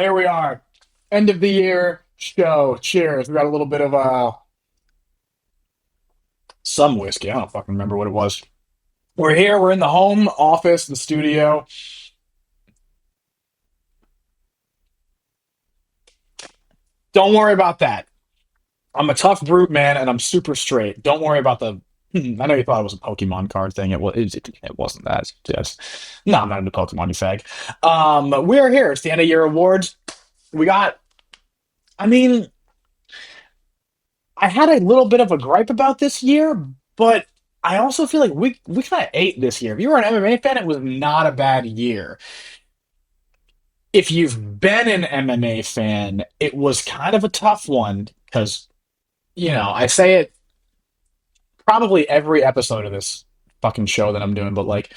Here we are. End of the year show. Cheers. We got a little bit of some whiskey. I don't fucking remember what it was. We're here. We're in the home office, the studio. Don't worry about that. I'm a tough brute, man, and I'm super straight. Don't worry about the. I know you thought it was a Pokemon card thing. It wasn't that. Yes. No, I'm not into Pokemon, you fag. We're here. It's the end of year awards. We got. I mean, I had a little bit of a gripe about this year, but I also feel like we kind of ate this year. If you were an MMA fan, it was not a bad year. If you've been an MMA fan, it was kind of a tough one because, I say it probably every episode of this fucking show that I'm doing, but like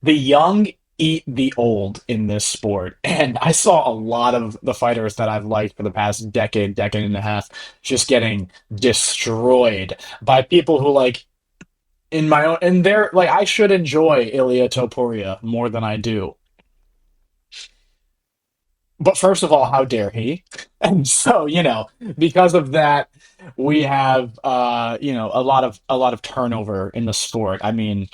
the young eat the old in this sport. And I saw a lot of the fighters that I've liked for the past decade and a half just getting destroyed by people who like in my own and they're like I should enjoy Ilya Topuria more than I do. But first of all, how dare he? And so, because of that, we have a lot of turnover in the sport. I mean,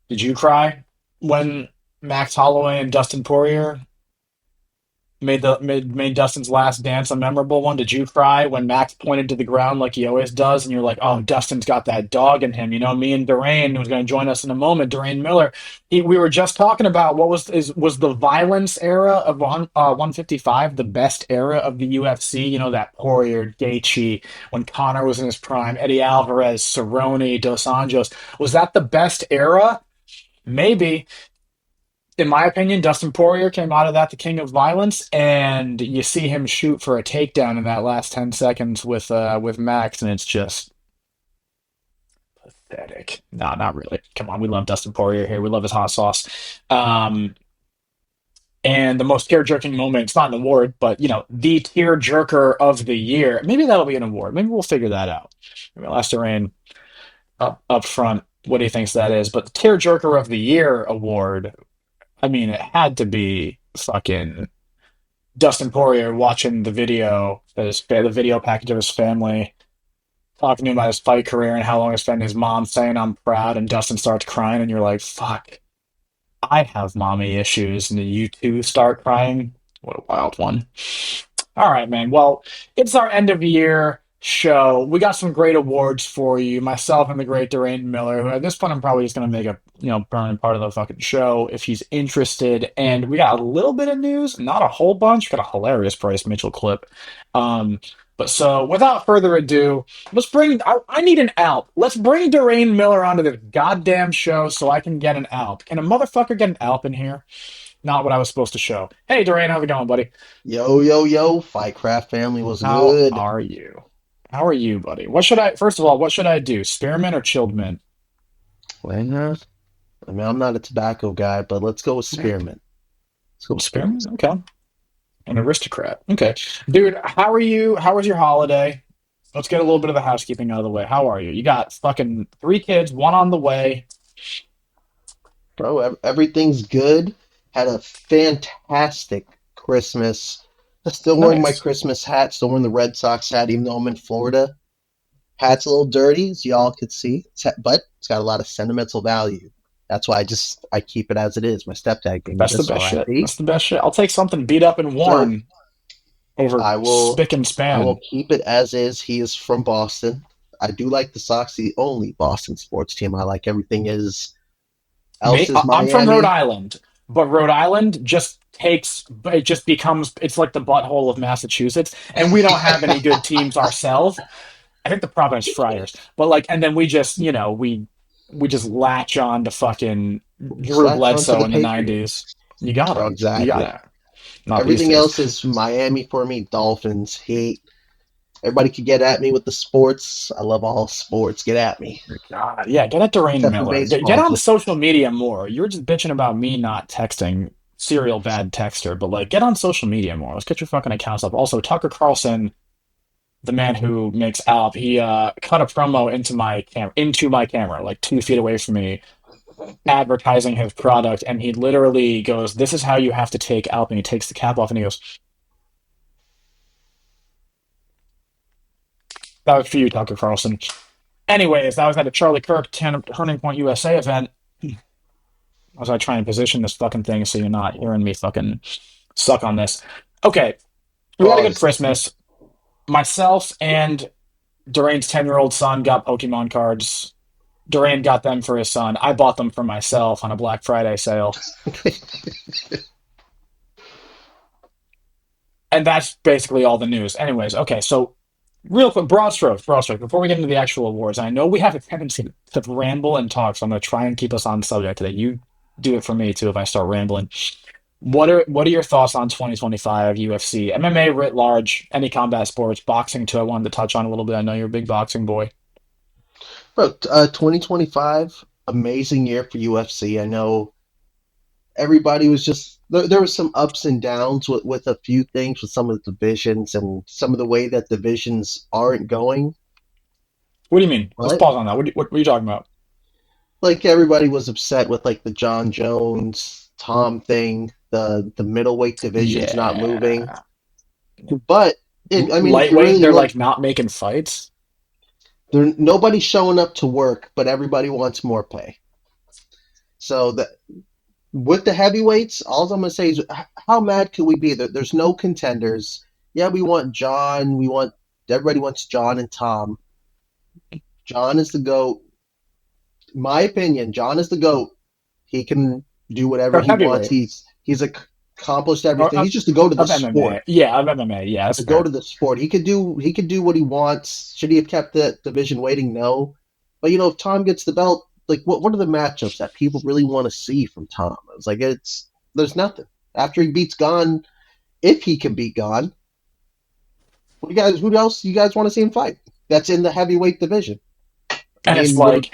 did you cry when Max Holloway and Dustin Poirier made Dustin's last dance a memorable one? Did you cry when Max pointed to the ground like he always does, and you're like, "Oh, Dustin's got that dog in him." Me and Durain, who's going to join us in a moment, Durain Miller. We were just talking about what was the violence era of 155 the best era of the UFC. That Poirier, Gaethje, when Conor was in his prime, Eddie Alvarez, Cerrone, Dos Anjos. Was that the best era? Maybe. In my opinion, Dustin Poirier came out of that the king of violence, and you see him shoot for a takedown in that last 10 seconds with Max, and it's just pathetic. No, not really. Come on, we love Dustin Poirier here. We love his hot sauce. Um, and the most tear-jerking moment, it's not an award, but the tear-jerker of the year. Maybe that'll be an award. Maybe we'll figure that out. Maybe I'll ask Rain up front what he thinks that is. But the tear-jerker of the year award, I mean, it had to be fucking Dustin Poirier watching the video, the video package of his family, talking to him about his fight career and how long he spent his mom saying I'm proud, and Dustin starts crying, and you're like, fuck, I have mommy issues, and then you two start crying. What a wild one. All right, man. Well, it's our end of year show. We got some great awards for you. Myself and the great Durain Miller, who at this point I'm probably just gonna make a permanent part of the fucking show if he's interested. And we got a little bit of news, not a whole bunch. We got a hilarious Bryce Mitchell clip. Um, but so without further ado, let's bring. I need an Alp. Let's bring Durain Miller onto this goddamn show so I can get an Alp. Can a motherfucker get an Alp in here? Not what I was supposed to show. Hey, Durain, how's it going, buddy? Yo, yo, yo, Fightcraft family was How good. are you? How are you, buddy? First of all, what should I do? Spearmint or chilled mint? Well, I mean, I'm not a tobacco guy, but let's go with spearmint. Let's go with spearmint. Spearmint? Okay. An aristocrat. Okay. Dude, how are you? How was your holiday? Let's get a little bit of the housekeeping out of the way. How are you? You got fucking three kids, one on the way. Bro, everything's good. Had a fantastic Christmas. I'm still wearing my Nice. Christmas hat, still wearing the Red Sox hat, even though I'm in Florida. Hat's a little dirty, as y'all could see, but it's got a lot of sentimental value. That's why I keep it as it is. My stepdad gave me That's the this best shit. R.I.P. That's the best shit. I'll take something beat up and So worn over I will spick and I will span. keep it as is. He is from Boston. I do like the Sox, the only Boston sports team I like. Everything is else is I'm from Rhode Miami. Island, but Rhode Island just takes it just becomes it's like the butthole of Massachusetts, and we don't have any good teams ourselves. I think the Providence Friars, but like, and then we just we just latch on to fucking Just Drew latch on to Bledsoe the in the Patriots. '90s. You Exactly. gotta, not these Everything days. else is Miami for me. Dolphins hate. Everybody could get at me with the sports. I love all sports. Get at me. God, yeah, get at Durain Except for Miller. Get baseball. on Just social media more. You were just bitching about me not texting, serial bad texter, but like, get on social media more. Let's get your fucking accounts up. Also, Tucker Carlson, the man who makes Alp, he cut a promo into my camera, like 2 feet away from me, advertising his product, and he literally goes, "This is how you have to take Alp," and he takes the cap off, and he goes, "That was for you, Tucker Carlson." Anyways, that was at a Charlie Kirk Turning Point USA event. As I try and position this fucking thing so you're not hearing me fucking suck on this. Okay, we had a good Pause. Christmas. Myself and Durain's 10-year-old son got Pokemon cards. Durain got them for his son. I bought them for myself on a Black Friday sale. And that's basically all the news. Anyways, okay, so real quick, broad strokes, before we get into the actual awards. I know we have a tendency to ramble and talk, so I'm going to try and keep us on subject today. You do it for me too if I start rambling. What are your thoughts on 2025 UFC, MMA writ large, any combat sports, boxing too? I wanted to touch on a little bit. I know you're a big boxing boy. Bro, 2025, amazing year for UFC. I know everybody was just there was some ups and downs with a few things with some of the divisions and some of the way that divisions aren't going. What do you mean? Let's But pause on that. What are you talking about? like everybody was upset with like the John Jones Tom thing, the middleweight division's not moving. Yeah. But I mean, if you Lightweight, really they're look, like not making fights. nobody's showing up to work, but everybody wants more pay. So that with the heavyweights, all I'm gonna say is how mad could we be? There's no contenders. Yeah, we want John. We want everybody wants John and Tom. John is the GOAT. My opinion, John is the GOAT. He can do whatever Or he wants. heavyweight. He's accomplished Or everything. He's just the GOAT of the of sport. MMA. Yeah, of MMA. Yeah, that's The GOAT fair. of the sport. He could do what he wants. Should he have kept the division waiting? No. But if Tom gets the belt, like what are the matchups that people really want to see from Tom? It's like there's nothing. After he beats Gon, if he can beat Gon, who else you guys want to see him fight? That's in the heavyweight division. I And it's mean, what like,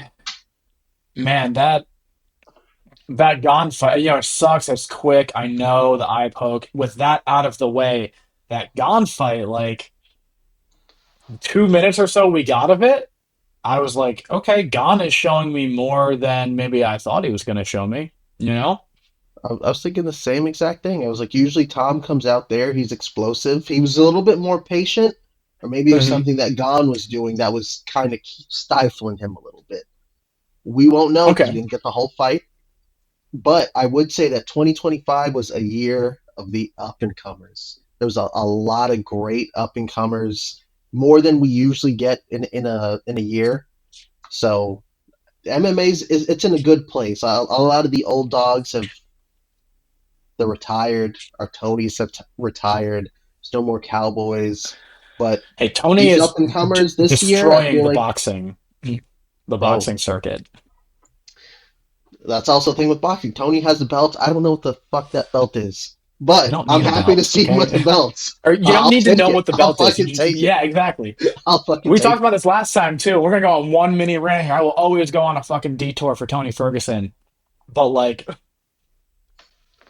man, that Gon fight, it sucks. It's quick. I know the eye poke. With that out of the way, that Gon fight, like 2 minutes or so we got of it, I was like, okay, Gon is showing me more than maybe I thought he was going to show me. You know? I was thinking the same exact thing. I was like, usually Tom comes out there, he's explosive. He was a little bit more patient, or maybe it was Hmm. something that Gon was doing that was kind of stifling him a little bit. We won't know because we Okay. didn't get the whole fight. But I would say that 2025 was a year of the up and comers. There was a lot of great up and comers, more than we usually get in a year. So it's in a good place. A lot of the old dogs have they're retired. Our Tonys have retired. There's no more Cowboys. But Hey, Tony these is up and comers this year, I destroying feel like the oh, boxing circuit. that's also the thing with boxing. Tony has the belt. I don't know what the fuck that belt is, You but don't I'm need a happy to belt, see him with the okay? belts. Or you don't I'll need to take know it. what the I'll belt is. fucking take it. Yeah, exactly. I'll fucking We talked take about it. this last time too. We're gonna go on one mini rant here. I will always go on a fucking detour for Tony Ferguson, but like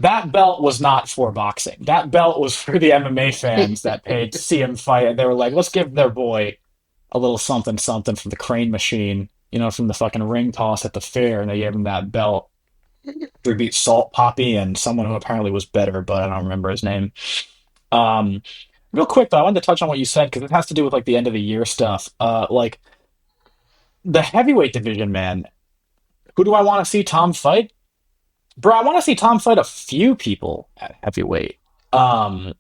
that belt was not for boxing. That belt was for the MMA fans that paid to see him fight, and they were like, "Let's give their boy a little something, something from the crane machine, from the fucking ring toss at the fair," and they gave him that belt. We beat Salt Poppy and someone who apparently was better, but I don't remember his name. Um, Real quick though, I wanted to touch on what you said because it has to do with like the end of the year stuff. Like the heavyweight division, man. Who do I want to see Tom fight? Bro, I want to see Tom fight a few people at heavyweight. Um,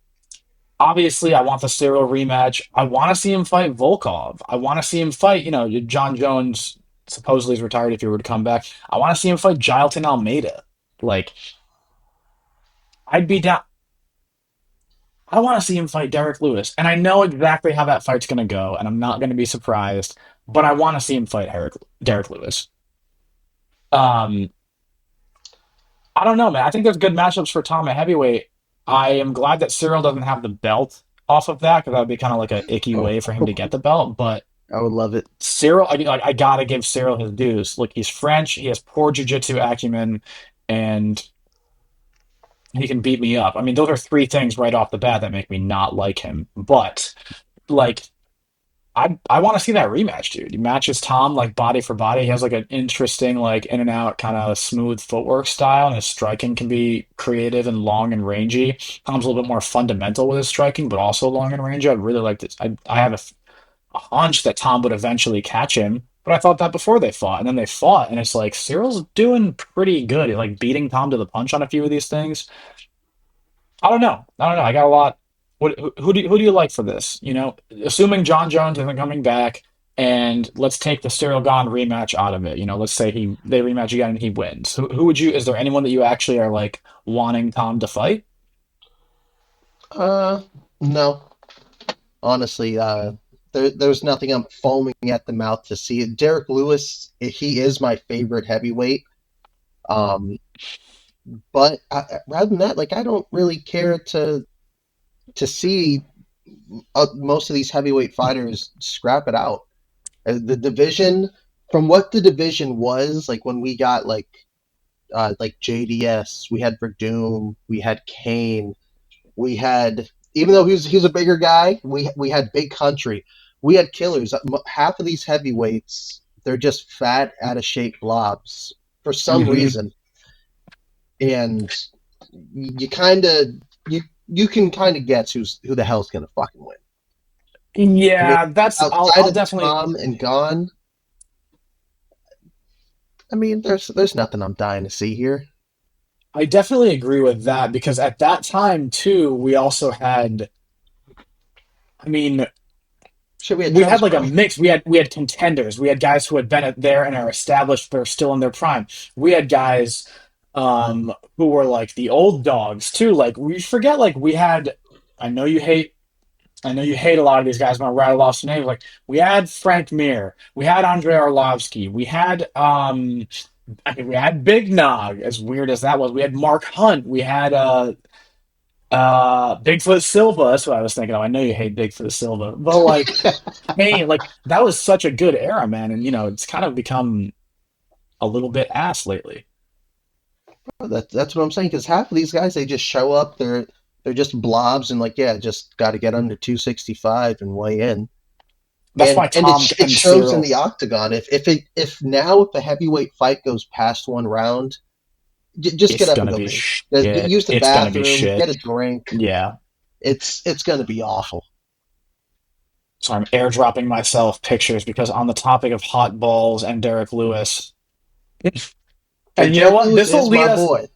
Obviously, I want the Cyril rematch. I want to see him fight Volkov. I want to see him fight, John Jones supposedly is retired if he were to come back. I want to see him fight Jailton Almeida. Like, I'd be down. I want to see him fight Derek Lewis. And I know exactly how that fight's going to go, and I'm not going to be surprised, but I want to see him fight Derek Lewis. Um, I don't know, man. I think there's good matchups for Tom at heavyweight. I am glad that Cyril doesn't have the belt off of that because that would be kind of like an icky Oh, way for him to get the belt. But I would love it. Cyril, I gotta give Cyril his dues. Look, he's French. He has poor jiu-jitsu acumen, and he can beat me up. I mean, those are three things right off the bat that make me not like him. But like I want to see that rematch, dude. He matches Tom like body for body. He has like an interesting like in and out kind of smooth footwork style, and his striking can be creative and long and rangy. Tom's a little bit more fundamental with his striking, but also long and rangy. I'd really like to. I have a hunch that Tom would eventually catch him, but I thought that before they fought, and then they fought, and it's like Cyril's doing pretty good, like beating Tom to the punch on a few of these things. I don't know. I don't know. I got a lot. Who do you like for this? You know, assuming John Jones isn't coming back, and let's take the Cyril Gane rematch out of it. You know, let's say they rematch again and he wins. Who would you? Is there anyone that you actually are like wanting Tom to fight? Uh, no, honestly, there's nothing I'm foaming at the mouth to see. Derek Lewis, he is my favorite heavyweight. Um, but rather than that, like I don't really care to see most of these heavyweight fighters scrap it out. The division, from what the division was like when we got like JDS, we had Verdum, we had Kane, we had, even though he was a bigger guy, we had Big Country, we had killers. Half of these heavyweights, they're just fat, out of shape blobs for some Hmm. reason, and you kind of you can kind of guess who the hell's gonna fucking win. I mean, Yeah, that's outside I'll of definitely. Tom and Gon, I mean, there's nothing I'm dying to see here. I definitely agree with that because at that time too, we also had. I mean, Should we have we had Travis like a Browne? mix. We had contenders. We had guys who had been there and are established, but are still in their prime. We had guys who were like the old dogs too. Like we forget, like we had. I know you hate. I know you hate a lot of these guys. When I rattle off some names, like we had Frank Mir, we had Andrei Arlovsky, we had I mean, we had Big Nog. As weird as that was, we had Mark Hunt, we had Bigfoot Silva. That's what I was thinking of. I know you hate Bigfoot Silva, but like hey, like that was such a good era, man. And you know, it's kind of become a little bit ass lately. That's what I'm saying. Because half of these guys, they just show up. They're just blobs, and like, yeah, just got to get under 265 and weigh in. That's why And Tom it and shows in Cyril, the octagon. If the heavyweight fight goes past one round, just get it's up and gonna go be bathe. shit. Use the It's gonna be bathroom, shit. get a drink. Yeah. It's gonna be awful. So I'm airdropping myself pictures because on the topic of hot balls and Derek Lewis, And and you know Derek what? Lewis is my boy.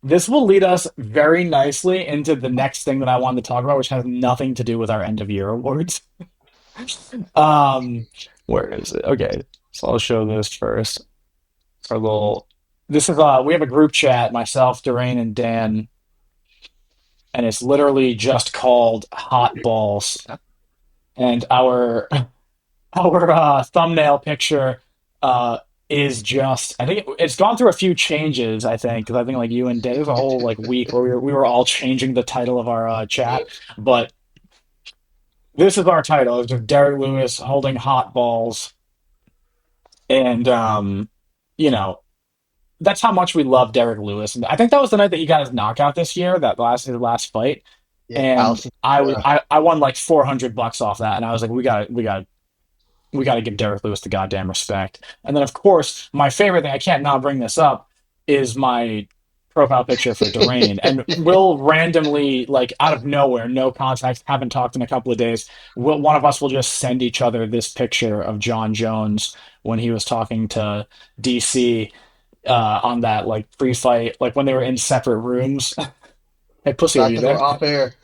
This will lead us very nicely into the next thing that I wanted to talk about, which has nothing to do with our end of year awards. Um, where is it? Okay, so I'll show this first. Our little. This is we have a group chat, myself, Durain, and Dan, and it's literally just called Hot Balls. And our thumbnail picture uh is just I think it's gone through a few changes, I think, because I think like you and Dave, there's a whole like week where we were all changing the title of our chat, but this is our title. It's just Derek Lewis holding hot balls, and you know, that's how much we love Derek Lewis. And I think that was the night that he got his knockout this year, that last his last fight. Yeah, And Allison. I won like $400 off that, and I was like, we got to give Derek Lewis the goddamn respect. And then, of course, my favorite thing, I can't not bring this up, is my profile picture for Durain. And we'll randomly, like out of nowhere, no context, haven't talked in a couple of days, one of us will just send each other this picture of John Jones when he was talking to DC on that like pre fight, like when they were in separate rooms. Hey, pussy, are Back you when they there? were off air.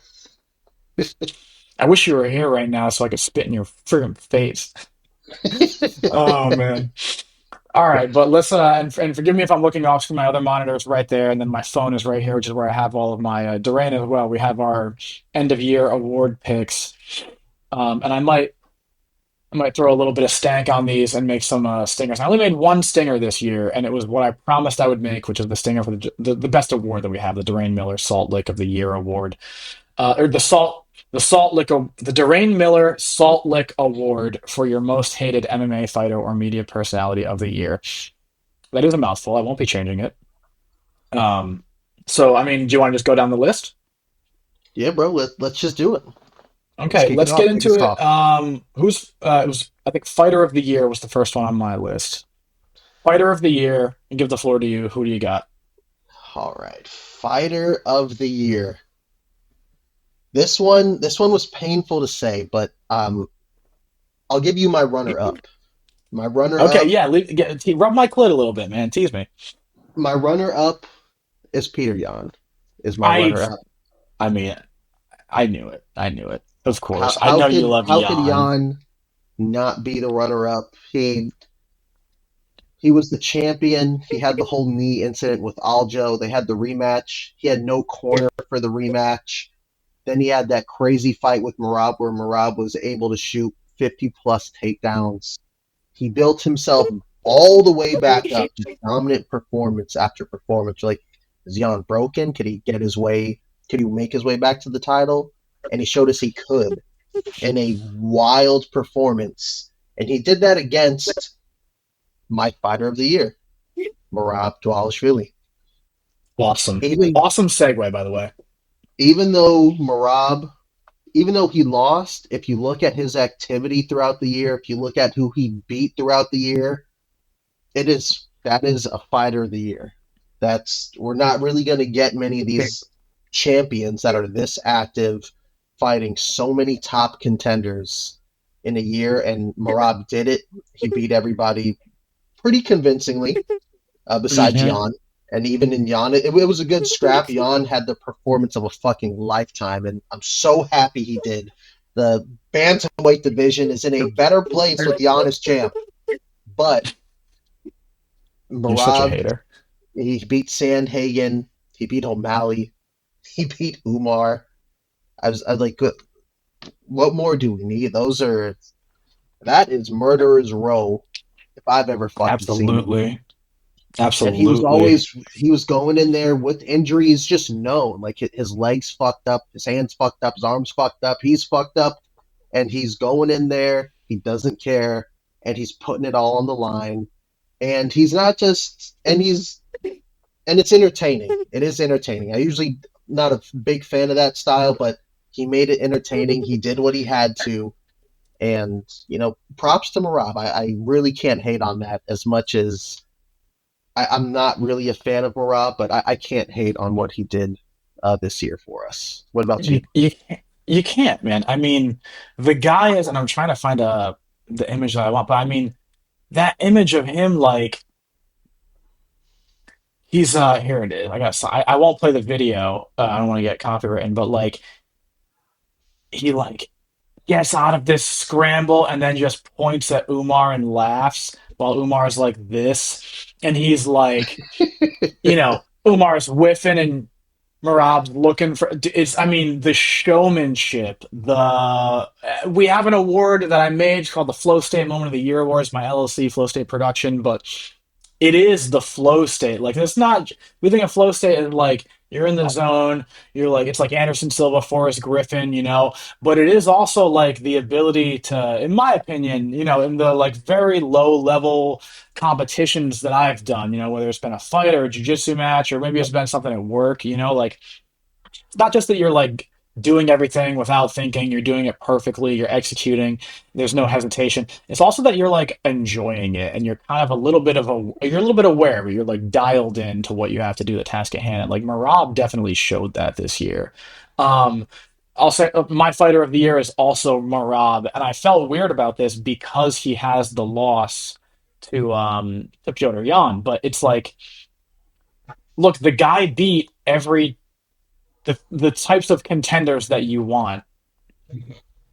I wish you were here right now so I could spit in your friggin' face. Oh, man. All right, but let's and forgive me if I'm looking off screen. My other monitor is right there, and then my phone is right here, which is where I have all of my Duran as well. We have our end of year award picks, and I might throw a little bit of stank on these and make some stingers. I only made one stinger this year, and it was what I promised I would make, which is the stinger for the best award that we have, the Duran Miller Salt Lick of the Year award, or the Salt Lick the Durain Miller Salt Lick Award for your most hated MMA fighter or media personality of the year. That is a mouthful. I won't be changing it. So I mean, do you want to just go down the list? Yeah, bro. Let's just do it. Let's Okay, kick it let's get off. Kick into us it. off. Who's it was I think Fighter of the Year was the first one on my list. Fighter of the Year, and give the floor to you. Who do you got? All right. Fighter of the year. This one was painful to say, but I'll give you my runner up. My runner Okay, up, yeah, rub my clit a little bit, man. Tease me. my runner up is Peter Yan. Is my I, runner up. I mean, I knew it. I knew it. Of How course, I how know you could love how could Jan. Yan not be the runner up? He was the champion. He had the whole knee incident with Aljo. They had the rematch. He had no corner for the rematch. Then he had that crazy fight with Marab where Marab was able to shoot 50 plus takedowns. He built himself all the way back up to dominant performance after performance. Like, is Jan broken? Could he get his way? Could he make his way back to the title? And he showed us he could in a wild performance. And he did that against my fighter of the year, Marab Dvalishvili. Awesome, Even awesome segue, by the way. even though Marab, even though he lost, if you look at his activity throughout the year, if you look at who he beat throughout the year, that is a fighter of the year. That's we're not really going to get many of these champions that are this active, fighting so many top contenders in a year. And Marab did it. He beat everybody pretty convincingly, besides Hmm. Jan. And even in Jan, it was a good scrap. Jan had the performance of a fucking lifetime, and I'm so happy he did. The bantamweight division is in a better place with Jan as champ, but You're such a Marab, hater. he beat Sandhagen, he beat O'Malley, he beat Umar. I was like, what more do we need? That is murderer's row if I've ever fucking seen it. Absolutely, And absolutely. he was going in there with injuries just known. Like his legs fucked up, his hands fucked up, his arms fucked up, he's fucked up, and he's going in there. He doesn't care, and he's putting it all on the line. And he's not just, and it's entertaining. It is entertaining. I usually not a big fan of that style, but he made it entertaining. He did what he had to, and props to Marab. I really can't hate on that as much as I'm not really a fan of Marab, but I can't hate on what he did this year for us. What about you? You can't, man. I mean, the guy is, and I'm trying to find the image that I want, but I mean that image of him, like he's here it is. I won't play the video. I don't want to get copywritten, but like he like gets out of this scramble and then just points at Umar and laughs while Umar's like this, and he's like, Umar's whiffing and Marab's looking for it's I mean the showmanship. The we have an award that I made called the Flow State Moment of the Year Awards, my LLC Flow State production, but it is the flow state. Like it's not we think of flow state and like you're in the zone, you're like it's like Anderson Silva, Forrest Griffin, but it is also like the ability to, in my opinion, in the like very low level competitions that I've done, whether it's been a fight or a jiu-jitsu match or maybe it's been something at work, like it's not just that you're like doing everything without thinking, you're doing it perfectly, you're executing, there's no hesitation. It's also that you're like enjoying it and you're kind of you're a little bit aware, but you're like dialed in to what you have to do, the task at hand. And like Marab definitely showed that this year. Um, I'll say my fighter of the year is also Marab, and I felt weird about this because he has the loss to Piotr Jan, but it's like, look, the guy beat the types of contenders that you want.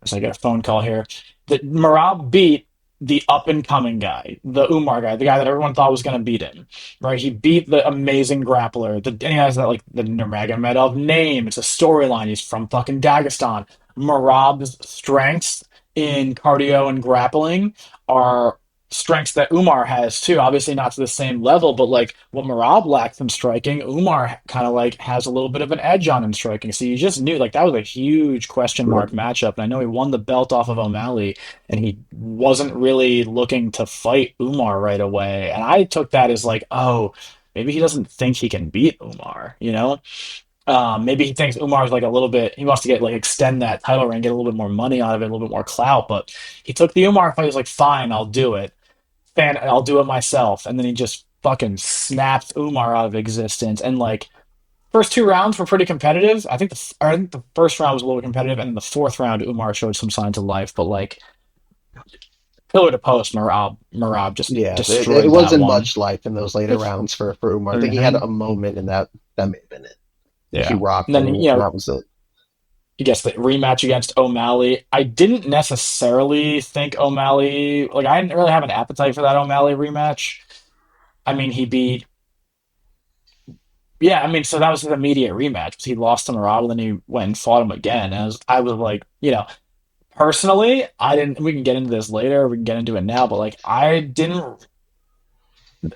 As I get a phone call here, that Marab beat the up and coming guy, the Umar guy, the guy that everyone thought was going to beat him, right? He beat the amazing grappler. And he has that like the Nurmagomedov name. It's a storyline. He's from fucking Dagestan. Marab's strengths in cardio and grappling are strengths that Umar has too. Obviously not to the same level, but like what Marab lacks in striking, Umar kind of like has a little bit of an edge on in striking. So you just knew like that was a huge question mark matchup. And I know he won the belt off of O'Malley and he wasn't really looking to fight Umar right away. And I took that as like, oh, maybe he doesn't think he can beat Umar, you know? Maybe he thinks Umar's like a little bit. He wants to get like extend that title reign, get a little bit more money out of it, a little bit more clout. But he took the Umar fight. He was like, "Fine, I'll do it. I'll do it myself." And then he just fucking snapped Umar out of existence. And like first two rounds were pretty competitive. I think the first round was a little competitive, and the fourth round Umar showed some signs of life. But like pillar to post, Marab just Yeah, it destroyed that wasn't one. much life in those later rounds for Umar. I think he had Hmm. a moment, and that may have been it. He Yeah. And rocked then him, and that was it. he gets the rematch against O'Malley. I didn't necessarily think O'Malley like I didn't really have an appetite for that O'Malley rematch. I mean, he beat yeah. I mean, so that was his immediate rematch. He lost to Marab, and then he went and fought him again. And I was like, personally, I didn't. We can get into this later. We can get into it now, but like, I didn't.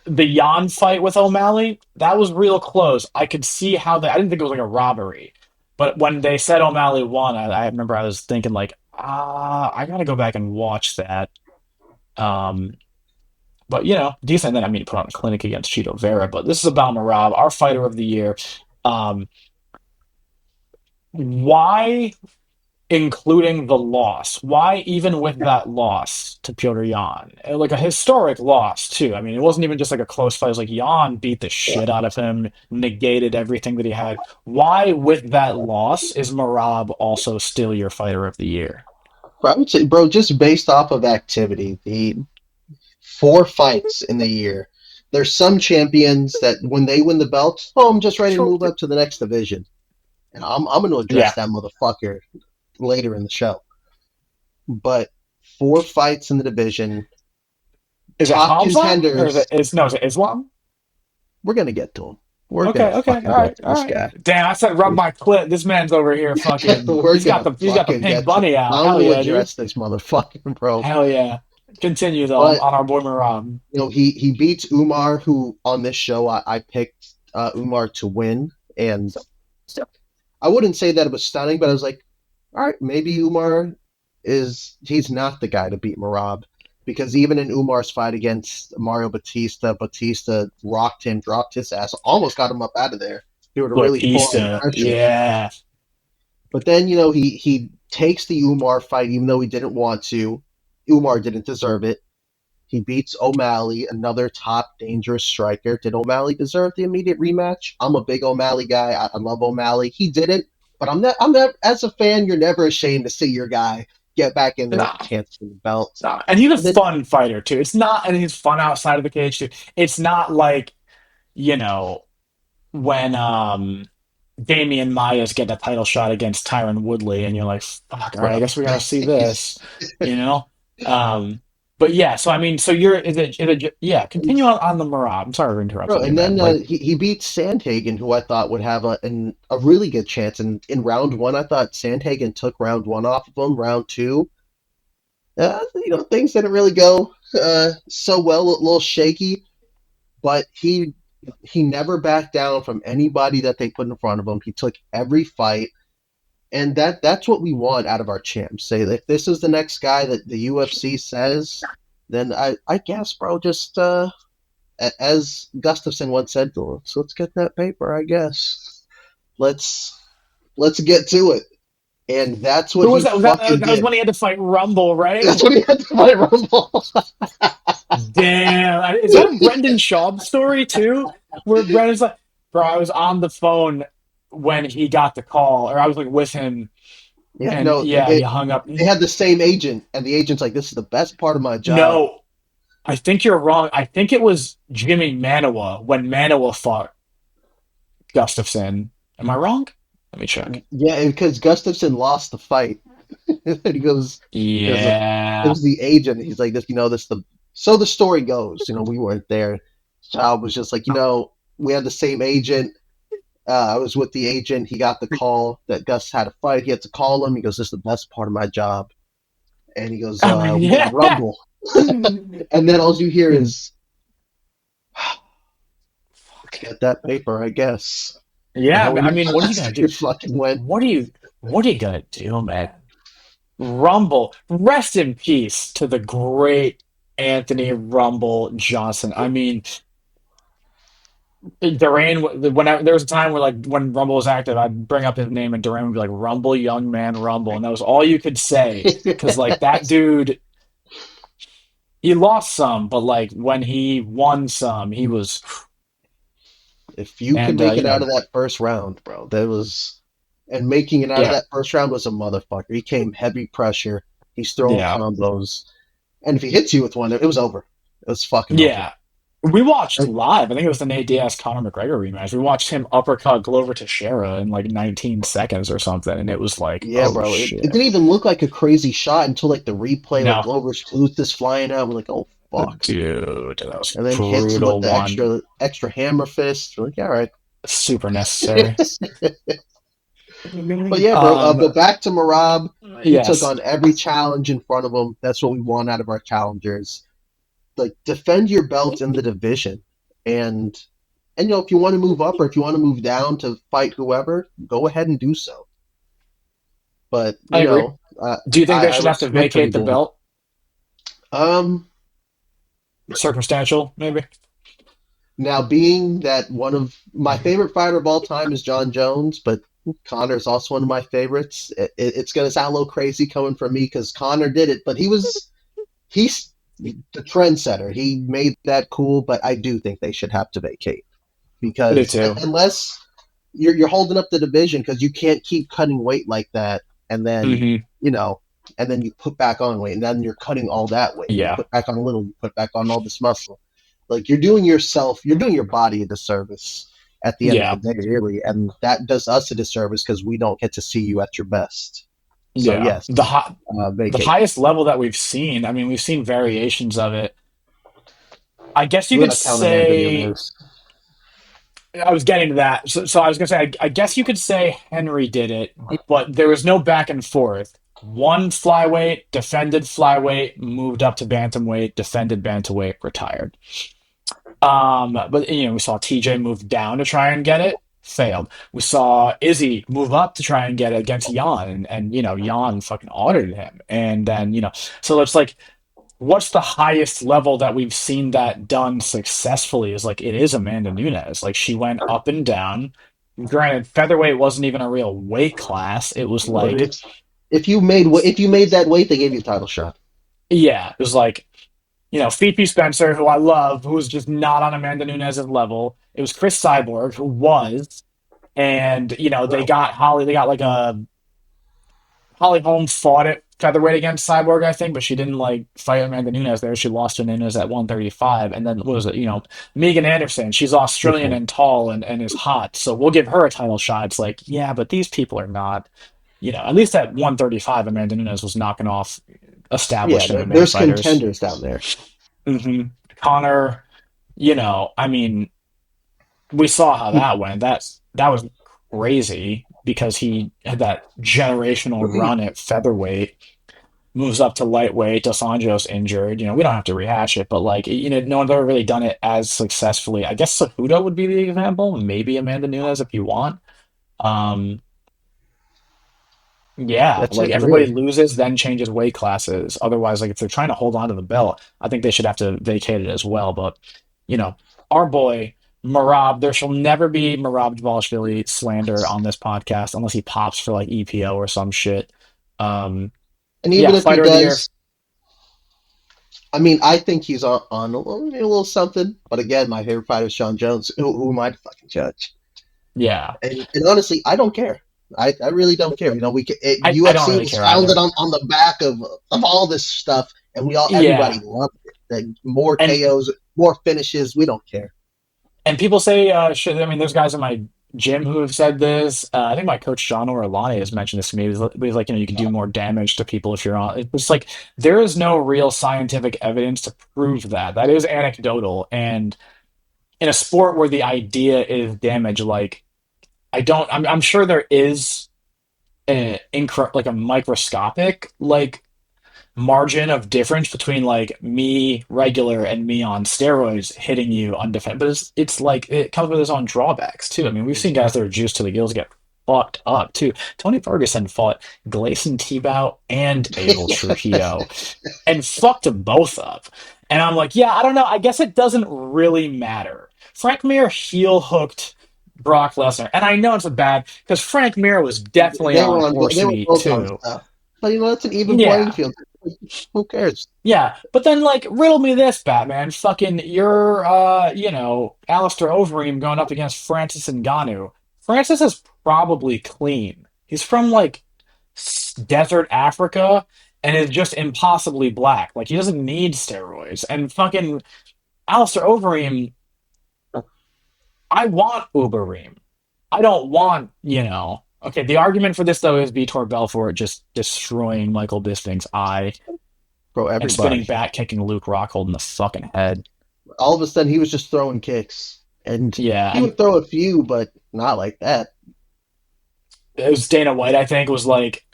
The Jan fight with O'Malley, that was real close. I could see how I didn't think it was like a robbery, but when they said O'Malley won, I remember I was thinking like, I gotta go back and watch that. Um, but decent. Then I mean, he put on a clinic against Cheeto Vera, but this is about Marab, our fighter of the year. Um, why including the loss. Why, even with that loss to Piotr Jan, like a historic loss too? I mean, it wasn't even just like a close fight. It was like Jan beat the shit out of him, negated everything that he had. Why, with that loss, is Marab also still your fighter of the year? But I would say, bro, just based off of activity, the 4 fights in the year. There's some champions that when they win the belt, oh, I'm just ready to move up to the next division, and I'm going to address Yeah. that motherfucker later in the show. But 4 fights in the division, Is it top Hamza or contenders. is it Islam? We're gonna get to him. We're Okay, gonna okay, fucking get to all this right. guy. Damn, I said rub my clit. This man's over here fucking. We're gonna He's got the fucking pink get to. bunny out. I'm Hell gonna yeah, dude. address this motherfucker, bro. Hell yeah. Continue though But on our boy Marab. he beats Umar, who on this show I picked Umar to win, and I wouldn't say that it was stunning, but I was like, all right, maybe Umar he's not the guy to beat Marab. Because even in Umar's fight against Mario Batista, Batista rocked him, dropped his ass, almost got him up out of there. He would have really put on the Batista, pressure. yeah. But then, he takes the Umar fight, even though he didn't want to. Umar didn't deserve it. He beats O'Malley, another top dangerous striker. Did O'Malley deserve the immediate rematch? I'm a big O'Malley guy. I love O'Malley. He didn't, but I'm not. I'm not. As a fan, you're never ashamed to see your guy get back in there with Nah, a chance for the belt. nah. And he's a And then, fun fighter too. It's not, and he's fun outside of the cage too. It's not like, you know, when Damian Maya's getting a title shot against Tyron Woodley, and you're like, fuck, all right, I bro, guess we gotta see he's, this, you know? Um, but yeah, so I mean, so yeah, continue on the Marab. I'm sorry for bro. interrupting you, And then man. Like, he beats Sandhagen, who I thought would have a really good chance. And in round one, I thought Sandhagen took round one off of him. Round two, things didn't really go so well, a little shaky, but he never backed down from anybody that they put in front of him. He took every fight, and that's what we want out of our champs. Say if this is the next guy that the UFC says, then I guess, bro, just as Gustafson once said to us, let's get that paper. I guess let's let's get to it, and that's what who was he that? fucking That was did. when he had to fight Rumble, right? That's what he had to fight Rumble. Damn. Is that a Brendan Schaub story too? Where Brendan's like, bro, I was on the phone when he got the call, or I was like with him, Yeah, and no, yeah, he hung up. they had the same agent, and the agent's like, "This is the best part of my job." No, I think you're wrong. I think it was Jimmy Manawa when Manawa fought Gustafson. Am I wrong? Let me check. Yeah, because Gustafson lost the fight, and he goes, it Yeah. was the agent. He's like, "This, this the." So the story goes, we weren't there. Child was just like, we had the same agent. I was with the agent. He got the call that Gus had a fight. He had to call him. He goes, "This is the best part of my job." And he goes, I mean, "When? yeah. Rumble." And then all you hear is, "Let's get that paper, I guess." And Yeah, how I many mean, what are you gonna do? bastards fucking went? What are you what are you gonna do, man? Rumble. Rest in peace to the great Anthony Rumble Johnson. I mean, Durain, when there was a time where like when Rumble was active, I'd bring up his name and Durain would be like Rumble, young man, Rumble, and that was all you could say because like that dude, he lost some, but like when he won some, he was If you could and make you it out know of that first round, bro, that was, and making it out of yeah that first round was a motherfucker. He came heavy pressure. He's throwing yeah combos, and if he hits you with one, it was over. It was fucking over. yeah. We watched Like, live. I think it was the Nate Diaz Conor McGregor rematch. We watched him uppercut Glover Teixeira in like 19 seconds or something, and it was like, yeah, oh bro, it shit, didn't even look like a crazy shot until like the replay, like no, Glover's glute is flying out. We're like, oh fuck, dude, that was and then hits him with brutal the one, extra hammer fist. We're like, all right. super necessary. But yeah, bro. Um, But back to Marab. He took yes, on every challenge in front of him. That's what we want out of our challengers. Like defend your belt in the division, and if you want to move up or if you want to move down to fight whoever, go ahead and do so. But I agree. Do you think they I should have to respect what he vacate the did. belt? Um, Circumstantial, maybe. Now being that one of my favorite fighter of all time is John Jones, but Connor is also one of my favorites. It's going to sound a little crazy coming from me because Connor did it, but he's the trendsetter. He made that cool, but I do think they should have to vacate I do because too. unless you're holding up the division because you can't keep cutting weight like that, and then Hmm. you know, and then you put back on weight, and then you're cutting all that weight. You Yeah, put back on a little, you put back on all this muscle. Like you're doing your body a disservice at the end of the yeah, day, really, and that does us a disservice because we don't get to see you at your best. So yeah. yes, The vacate. highest level that we've seen. I mean, we've seen variations of it. I guess you could Without counting Amanda say Nunes. I was getting to that. So I was gonna say I guess you could say Henry did it, but there was no back and forth. One flyweight, defended flyweight, moved up to bantamweight, defended bantamweight, retired. But we saw TJ move down to try and get it, failed. We saw Izzy move up to try and get it against Jan, and Jan fucking ordered him. And then so it's like, what's the highest level that we've seen that done successfully? Is like it is Amanda Nunes. Like she went up and down. Granted, featherweight wasn't even a real weight class. It was But like, if you made that weight, they gave you a title shot. yeah, it was like Fifi Spencer, who I love, who was just not on Amanda Nunes' level. It was Chris Cyborg, who was, and they got Holly. They got like a Holly Holm fought at featherweight against Cyborg, I think, but she didn't like fight Amanda Nunes there. She lost to Nunes at 135, and then what was it? Megan Anderson. She's Australian Okay. and tall and is hot, so we'll give her a title shot. It's like, yeah, but these people are not. At least at 135, Amanda Nunes was knocking off Yeah, established MMA there's fighters. contenders down there. Hmm. Connor, I mean, we saw how that went. That was crazy because he had that generational run at featherweight, moves up to lightweight. Dos Anjos injured. We don't have to rehash it, but like no one's ever really done it as successfully. I guess Cejudo would be the example. Maybe Amanda Nunes if you want. Um, yeah, That's like it, everybody really. loses, then changes weight classes. Otherwise, like if they're trying to hold on to the belt, I think they should have to vacate it as well. But you know, our boy Marab, there shall never be Marab Dvalishvili slander on this podcast unless he pops for like EPO or some shit. Um, And yeah, even if he fighter of the year. does, I mean, I think he's on a little something. But again, my favorite fighter is Sean Jones. Who am I to fucking judge? Yeah, And honestly, I don't care. I really don't care. I don't UFC really was care founded either. on the back of all this stuff, and everybody Yeah, loved it. More and KOs, more finishes. We don't care. people say shit. I mean, there's guys in my gym who have said this. I think my coach John Orlani has mentioned this to me. He was like, you can do more damage to people if you're on. It's like there is no real scientific evidence to prove that. That is anecdotal, and in a sport where the idea is damage, like I don't. I'm sure there is like a microscopic like margin of difference between like me regular and me on steroids hitting you undefended. But it's like it comes with its own drawbacks too. I mean, we've seen guys that are juiced to the gills get fucked up too. Tony Ferguson fought Gleison Tebow and Abel Trujillo and fucked them both up. And I'm like, yeah, I don't know. I guess it doesn't really matter. Frank Mir heel hooked Brock Lesnar, and I know it's a bad because Frank Mir was definitely They were on on. horse They were meat both on too. stuff. But it's an even playing Yeah, field. Who cares? yeah, but then like riddle me this, Batman. Fucking you're Alistair Overeem going up against Francis Ngannou. Francis is probably clean. He's from like desert Africa and is just impossibly black. Like he doesn't need steroids. And fucking Alistair Overeem, I want Ubereem. I don't want, Okay, the argument for this though is Vitor Belfort just destroying Michael Bisping's eye Bro, and spinning everybody. back kicking Luke Rockhold in the fucking head. All of a sudden, he was just throwing kicks, and Yeah, he and would throw a few, but not like that. it was Dana White, I think, was like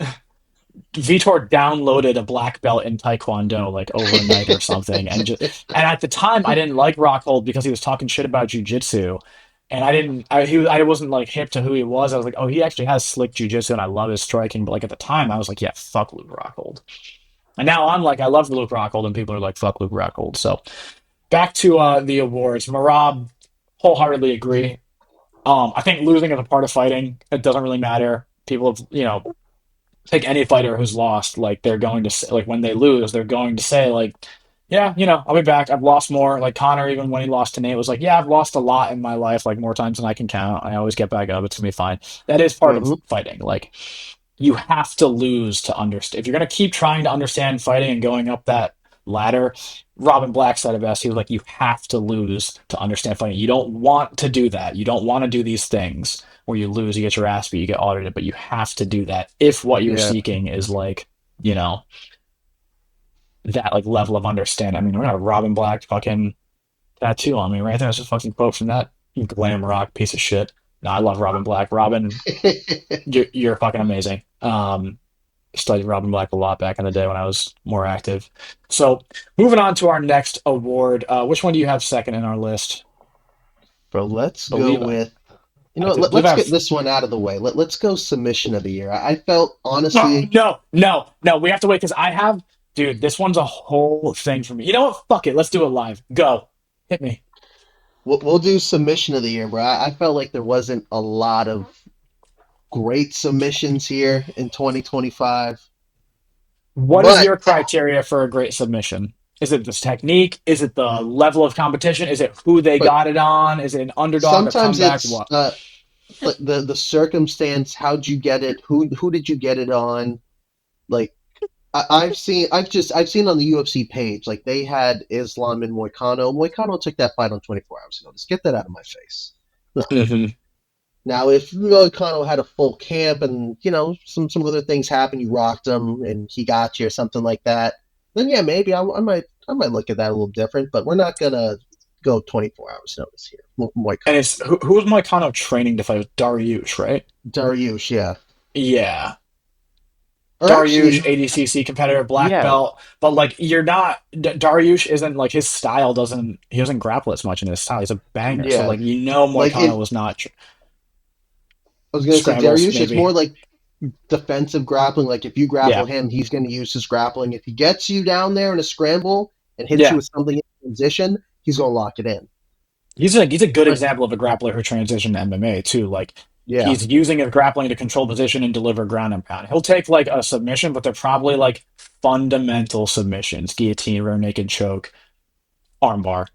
Vitor downloaded a black belt in Taekwondo like overnight or something, and at the time I didn't like Rockhold because he was talking shit about jujitsu, and I wasn't like hip to who he was. I was like, oh, he actually has slick jujitsu, and I love his striking. But like at the time, I was like, yeah, fuck Luke Rockhold. And now I'm like, I love Luke Rockhold, and people are like, fuck Luke Rockhold. So back to the awards. Marab, wholeheartedly agree. I think losing is a part of fighting. It doesn't really matter. People have, take any fighter who's lost, like they're going to say, like when they lose, they're going to say like, yeah, I'll be back. I've lost more. Like Connor, even when he lost to Nate, was like, yeah, I've lost a lot in my life, like more times than I can count. I always get back up. It's gonna be fine. That is part of Hmm. fighting. Like you have to lose to understand. If you're gonna keep trying to understand fighting and going up that ladder, Robin Black said it best. He was like, you have to lose to understand fighting. You don't want to do that. You don't want to do these things where you lose, you get your ass beat, you get audited, but you have to do that if what you're Yeah. seeking is like, you know, that like level of understanding. I mean, we're not Robin Black fucking tattoo on me right there. That's a fucking quote from that glam rock piece of shit. No, I love Robin Black. Robin, you're fucking amazing. Studied Robin Black a lot back in the day when I was more active. So moving on to our next award. Which one do you have second in our list? Bro, let's I go believe with. believe I Let's get have. this one out of the way. Let's go submission of the year. I felt Oh, honestly, no, no, no. We have to wait because I have. Dude, this one's a whole thing for me. You know what? Fuck it. Let's do it live. Go. Hit me. we'll do submission of the year, bro. I felt like there wasn't a lot of great submissions here in 2025, What is but your criteria for a great submission? Is it this technique? Is it the level of competition? Is it who they but got it on? Is it an underdog, a sometimes comeback? it's What? the circumstance. How'd you get it? Who did you get it on? Like I've seen on the UFC page, like they had Islam and Moicano. Moicano took that fight on 24 hours notice. Get that out of my face. Mhm. Now, if Moicano had a full camp and some other things happened, you rocked him and he got you or something like that, then yeah, maybe I might look at that a little different. But we're not gonna go 24 hours notice here. And Moicano, it's who was Moicano training to fight? It was Dariush, right? Dariush, yeah, Yeah. or Dariush, actually, ADCC competitor, black yeah, belt, but like you're not. Dariush isn't like his style. He doesn't grapple as much in his style. He's a banger. So yeah. like Like Moicano it, was not I was gonna say scrambles Dariush is maybe. more like defensive grappling. Like if you grapple Yeah, him, he's going to use his grappling. If he gets you down there in a scramble and hits you yeah. with something in transition, he's going to lock it in. He's a good But example of a grappler who transitioned to MMA too. Like yeah, he's using his grappling to control position and deliver ground and pound. He'll take like a submission, but they're probably like fundamental submissions: guillotine, rear naked choke, armbar.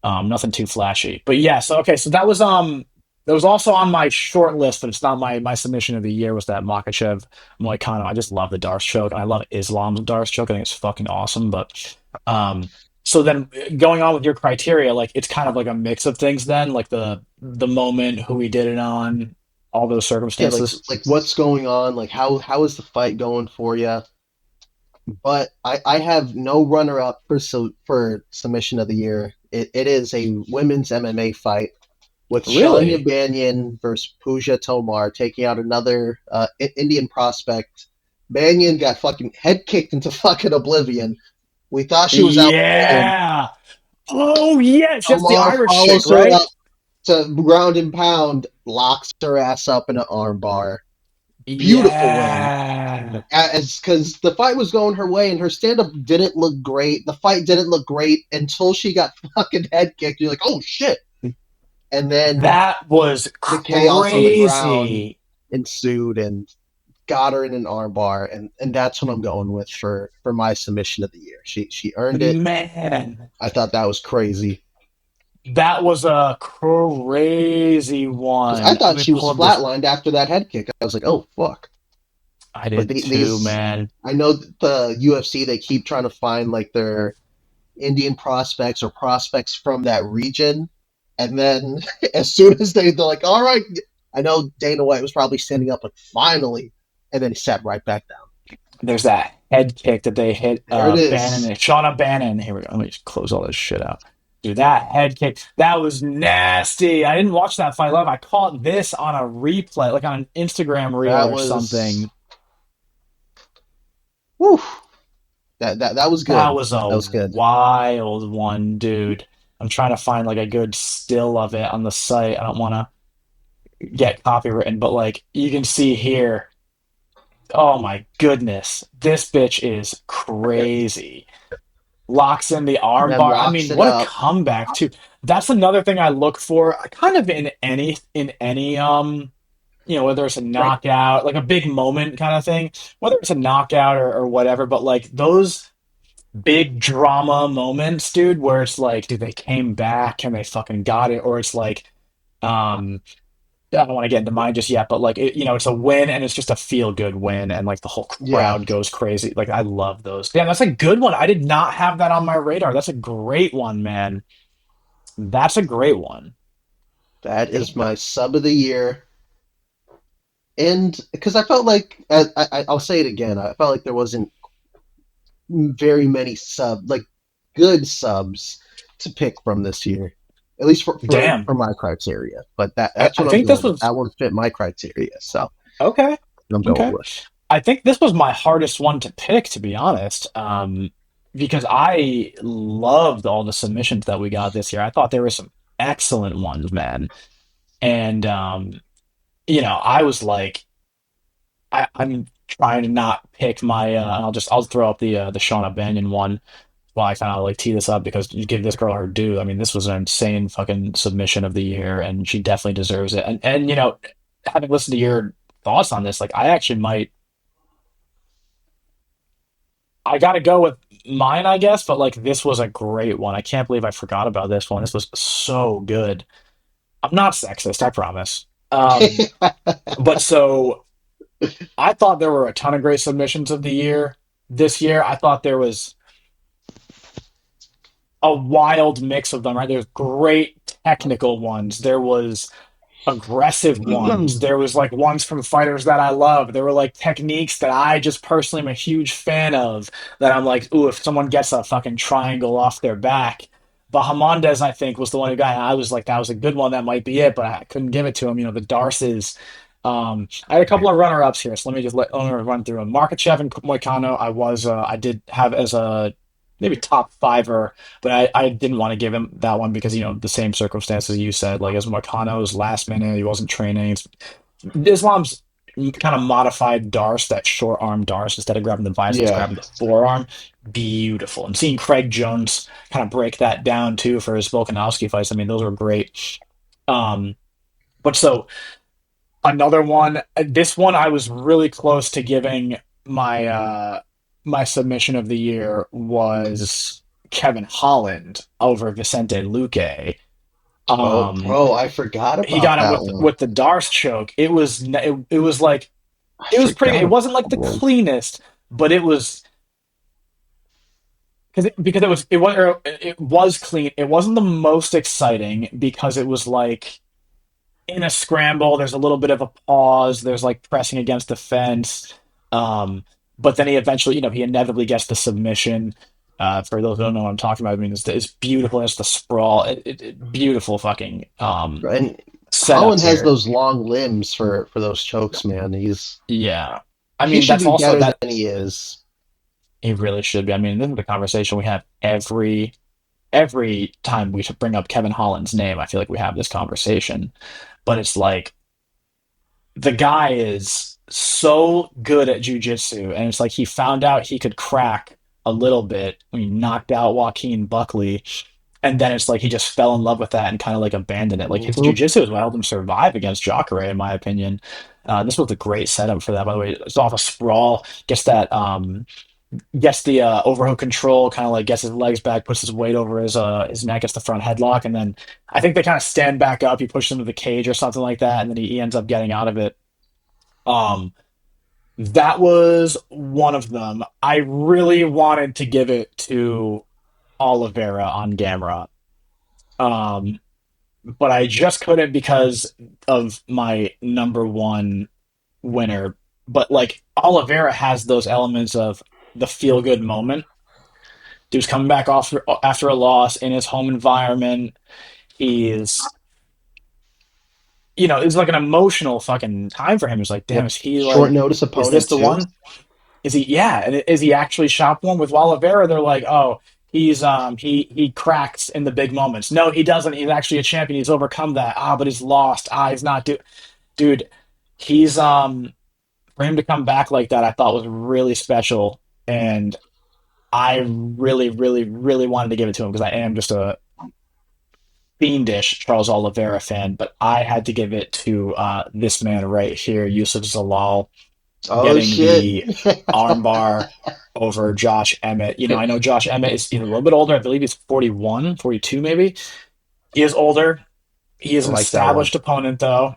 Nothing too flashy. But yeah, so okay, so that was also on my short list, but it's not my submission of the year. Was that Makachev Moicano? I just love the Darce choke. I love Islam's Darce choke. I think it's fucking awesome. But um, so then going on with your criteria, like it's kind of like a mix of things. Then like the moment, who we did it on, all those yeah, circumstances. like what's going on? Like how is the fight going for you? But I have no runner up for submission of the year. It is a women's MMA fight with Shania Really? Banyan versus Pooja Tomar taking out another Indian prospect. Banyan got fucking head kicked into fucking oblivion. We thought she was out for the win. Yeah. Oh yes, that's the Tomar Irish chick, follows her right? up to ground and pound, locks her ass up in an armbar. Beautiful win. Yeah. As because the fight was going her way and her stand up didn't look great. The fight didn't look great until she got fucking head kicked. You're like, oh shit. And then That was the chaos on the ground crazy. ensued and got her in an armbar, and that's what I'm going with for my submission of the year. She earned it. Man, I thought that was crazy that was a crazy because I one. Let thought me she pull was up this. flatlined after that head kick. I was like, oh fuck. I But did too, these, man. I know that the UFC, they keep trying to find like their Indian prospects or prospects from that region, and then as soon as they're like, all right, I know Dana White was probably standing up like finally, and then he sat right back down. There's that head kick that they hit There it Bannon is. and Shauna Bannon. Here we go. Let me just close all this shit out. Dude, that head kick, that was nasty. I didn't watch that fight live. I caught this on a replay, like on an Instagram reel That or was something. whew, that was That good. was a That was good. wild one, dude. I'm trying to find like a good still of it on the site. I don't want to get copywritten, but like you can see here. Oh my goodness. This bitch is Yep. crazy. Locks in the And then armbar. I locks mean, it what a up. comeback too. That's another thing I look for, kind of in any whether it's a knockout, like a big moment kind of thing, whether it's a knockout or whatever, but like those big drama moments, dude, where it's like, dude, they came back and they fucking got it, or it's like, um, I don't want to get into mine just yet, but like, it's a win and it's just a feel good win, and like the whole Yeah, crowd goes crazy. Like, I love those. Damn, that's a good one. I did not have that on my radar. That's a great one, man. That's a great one. that is Damn. my sub of the year. And because I felt like I'll say it again, I felt like there wasn't very many like good subs to pick from this year, at least Damn. for my criteria. But I, that's I what I'm think this going with. was That one fit my criteria, so okay. I'm going Okay. with. I think this was my hardest one to pick, to be honest, because I loved all the submissions that we got this year. I thought there were some excellent ones, man. And I was like, I'm trying to not pick my. I'll throw up the Shauna Banyan one. Well, I kind of like tee this up because you give this girl her due. I mean, this was an insane fucking submission of the year, and she definitely deserves it. And having listened to your thoughts on this, like I actually might. I got to go with mine, I guess, but like this was a great one. I can't believe I forgot about this one. This was so good. I'm not sexist, I promise. But so I thought there were a ton of great submissions of the year this year. I thought there was a wild mix of them, right? There's great technical ones. There was aggressive ones. There was like ones from fighters that I love. There were like techniques that I just personally am a huge fan of that I'm like, ooh, if someone gets a fucking triangle off their back. Bahamondes, I think, was the one who got. I was like, that was a good one. That might be it, but I couldn't give it to him. The Darces. I had a couple of runner-ups here, so let me run through them. Markachev and Moicano, I did have as a maybe top fiver, but I didn't want to give him that one because the same circumstances you said, like as Moicano's last minute, he wasn't training. Islam's kind of modified Darce, that short arm Darce, instead of grabbing the biceps, Yeah, grabbing the forearm. Beautiful. And seeing Craig Jones kind of break that down too for his Volkanovski fights, I mean, those were great. Um, but so another one, this one I was really close to giving my submission of the year was Kevin Holland over Vicente Luque. oh, Um, bro, I forgot he about got him that with one. with the Darce choke. It was like I it was pretty. forgot It about wasn't like that the one. cleanest, but it was because it was clean. It wasn't the most exciting because it was like in a scramble. There's a little bit of a pause. There's like pressing against the fence. Um, but then he eventually, he inevitably gets the submission. For those who don't know what I'm talking about, I mean, it's beautiful. It's the sprawl. Beautiful fucking And setup Holland has there. those long limbs for those chokes, man. Yeah. I He mean, should that's be also better that than he is. he really should be. I mean, this is the conversation we have every time we bring up Kevin Holland's name. I feel like we have this conversation, but it's like the guy is so good at jujitsu, and it's like he found out he could crack a little bit when he knocked out Joaquin Buckley, and then it's like he just fell in love with that and kind of like abandoned it. Like his Hmm. jujitsu is what helped him survive against Jacare, in my opinion. This was a great setup for that, by the way. It's off a sprawl, gets the overhook control, kind of like gets his legs back, puts his weight over his neck, gets the front headlock, and then I think they kind of stand back up. He pushes him to the cage or something like that, and then he ends up getting out of it. Um, that was one of them. I really wanted to give it to Oliveira on Gamrot. Um, but I just couldn't because of my number one winner. But like Oliveira has those elements of the feel good moment. Dude's coming back off after a loss in his home environment. He's, it's like an emotional fucking time for him. It's like, damn, Yep. is he Short like, notice is this opponent the too. one? Is he? Yeah, and is he actually shop one with Oliveira? They're like, oh, he cracks in the big moments. No, he doesn't. He's actually a champion. He's overcome that. But he's lost. He's not dude. He's for him to come back like that, I thought was really special, and I really, really, really wanted to give it to him because I am just a fiendish Charles Oliveira fan. But I had to give it to this man right here, Yusuf Zalal, Oh getting shit. the armbar over Josh Emmett. I know Josh Emmett is a little bit older. I believe he's 41, 42, maybe. He is older. He is I an like that one. established opponent, though.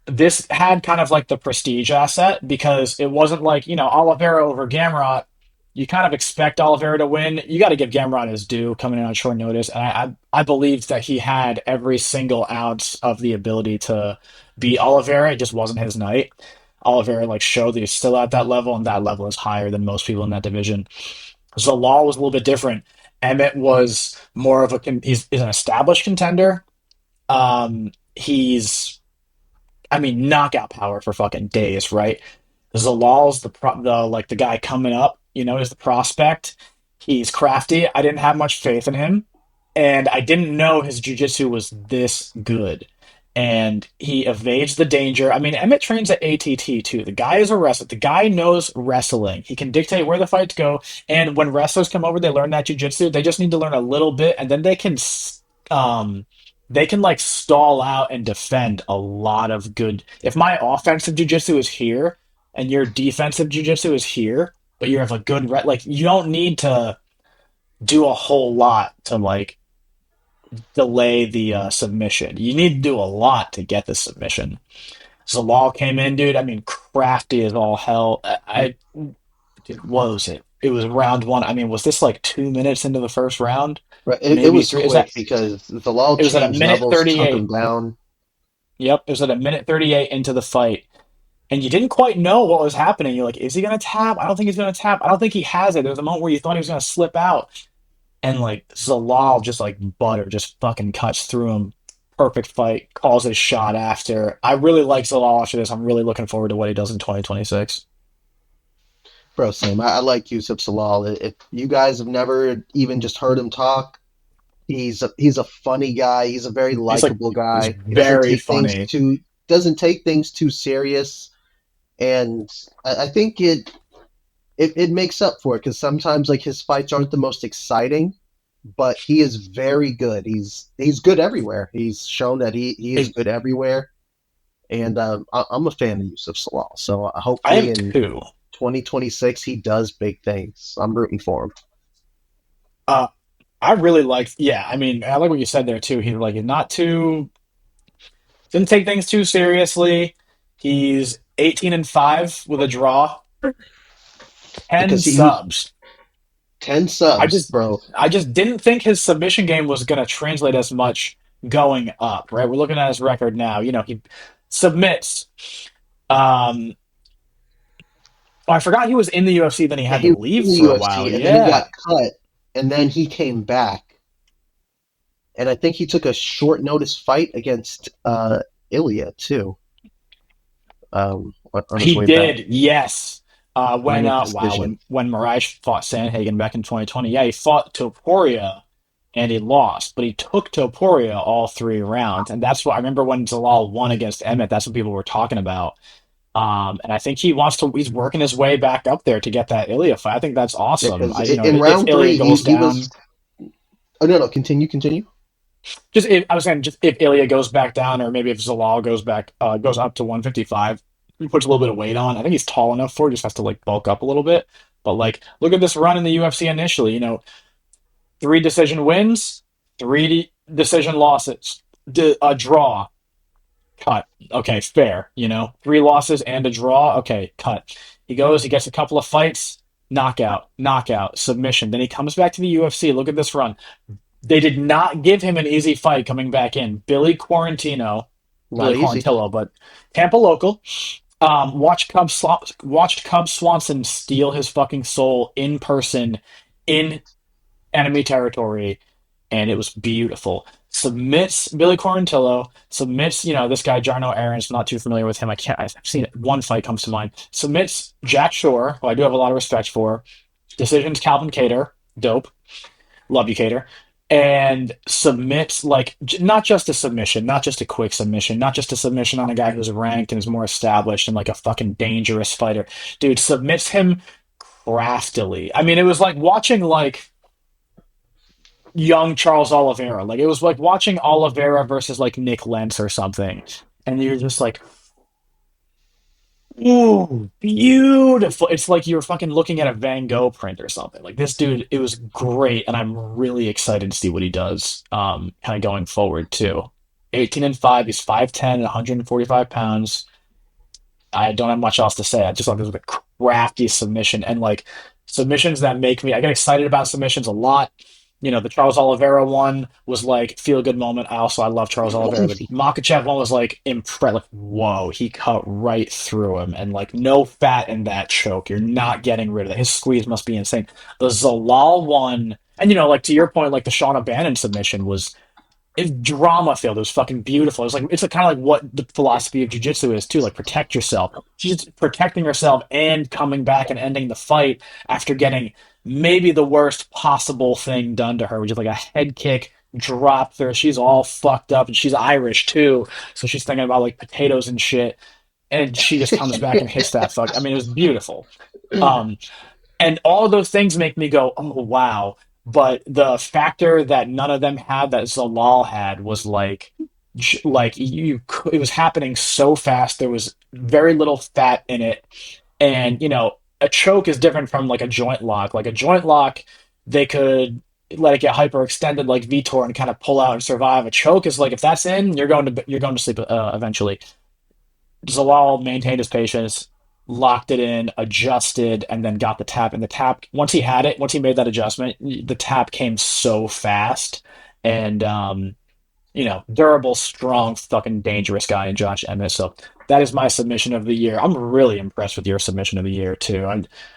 This had kind of like the prestige asset because it wasn't like, Oliveira over Gamrot. You kind of expect Oliveira to win. You got to give Gamrot his due coming in on short notice. And I believed that he had every single ounce of the ability to beat Oliveira. It just wasn't his night. Oliveira like showed that he's still at that level, and that level is higher than most people in that division. Zalal was a little bit different. Emmett was more of he's an established contender. He's I mean, knockout power for fucking days, right? Zalal's the guy coming up, is the prospect. He's crafty. I didn't have much faith in him, and I didn't know his jujitsu was this good. And he evades the danger. I mean, Emmett trains at ATT too. The guy is a wrestler. The guy knows wrestling. He can dictate where the fights go. And when wrestlers come over, they learn that jujitsu. They just need to learn a little bit, and then um, like stall out and defend a lot of good. If my offensive jujitsu is here and your defensive jujitsu is here, but you have a good like you don't need to do a whole lot to like delay the submission. You need to do a lot to get the submission. Zalal came in, dude. I mean, crafty as all hell. Dude, what was it? It was round one. I mean, was this like 2 minutes into the first round? Right. It Maybe was three. Is quick that? because the law It was at a changed minute levels, took him 38. down. Yep, it was at a minute 38 into the fight, and you didn't quite know what was happening. You're like, is he gonna tap? I don't think he's gonna tap. I don't think he has it. There was a moment where you thought he was gonna slip out, and like Zalal just like butter just fucking cuts through him. Perfect fight, calls his shot after. I really like Zalal after this. I'm really looking forward to what he does in 2026. Bro, same. I like Yusuf Salal. If you guys have never even just heard him talk, he's a funny guy. He's a very likable He's guy. He doesn't very take things funny. too serious, and I think it makes up for it because sometimes like his fights aren't the most exciting, but he is very good. He's good everywhere. He's shown that he is It, good everywhere, and I'm a fan of Yusuf Salal. So I hopefully am in too. 2026 he does big things. I'm rooting for him. Uh, I really like. Yeah, I mean, I like what you said there too. He's not too didn't take things too seriously. He's 18-5 with a draw, 10 Because he subs. 10 I subs, just bro. I just didn't think his submission game was going to translate as much going up, right? We're looking at his record now. He submits. Um, oh, I forgot he was in the UFC, then he Yeah, had to he was leave in the for a while. UFC and then he Yeah. got cut and then he came back and I think he took a short notice fight against Ilya too. On his He way back. did, yes. When Minor wow, decision. when Mirage fought Sandhagen back in 2020, yeah, he fought Topuria and he lost, but he took Topuria all 3 rounds, and that's what I remember when Zalal won against Emmett. That's what people were talking about. And I think he's working his way back up there to get that Ilya fight. I think that's Yeah, awesome. because I, in if round Ilya three goes down, Oh no, no, continue. Just if, I was saying, just if Ilya goes back down, or maybe if Zalal goes up to 155, he puts a little bit of weight on. I think he's tall enough for it. Just has to like bulk up a little bit. But like, look at this run in the UFC initially. Three decision wins, three decision losses, a draw, cut. Okay, fair. Three losses and a draw. Okay, cut. He goes, he gets a couple of fights, knockout, knockout, submission. Then he comes back to the UFC. Look at this run. They did not give him an easy fight coming back in. Not Billy easy. Quarantillo, but Tampa local. Watched Cub Swanson steal his fucking soul in person in enemy territory, and it was beautiful. Submits Billy Quarantillo, submits, this guy, Jarno Aaron's not too familiar with him. I've seen it. One fight comes to mind. Submits Jack Shore, who I do have a lot of respect for. Decisions Calvin Cater, dope. Love you, Cater. And submits, like, not just a submission, not just a quick submission, not just a submission on a guy who's ranked and is more established and like a fucking dangerous fighter. Dude, submits him craftily. I mean, it was like watching like young Charles Oliveira. Like it was like watching Oliveira versus like Nick Lentz or something. And you're just like, ooh, beautiful. It's like you're fucking looking at a Van Gogh print or something. Like this dude, it was great, and I'm really excited to see what he does kind of going forward too. 18-5, he's 5'10", 145 pounds. I don't have much else to say. I just thought this was a crafty submission, and like submissions that make me, I get excited about submissions a lot. The Charles Oliveira one was like feel good moment. I love Charles Oliveira. The Makachev one was like impressed. Like whoa, he cut right through him, and like no fat in that choke. You're not getting rid of it. His squeeze must be insane. The Zalal one, and like to your point, like the Sean O'Bannon submission was, it's drama filled. It was fucking beautiful. It's kind of like what the philosophy of jujitsu is too. Like protect yourself. She's protecting herself and coming back and ending the fight after getting maybe the worst possible thing done to her, which is like a head kick dropped her. She's all fucked up, and she's Irish too, so she's thinking about like potatoes and shit. And she just comes back and hits that fuck. I mean, it was beautiful. Um, and all of those things make me go, oh wow. But the factor that none of them had that Zalal had was like it was happening so fast. There was very little fat in it, and a choke is different from like a joint lock. Like a joint lock, they could let it get hyperextended like Vitor and kind of pull out and survive. A choke is like if that's in, you're going to sleep eventually. Zalal maintained his patience, locked it in, adjusted, and then got the tap. And the tap, once he made that adjustment, the tap came so fast. And, durable, strong, fucking dangerous guy in Josh Emmett. So that is my submission of the year. I'm really impressed with your submission of the year, too.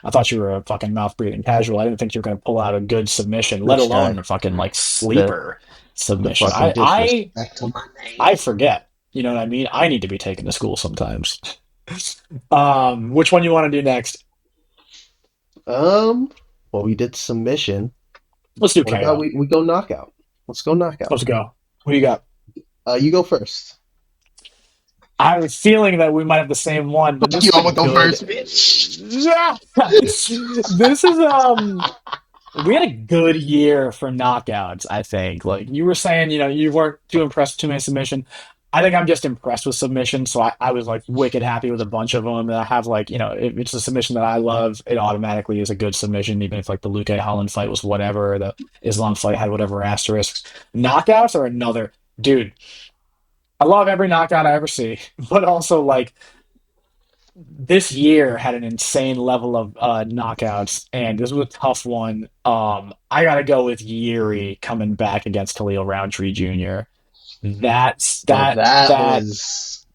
I thought you were a fucking mouth breathing casual. I didn't think you were going to pull out a good submission, let This alone guy, a fucking like the sleeper the submission. fucking I disrespect to my I name. forget. You know what I mean? I need to be taken to school sometimes. Which one you want to do next? Well, we did submission. Let's do What about KO. we go knockout? Let's go knockout. Let's go. What do you got? You go first. I have a feeling that we might have the same one, but Fuck this you, is I'm a gonna go good. first, bitch. Yeah. This is we had a good year for knockouts, I think. Like you were saying, you weren't too impressed with too many submission. I think I'm just impressed with submissions, so I was like wicked happy with a bunch of them. And I have like, if it's a submission that I love, it automatically is a good submission, even if like the Luke Holland fight was whatever, or the Islam fight had whatever asterisk. Knockouts are another dude. I love every knockout I ever see, but also like this year had an insane level of knockouts, and this was a tough one. I gotta go with Yuri coming back against Khalil Roundtree Jr. That's Now that that was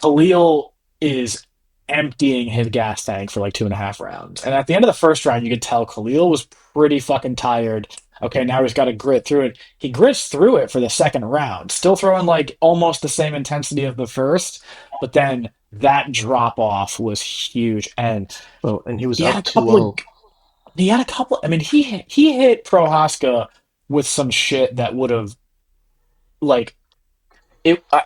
Khalil is emptying his gas tank for like 2.5 rounds. And at the end of the first round, you could tell Khalil was pretty fucking tired. Okay, now he's got to grit through it. He grits through it for the second round, still throwing like almost the same intensity of the first, but then that drop off was huge. And well, and he was he had up a two couple of zero. he had a couple. I mean, he hit Prohaska with some shit that would have like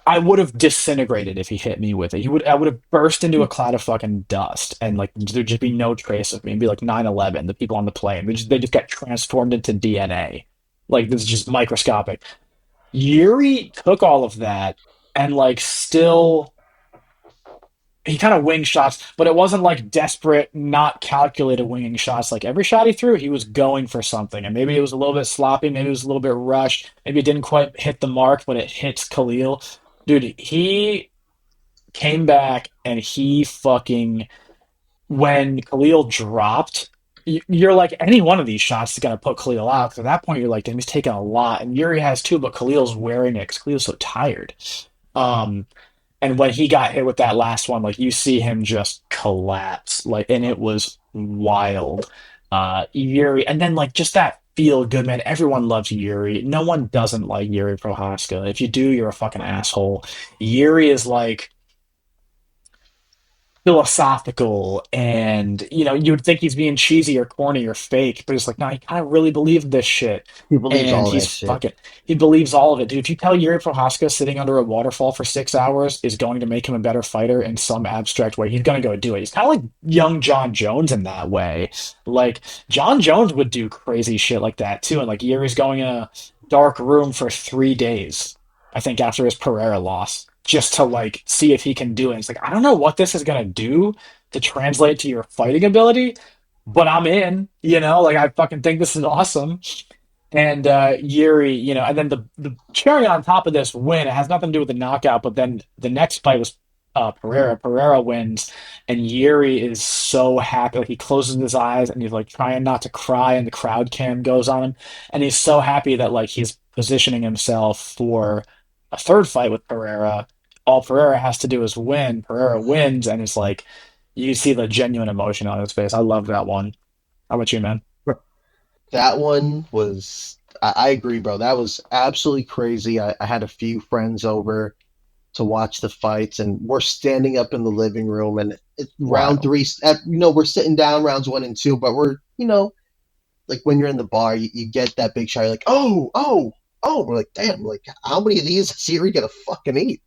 I would have disintegrated if he hit me with it. I would have burst into a cloud of fucking dust, and like there'd just be no trace of me. It'd be like 9/11. The people on the plane, they just get transformed into DNA. Like this is just microscopic. Yuri took all of that and like still he kind of winged shots, but it wasn't like desperate, not calculated winging shots. Like every shot he threw, he was going for something. And maybe it was a little bit sloppy, maybe it was a little bit rushed, maybe it didn't quite hit the mark, but it hits Khalil. Dude, he came back and he fucking when Khalil dropped, you're like any one of these shots is gonna put Khalil out. 'Cause at that point, you're like, damn, he's taking a lot, and Yuri has too, but Khalil's wearing it because Khalil's so tired. Um, and when he got hit with that last one, like you see him just collapse, like, and it was wild. Yuri, and then like just that feel good man. Everyone loves Yuri. No one doesn't like Yuri Prohaska. If you do, you're a fucking asshole. Yuri is like philosophical and you would think he's being cheesy or corny or fake, but it's like no, he kind of really believed this shit. He believes And all he's that shit. fucking he believes all of it, dude. If you tell Yuri Prohaska sitting under a waterfall for 6 hours is going to make him a better fighter in some abstract way, he's gonna go do it. He's kind of like young John Jones in that way. Like John Jones would do crazy shit like that too, and like Yuri's going in a dark room for 3 days, I think, after his Pereira loss, just to like see if he can do it. It's like I don't know what this is gonna do to translate to your fighting ability, but I'm in. Like I fucking think this is awesome. And Yuri, and then the cherry on top of this win, it has nothing to do with the knockout, but then the next fight was Pereira. Pereira wins, and Yuri is so happy. Like he closes his eyes and he's like trying not to cry, and the crowd cam goes on him, and he's so happy that like he's positioning himself for a third fight with Pereira. All Pereira has to do is win. Pereira wins, and it's like you see the genuine emotion on his face. I love that one. How about you, man? That one was, I agree, bro. That was absolutely crazy. I had a few friends over to watch the fights, and we're standing up in the living room, and round Wild. three, we're sitting down rounds one and two, but we're, like when you're in the bar, you get that big shot, you're like, oh, oh, oh. We're like, damn, like how many of these is Siri gonna fucking eat?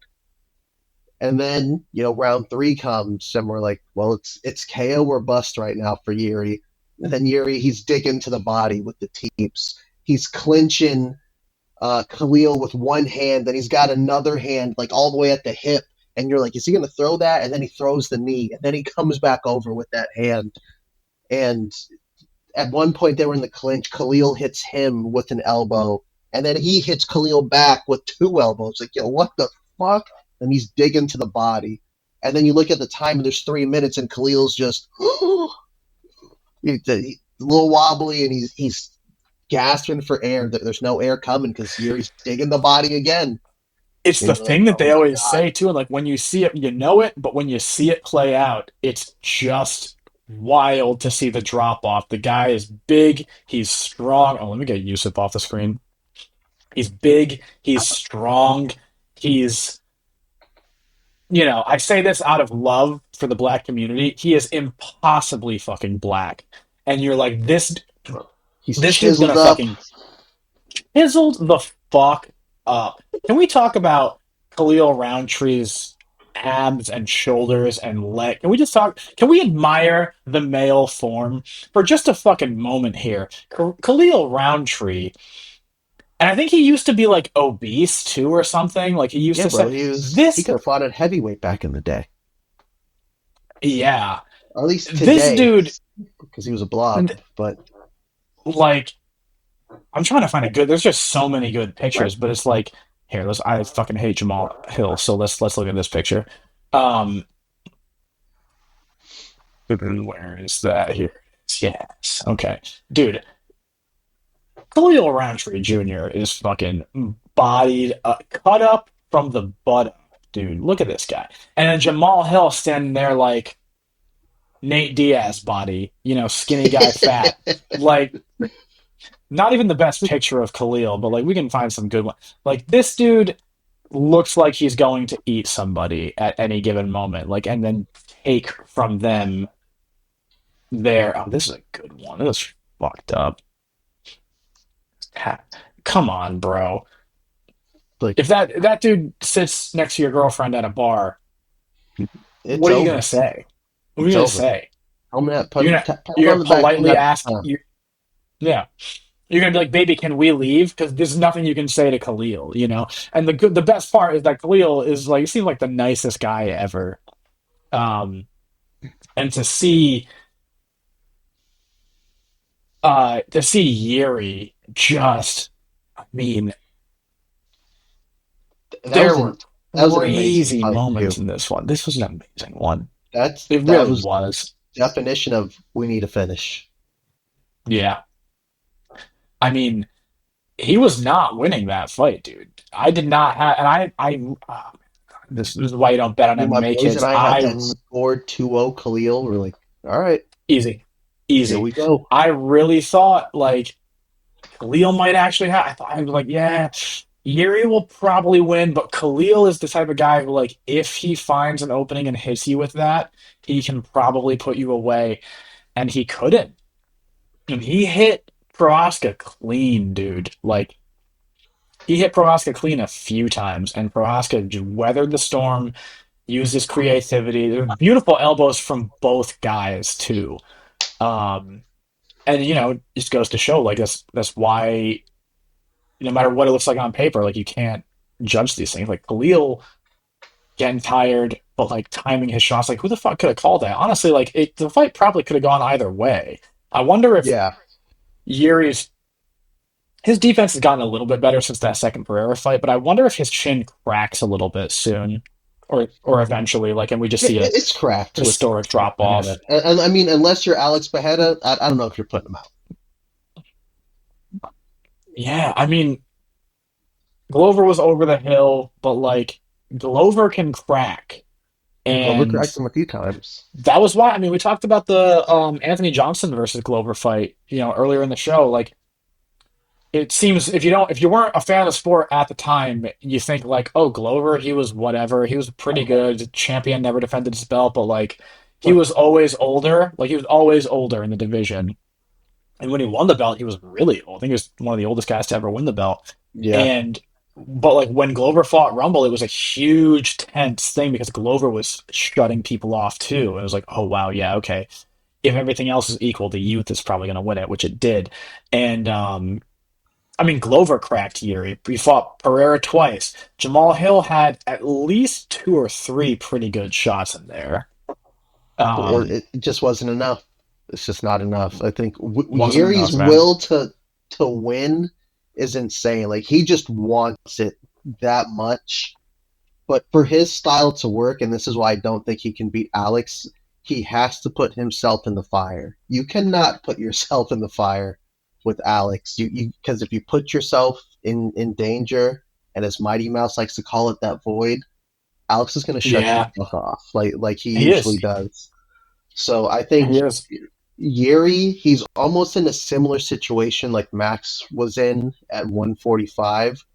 And then, round three comes, and we're like, well, it's KO or bust right now for Yuri. And then Yuri, he's digging to the body with the teeps. He's clinching Khalil with one hand, then he's got another hand like all the way at the hip. And you're like, is he going to throw that? And then he throws the knee, and then he comes back over with that hand. And at one point, they were in the clinch. Khalil hits him with an elbow, and then he hits Khalil back with two elbows. Like, yo, what the fuck? And he's digging to the body. And then you look at the time, and there's 3 minutes, and Khalil's just he's a little wobbly, and he's gasping for air. There's no air coming because Yuri's digging the body again. It's And the you're like, thing that oh they my always god, say too, and like when you see it, you know it, but when you see it play out, it's just wild to see the drop off. The guy is big, he's strong. Oh, let me get Yusuf off the screen. He's big, he's strong, he's I say this out of love for the black community. He is impossibly fucking black. And you're like, this bro. He's this dude's chiseled gonna up. fucking chiseled the fuck up. Can we talk about Khalil Roundtree's abs and shoulders and leg? Can we just talk? Can we admire the male form for just a fucking moment here? Khalil Roundtree, and I think he used to be like obese too or something. Like he used Yeah, to bro. say He this. could have fought at heavyweight back in the day, Yeah, or at least this today, dude, because he was a blob. But like, I'm trying to find a good. There's just so many good pictures, but it's like here. Let's. I fucking hate Jamal Hill, so let's look at this picture. Um, where is that here? Yes. Okay, dude. Khalil Roundtree Jr. is fucking bodied, cut up from the butt up, dude. Look at this guy. And then Jamal Hill standing there like Nate Diaz body, skinny guy, fat. Like, not even the best picture of Khalil, but like we can find some good one. Like this dude looks like he's going to eat somebody at any given moment, like and then take from them their. Oh, this is a good one. This is fucked up. Ha- Come on, bro. like, If that dude sits next to your girlfriend at a bar, it's what are you over. gonna say? What are you It's gonna over. say? Tell him that. You're gonna Pat him you're on gonna the back. Tell him politely that. ask. Yeah, You're gonna be like, baby, can we leave? Because there's nothing you can say to Khalil, you know. And the best part is that Khalil is like, he seems like the nicest guy ever. Um, and to see Yuri just, I mean, That there was were an that was an amazing crazy fight moments too. in this one. This was an amazing one. It That really was was. definition of we need to finish. Yeah. I mean, he was not winning that fight, dude. I did not have, and this is why you don't bet on Me, my MMA boys, and kids. I had that score 2-0 Khalil. We're like, all right, Easy, here easy. we go. I really thought like Khalil might actually have. I thought I was like, yeah, Yuri will probably win, but Khalil is the type of guy who, like, if he finds an opening and hits you with that, he can probably put you away, and he couldn't. And he hit Prohaska clean, dude. Like he hit Prohaska clean a few times, and Prohaska just weathered the storm, used his creativity. There were beautiful elbows from both guys too. Um, and just goes to show like that's why no matter what it looks like on paper, like you can't judge these things. Like Khalil getting tired, but like timing his shots, like who the fuck could have called that? Honestly, like the fight probably could have gone either way. I wonder if Yeah, Yuri's his defense has gotten a little bit better since that second Pereira fight, but I wonder if his chin cracks a little bit soon, or eventually, like, and we just see a it's cracked with historic drop Bajeda. off. And I mean, unless you're Alex Bajeda, I don't know if you're putting him out. Yeah, I mean, Glover was over the hill, but like Glover can crack, Glover and cracked him a few times. that was why. I mean, we talked about the Anthony Johnson versus Glover fight, earlier in the show. Like, it seems if you weren't a fan of the sport at the time, you think like, oh, Glover, he was whatever, he was pretty good, champion, never defended his belt, but like he was always older, like he was always older in the division. And when he won the belt, he was really old. I think he was one of the oldest guys to ever win the belt. Yeah, And but like when Glover fought Rumble, it was a huge tense thing because Glover was shutting people off too. It was like, oh wow, yeah, okay. If everything else is equal, the youth is probably going to win it, which it did. And I mean, Glover cracked Yuri. He fought Pereira twice. Jamal Hill had at least two or three pretty good shots in there. or Um, it just wasn't enough. It's just not enough. I think wasn't Yuri's enough, man. will to win is insane. Like he just wants it that much. But for his style to work, and this is why I don't think he can beat Alex, he has to put himself in the fire. You cannot put yourself in the fire with Alex. You because if you put yourself in danger, and as Mighty Mouse likes to call it, that void, Alex is going to shut you Yeah, the fuck off, like he he usually is. does. So I think He is. Yuri, he's almost in a similar situation like Max was in at 145,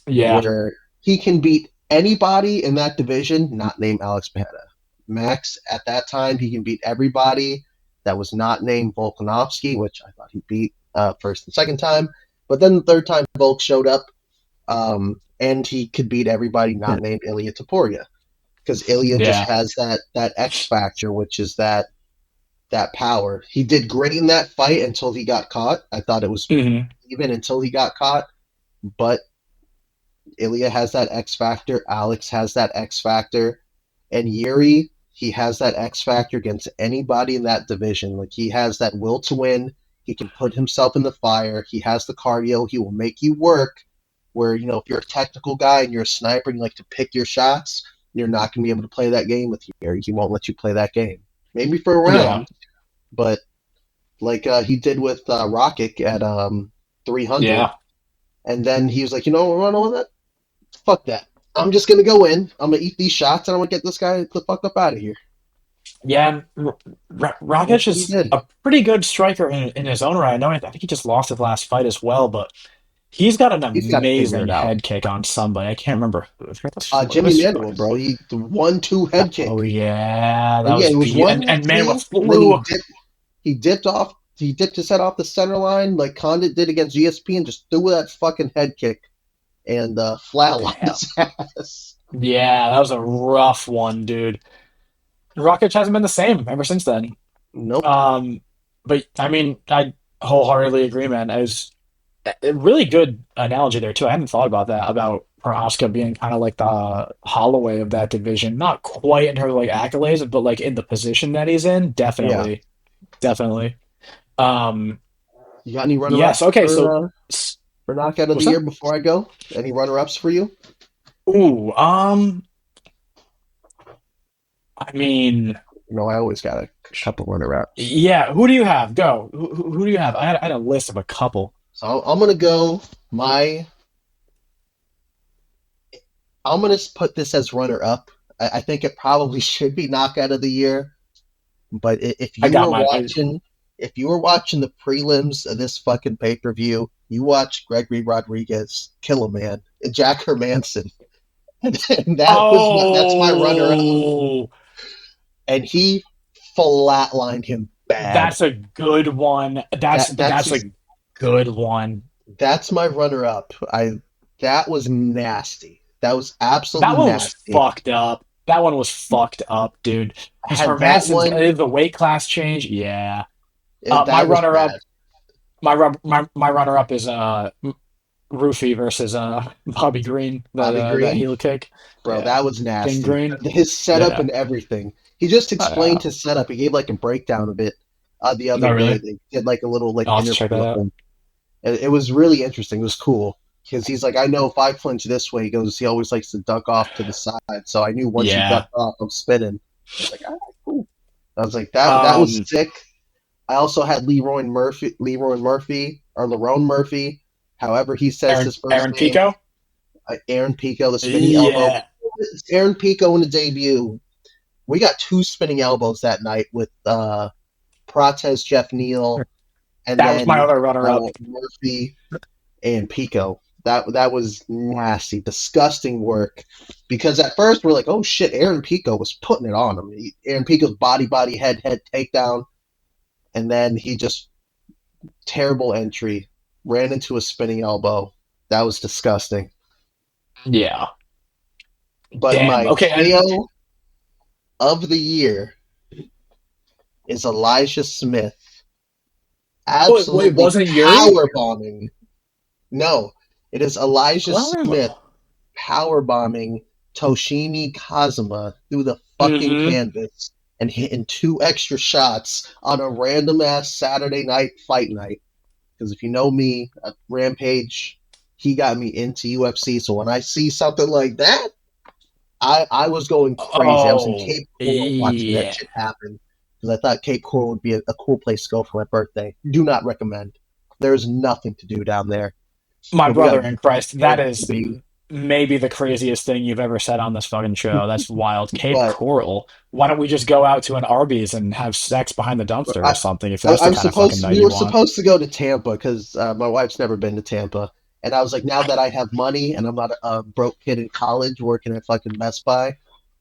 Yeah, where he can beat anybody in that division, not named Alex Pereira. Max, at that time, he can beat everybody that was not named Volkanovski, which I thought he beat first and second time. But then the third time, Volk showed up, and he could beat everybody not named Ilya Taporia. Because Ilya just yeah. has that X factor, which is that power. He did great in that fight until he got caught. I thought it was Hmm. even until he got caught, but Ilya has that X factor. Alex has that X factor, and Yuri, he has that X factor against anybody in that division. Like he has that will to win. He can put himself in the fire. He has the cardio. He will make you work. Where if you're a technical guy and you're a sniper and you like to pick your shots, you're not going to be able to play that game with Yuri. He won't let you play that game. Maybe for a Yeah, round, but like he did with Rocket at 300, yeah, and then he was like, what, that fuck that. I'm just gonna go in. I'm gonna eat these shots, and I'm gonna get this guy the fuck up out of here. yeah. And that's Rakic what he is did. a pretty good striker in his own right. I think he just lost his last fight as well, but he's got an He's got to figure amazing it out. head kick on somebody. I can't remember who. Jimmy This Manuel, bro, he the 1-2 head Oh kick. yeah, that Yeah, was it was beautiful. And 1-3, Manuel and then flew. he dipped off. He dipped his head off the center line like Condit did against GSP, and just threw that fucking head kick and flatlined Damn. his ass. Yeah, that was a rough one, dude. Rakic hasn't been the same ever since then. Nope. Um, but I mean, I wholeheartedly agree, man. As A really good analogy there too. I hadn't thought about that, about Prohaska being kind of like the Holloway of that division. Not quite in terms of like accolades, but like in the position that he's in, Yeah. definitely, definitely. Um, You got any yes. runner-ups Okay. So, for knockout of the what's year that? before I go? Any runner-ups for you? Ooh. I mean, No, I always got a couple runner-ups. yeah. Who do you have? Go. Who do you have? I had a list of a couple. So I'm gonna go my. I'm gonna put this as runner-up. I think it probably should be knockout of the year. But I got mine. if you were watching the prelims of this fucking pay-per-view, you watched Gregory Rodriguez kill a man, Jack Hermanson, and that's my runner-up, Oh, and he flatlined him bad. that's a good one. That's That's a good one. that's my runner-up. I That was nasty. That was That absolutely one was nasty. fucked up. That one was fucked up, dude. Because Had that Hermanson's one, the weight class change. Yeah. My that was runner up, bad. my runner up is Roofy versus Bobby Green, Bobby that Green, heel kick. bro, Yeah, that was King nasty. Green. His setup Yeah. and everything. He just Yeah. explained his setup. He gave like a breakdown of it the other No, day. really. They did like a little like I'll have to check interview that with out. him. It was really interesting. It was cool because he's like, I know if I flinch this way, he goes, he always likes to duck off to the side. So I knew once you Yeah. duck off, I'm spinning. I was like, all right, cool. I was like, that was Um, sick. I also had Leroy Murphy or Lerone Murphy, however he says his first Aaron name. Pico. Aaron Pico, the spinning elbow. Yeah. Aaron Pico in the debut. We got two spinning elbows that night with Prates, Jeff Neal, and That was my then other runner up. Murphy and Pico. That was nasty, disgusting work. Because at first we're like, oh shit, Aaron Pico was putting it on him. Aaron Pico's body, head takedown, and then he just terrible entry, ran into a spinning elbow. That was disgusting. Yeah. But Damn. my Okay. KO of the year is Elijah Smith Wait, absolutely wasn't it Yuri? power bombing. No, it is Elijah Smith Oh. power bombing Toshimi Kazuma through the fucking Mm-hmm. canvas and hitting two extra shots on a random ass Saturday night fight night. Because if you know me, Rampage, he got me into UFC. So when I see something like that, I was going crazy. I was in Oh, Cape Coral watching that yeah. shit happen because I thought Cape Coral would be a cool place to go for my birthday. Do not recommend. There's nothing to do down there, My but we got brother a in Christ, that good is baby. maybe the craziest thing you've ever said on this fucking show. That's wild. Cape But Coral. Why don't we just go out to an Arby's and have sex behind the dumpster or I, something if that's the I'm kind of fucking supposed. night We you were want? supposed to go to Tampa because my wife's never been to Tampa, and I was like, now that I have money and I'm not a broke kid in college working at fucking Best Buy,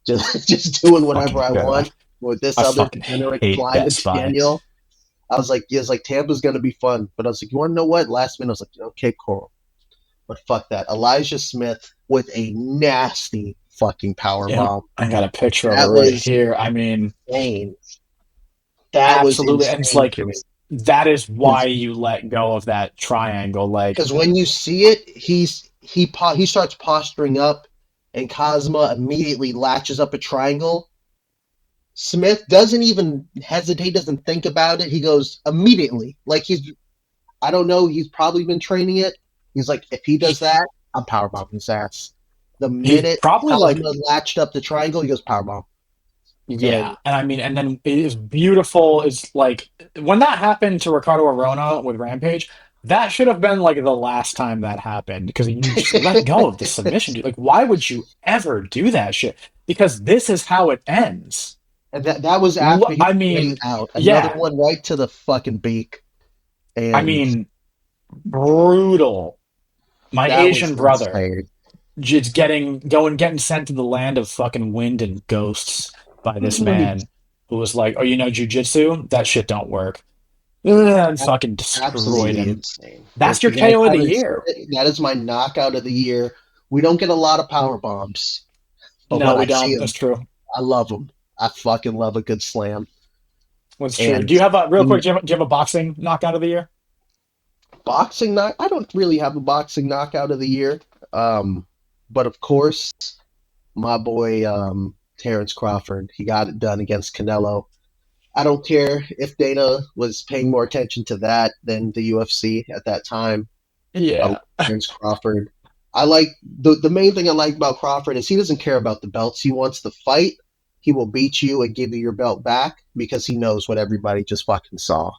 just doing whatever Fucking I God. want with this I other fucking degenerate hate flying Best to Buy. Daniel. I was like, yeah, it's like Tampa's gonna be fun, but I was like, you want to know what? Last minute, I was like, okay, Coral, but fuck that. Elijah Smith with a nasty fucking power Yep. bomb. I got a picture of it That right was here. I mean, insane. That was absolutely. And it's insane like, to me. that is why you let go of that triangle. Like, Because when you see it, he starts posturing up, and Cosma immediately latches up a triangle. Smith doesn't even hesitate, doesn't think about it. He goes immediately, like he's I don't know. He's probably been training it. He's like, if he does that, I'm powerbombing his ass. The he's minute probably like, Cosma latched up the triangle, he goes powerbomb. yeah. And And I mean, and then it is beautiful. Is like, when that happened to Ricardo Arona with Rampage, that should have been like the last time that happened because you just let go of the submission, dude. Like, why would you ever do that shit? Because this is how it ends. and that was after he I was already mean, out. Another yeah. one right to the fucking beak, I and mean, brutal. My that was Asian brother insane. just getting sent to the land of fucking wind and ghosts by this Let me man who was like, "Oh, you know jujitsu? That shit don't work." Ugh, and fucking destroyed absolutely him. insane. That's If your you guys KO of the haven't seen year. it, that is my knockout of the year. We don't get a lot of power bombs, but No, when we I see don't. them, That's true. I love them. I fucking love a good slam. That's true. And Do you have a real quick? in Do you have a boxing knockout of the year? boxing knock. I don't really have a boxing knockout of the year. Um, but of course, my boy Terrence Crawford, he got it done against Canelo. I don't care if Dana was paying more attention to that than the UFC at that time. I like Yeah. Terrence Crawford. I like the main thing I like about Crawford is he doesn't care about the belts. He wants to fight. He will beat you and give you your belt back because he knows what everybody just fucking saw.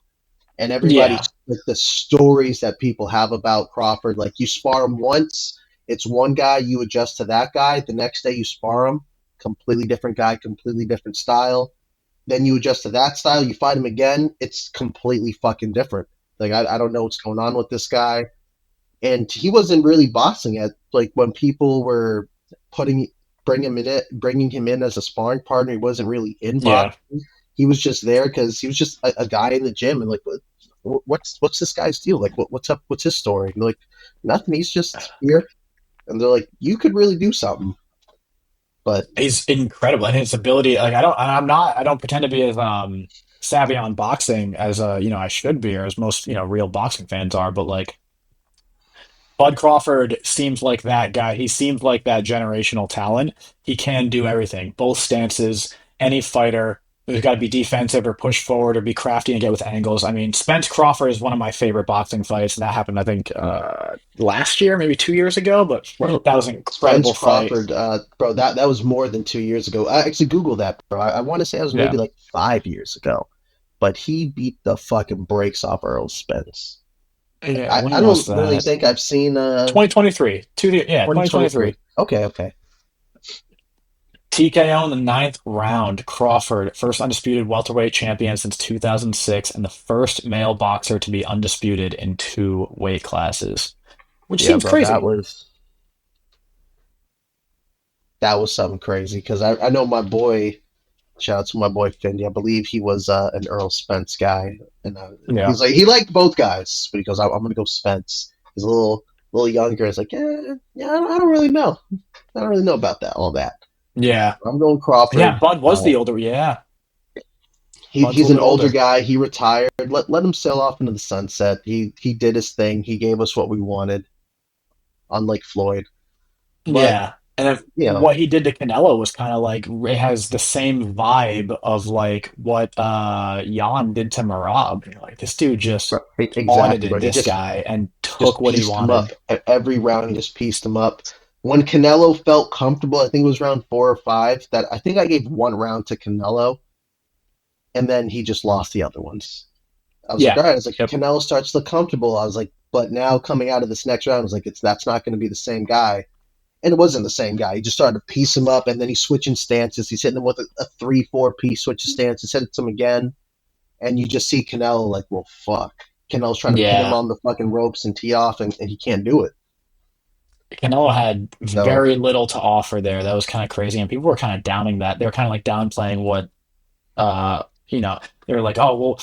And everybody, Yeah. like the stories that people have about Crawford, like you spar him once, it's one guy, you adjust to that guy. The next day you spar him, completely different guy, completely different style. Then you adjust to that style, you fight him again, it's completely fucking different. Like I don't know what's going on with this guy. And he wasn't really boxing it. Like when people were putting bringing him in as a sparring partner, he wasn't really in Yeah. boxing. He was just there because he was just a guy in the gym, and like, what's this guy's deal? Like, what's up? What's his story? And they're like, nothing. He's just here, and they're like, you could really do something, but He's incredible, and his ability. Like I don't pretend to be as savvy on boxing as I should be, or as most real boxing fans are. But like Bud Crawford seems like that guy. He seems like that generational talent. He can do everything, both stances. Any fighter who's got to be defensive or push forward or be crafty and get with angles. I mean, Spence Crawford is one of my favorite boxing fights. That happened, I think, last year, maybe 2 years ago. But that was an Spence incredible fight. Crawford, bro, that was more than 2 years ago. I actually Googled that, bro. I want to say it was maybe Yeah, like 5 years ago, but he beat the fucking brakes off Earl Spence. yeah. I When was don't really that? think I've seen 2023. Yeah, 2023. 2023. Okay, okay. TKO in the ninth round. Crawford, first undisputed welterweight champion since 2006, and the first male boxer to be undisputed in two weight classes, which Yeah, seems bro, that crazy. was something crazy because I know my boy. Shout out to my boy Findy. I believe he was an Earl Spence guy, and Yeah. he's like he liked both guys, but he goes, I'm gonna go Spence." He's a little younger. He's like, yeah, I don't really know. I don't really know about that, all that. Yeah. I'm going Yeah, Crawford. Bud was the older. Yeah. Bud's a He's little an bit older older. guy. He retired. Let him sail off into the sunset. He did his thing. He gave us what we wanted, unlike Floyd. But Yeah. And then you know, what he did to Canelo was kind of like it has the same vibe of like what Jan did to Marab. You're like this dude just exactly, bro. audited He this guy and took just what he pieced him up wanted. every round. He just pieced him up. When Canelo felt comfortable, I think it was round 4 or 5. That I think I gave one round to Canelo, and then he just lost the other ones. I was like, Yeah. all right. I was like, Yep. Canelo starts to look comfortable. I was like, but now coming out of this next round, I was like, that's not going to be the same guy. And it wasn't the same guy. He just started to piece him up, and then he's switching stances. He's hitting him with a 3-4 piece switch of stances, hits him again, and you just see Canelo like, well, fuck. Canelo's trying to pin him Yeah. on the fucking ropes and tee off, and he can't do it. Canelo had So very little to offer there. That was kind of crazy, and people were kind of downing that. They were kind of like downplaying what, uh, they were like, "Oh, well,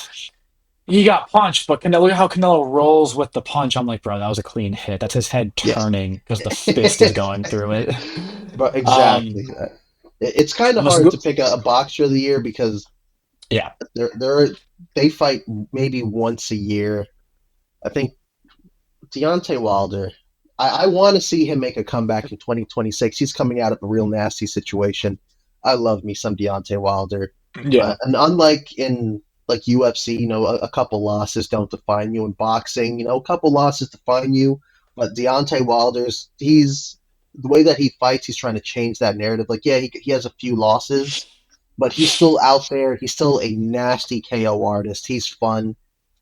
he got punched, but Canelo, look how Canelo rolls with the punch." I'm like, bro, that was a clean hit. That's his head yes, turning because the fist is going through it. but Um, exactly, it's kind of must hard go. to pick a boxer of the year because Yeah, they're they fight maybe once a year. I think Deontay Wilder. I want to see him make a comeback in 2026. He's coming out of a real nasty situation. I love me some Deontay Wilder, yeah, and unlike in like UFC, a couple losses don't define you. In boxing, a couple losses define you. But Deontay Wilder's he's the way that he fights. He's trying to change that narrative. Like, yeah, he has a few losses, but he's still out there. He's still a nasty KO artist. He's fun.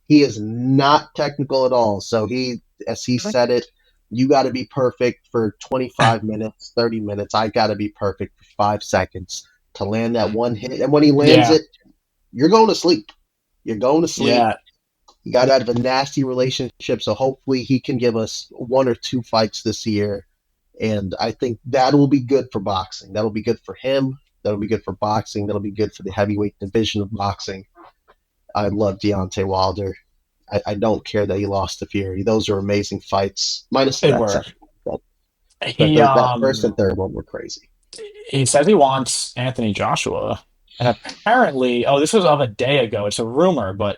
He is not technical at all. So as he said it, you got to be perfect for 25 minutes, 30 minutes. I got to be perfect for 5 seconds to land that one hit. And when he lands yeah, it, you're going to sleep. You're going to sleep. yeah. He got out of a nasty relationship, so hopefully he can give us one or two fights this year. And I think that will be good for boxing. That'll be good for him. That'll be good for boxing. That'll be good for the heavyweight division of boxing. I love Deontay Wilder. I don't care that he lost to Fury. Those are amazing fights, minus They that were. second. That, He that first and third one were crazy. he says he wants Anthony Joshua, and apparently, oh, this was of a day ago. It's a rumor, but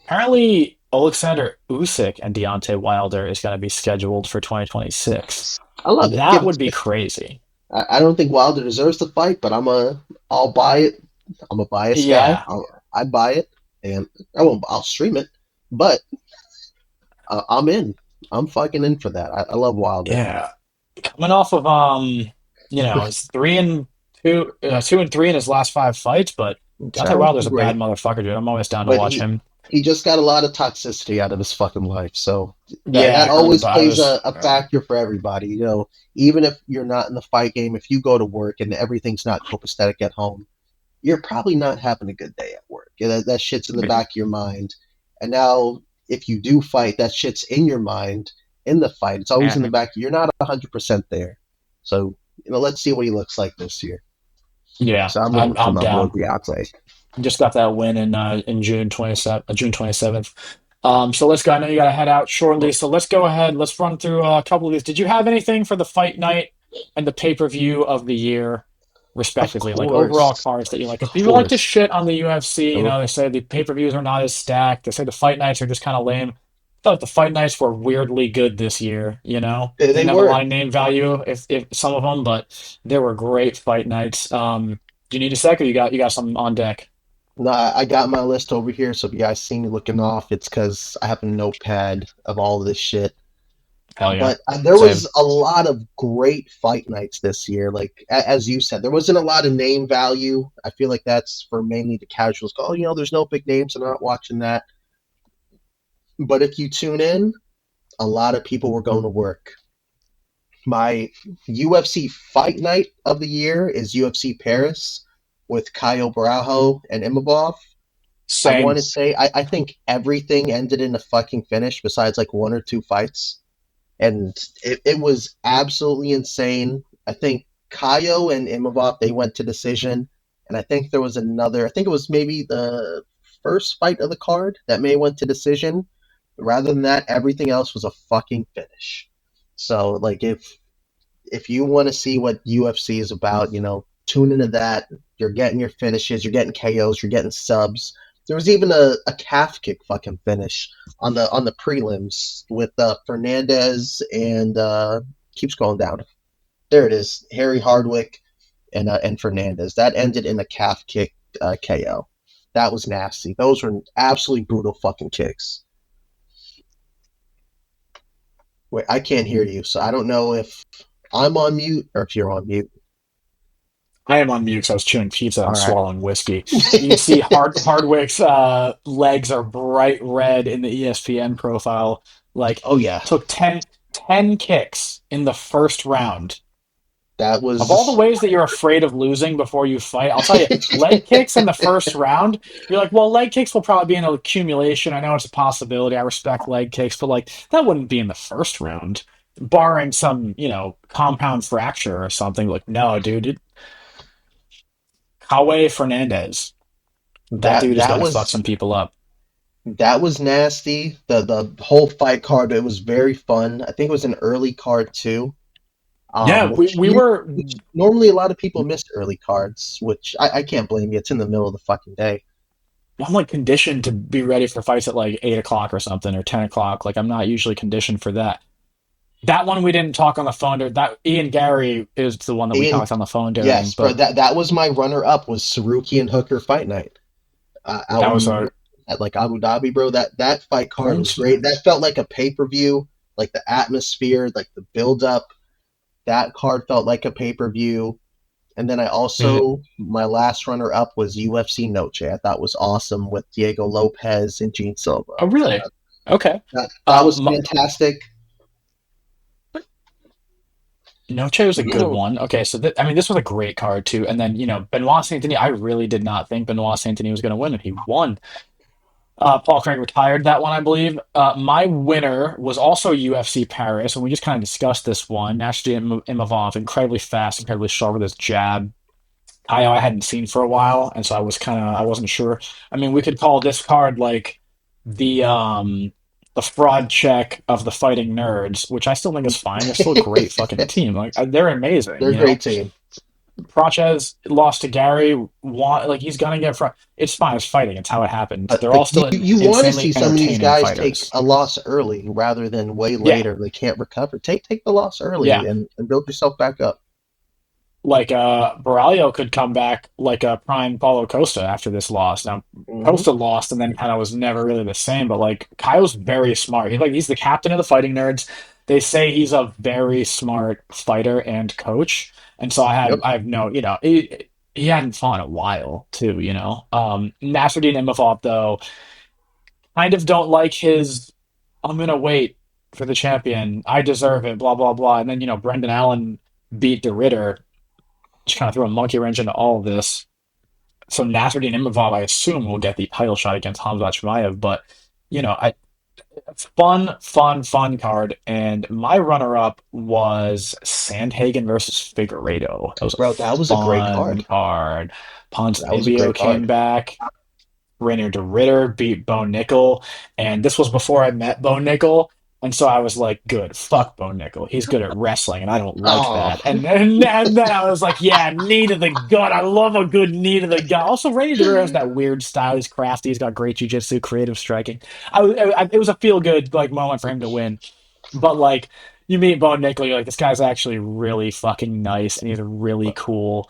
apparently. Alexander Usyk and Deontay Wilder is going to be scheduled for 2026. I love it. That Give it would to be me. crazy. I don't think Wilder deserves the fight, but I'll buy it. I'm a biased guy. Yeah, I buy it, and I'll stream it, but I'm in. I'm fucking in for that. I love Wilder. yeah. Coming off of it's 3-2, 2-3 in his last five fights, but Deontay Sounds Wilder's a bad great, motherfucker, dude. I'm always down to but watch him. he just got a lot of toxicity out of his fucking life, so Yeah, that I heard always about. I plays was. a factor for everybody. Even if you're not in the fight game, if you go to work and everything's not copacetic at home, you're probably not having a good day at work. Yeah, that shit's in the back of your mind. And now, if you do fight, that shit's in your mind in the fight. It's always in the back. You're not 100% there. So, let's see what he looks like this year. Yeah, So I'm I'm, rooting for I'm my boy down. Beyonce. Just got that win in June 27th. So let's go. I know you got to head out shortly, so let's go ahead. Let's run through a couple of these. Did you have anything for the fight night and the pay-per-view of the year, Of respectively? Like overall course. cards that you like? Of Because people like to course. shit on the UFC. They say the pay-per-views are not as stacked. They say the fight nights are just kind of lame. I thought the fight nights were weirdly good this year. They Didn't have a lot were. of name value if some of them, but there were great fight nights. Do you need a sec, or you got something on deck? No, I got my list over here. So if you guys see me looking off, it's because I have a notepad of all of this shit. Hell yeah. But there Same. was a lot of great fight nights this year. Like as you said, there wasn't a lot of name value. I feel like that's for mainly the casuals. Oh, there's no big names. I'm not watching that. But if you tune in, a lot of people were going to work. My UFC fight night of the year is UFC Paris with Caio Braujo and Imavov. I Same. want to say I think everything ended in a fucking finish besides like one or two fights. And it was absolutely insane. I think Kaio and Imavov they went to decision, and I think there was another. I think it was maybe the first fight of the card that may went to decision. Rather than that, everything else was a fucking finish. So like if you want to see what UFC is about, tune into that. You're getting your finishes, you're getting KOs, you're getting subs. There was even a calf kick fucking finish on the prelims with Fernandez and keep scrolling down. There it is, Harry Hardwick and Fernandez. That ended in a calf kick KO. That was nasty. Those were absolutely brutal fucking kicks. Wait, I can't hear you, so I don't know if I'm on mute or if you're on mute. I am on mute because I was chewing pizza All and right. swallowing whiskey. You can see Hardwick's legs are bright red in the ESPN profile. Like, Oh yeah, took 10 kicks in the first round. that Of all the was ways that you're afraid of losing before you fight, I'll tell you, leg kicks in the first round, you're like, well, leg kicks will probably be an accumulation. I know it's a possibility. I respect leg kicks, but like, that wouldn't be in the first round, barring some, compound fracture or something. Like, no, dude, Kawe Fernandez, that that dude is that going to fuck was some people up. that was nasty. The whole fight card it was very fun. I think it was an early card too. Yeah, we, Which we you were. which normally a lot of people miss early cards, which I can't blame you. It's in the middle of the fucking day. I'm like conditioned to be ready for fights at like 8 o'clock or something or 10 o'clock. Like I'm not usually conditioned for that. That one we didn't talk on the phone. That Ian Gary is the one that we And talked on the phone during, yes, bro, but that was my runner up was Saruki and Hooker fight night out that was in our. at like Abu Dhabi, bro. That fight card was great. That felt like a pay per view, like the atmosphere, like the build up. That card felt like a pay per view. And then I also my last runner up was UFC Noche. I thought was awesome with Diego Lopez and Gene Silva. Oh, really? Okay. That was fantastic. Noche was a good one. Okay, so I mean, this was a great card too. And then Benoit Saint Denis. I really did not think Benoit Saint Denis was going to win, and he won. Paul Craig retired that one, I believe. My winner was also UFC Paris, and we just kind of discussed this one. Ashley Imavov, incredibly fast, incredibly sharp with his jab. I hadn't seen for a while, and so I wasn't sure. I mean, we could call this card like the um the fraud check of the fighting nerds, which I still think is fine. They're still a great fucking team. Like they're amazing, They're a great team. Praches lost to Gary. Like he's gonna get front. It's fine. It's fighting. It's how it happened. They're all But still you want to insanely see some of these entertaining guys take fighters. a loss early rather than way Yeah, later. They can't recover. Take the loss early yeah. and build yourself back up. Like Baralio could come back like a prime Paulo Costa after this loss. Now Hmm. Costa lost and then kind of was never really the same, but like Kyle's very smart. He's the captain of the Fighting Nerds. They say he's a very smart fighter and coach. And so Yep. I have no, he hadn't fought in a while too, you know. Nasruddin Imavov though, kind of don't like his I'm gonna wait for the champion. I deserve it, blah blah blah. And then, Brendan Allen beat De Ritter, just kind of threw a monkey wrench into all of this. So Nasruddin Imavov, I assume, will get the title shot against Hamzat Chimaev. But I fun card. And my runner-up was Sandhagen versus Figueiredo. That was a Bro, that was a great fun card. card. That was a Ponzinibbio great came card. back. Rainier de Ritter beat Bo Nickel, and this was before I met Bo Nickel. And so I was like, good, fuck Bo Nickel. He's good at wrestling, and I don't like Oh, that. And then I was like, yeah, knee to the gut. I love a good knee to the gut. Also, Rainier de Ritter has that weird style. He's crafty. He's got great jiu-jitsu, creative striking. It was a feel-good like moment for him to win. But like, you meet Bo Nickel, you're like, this guy's actually really fucking nice, and he's really cool.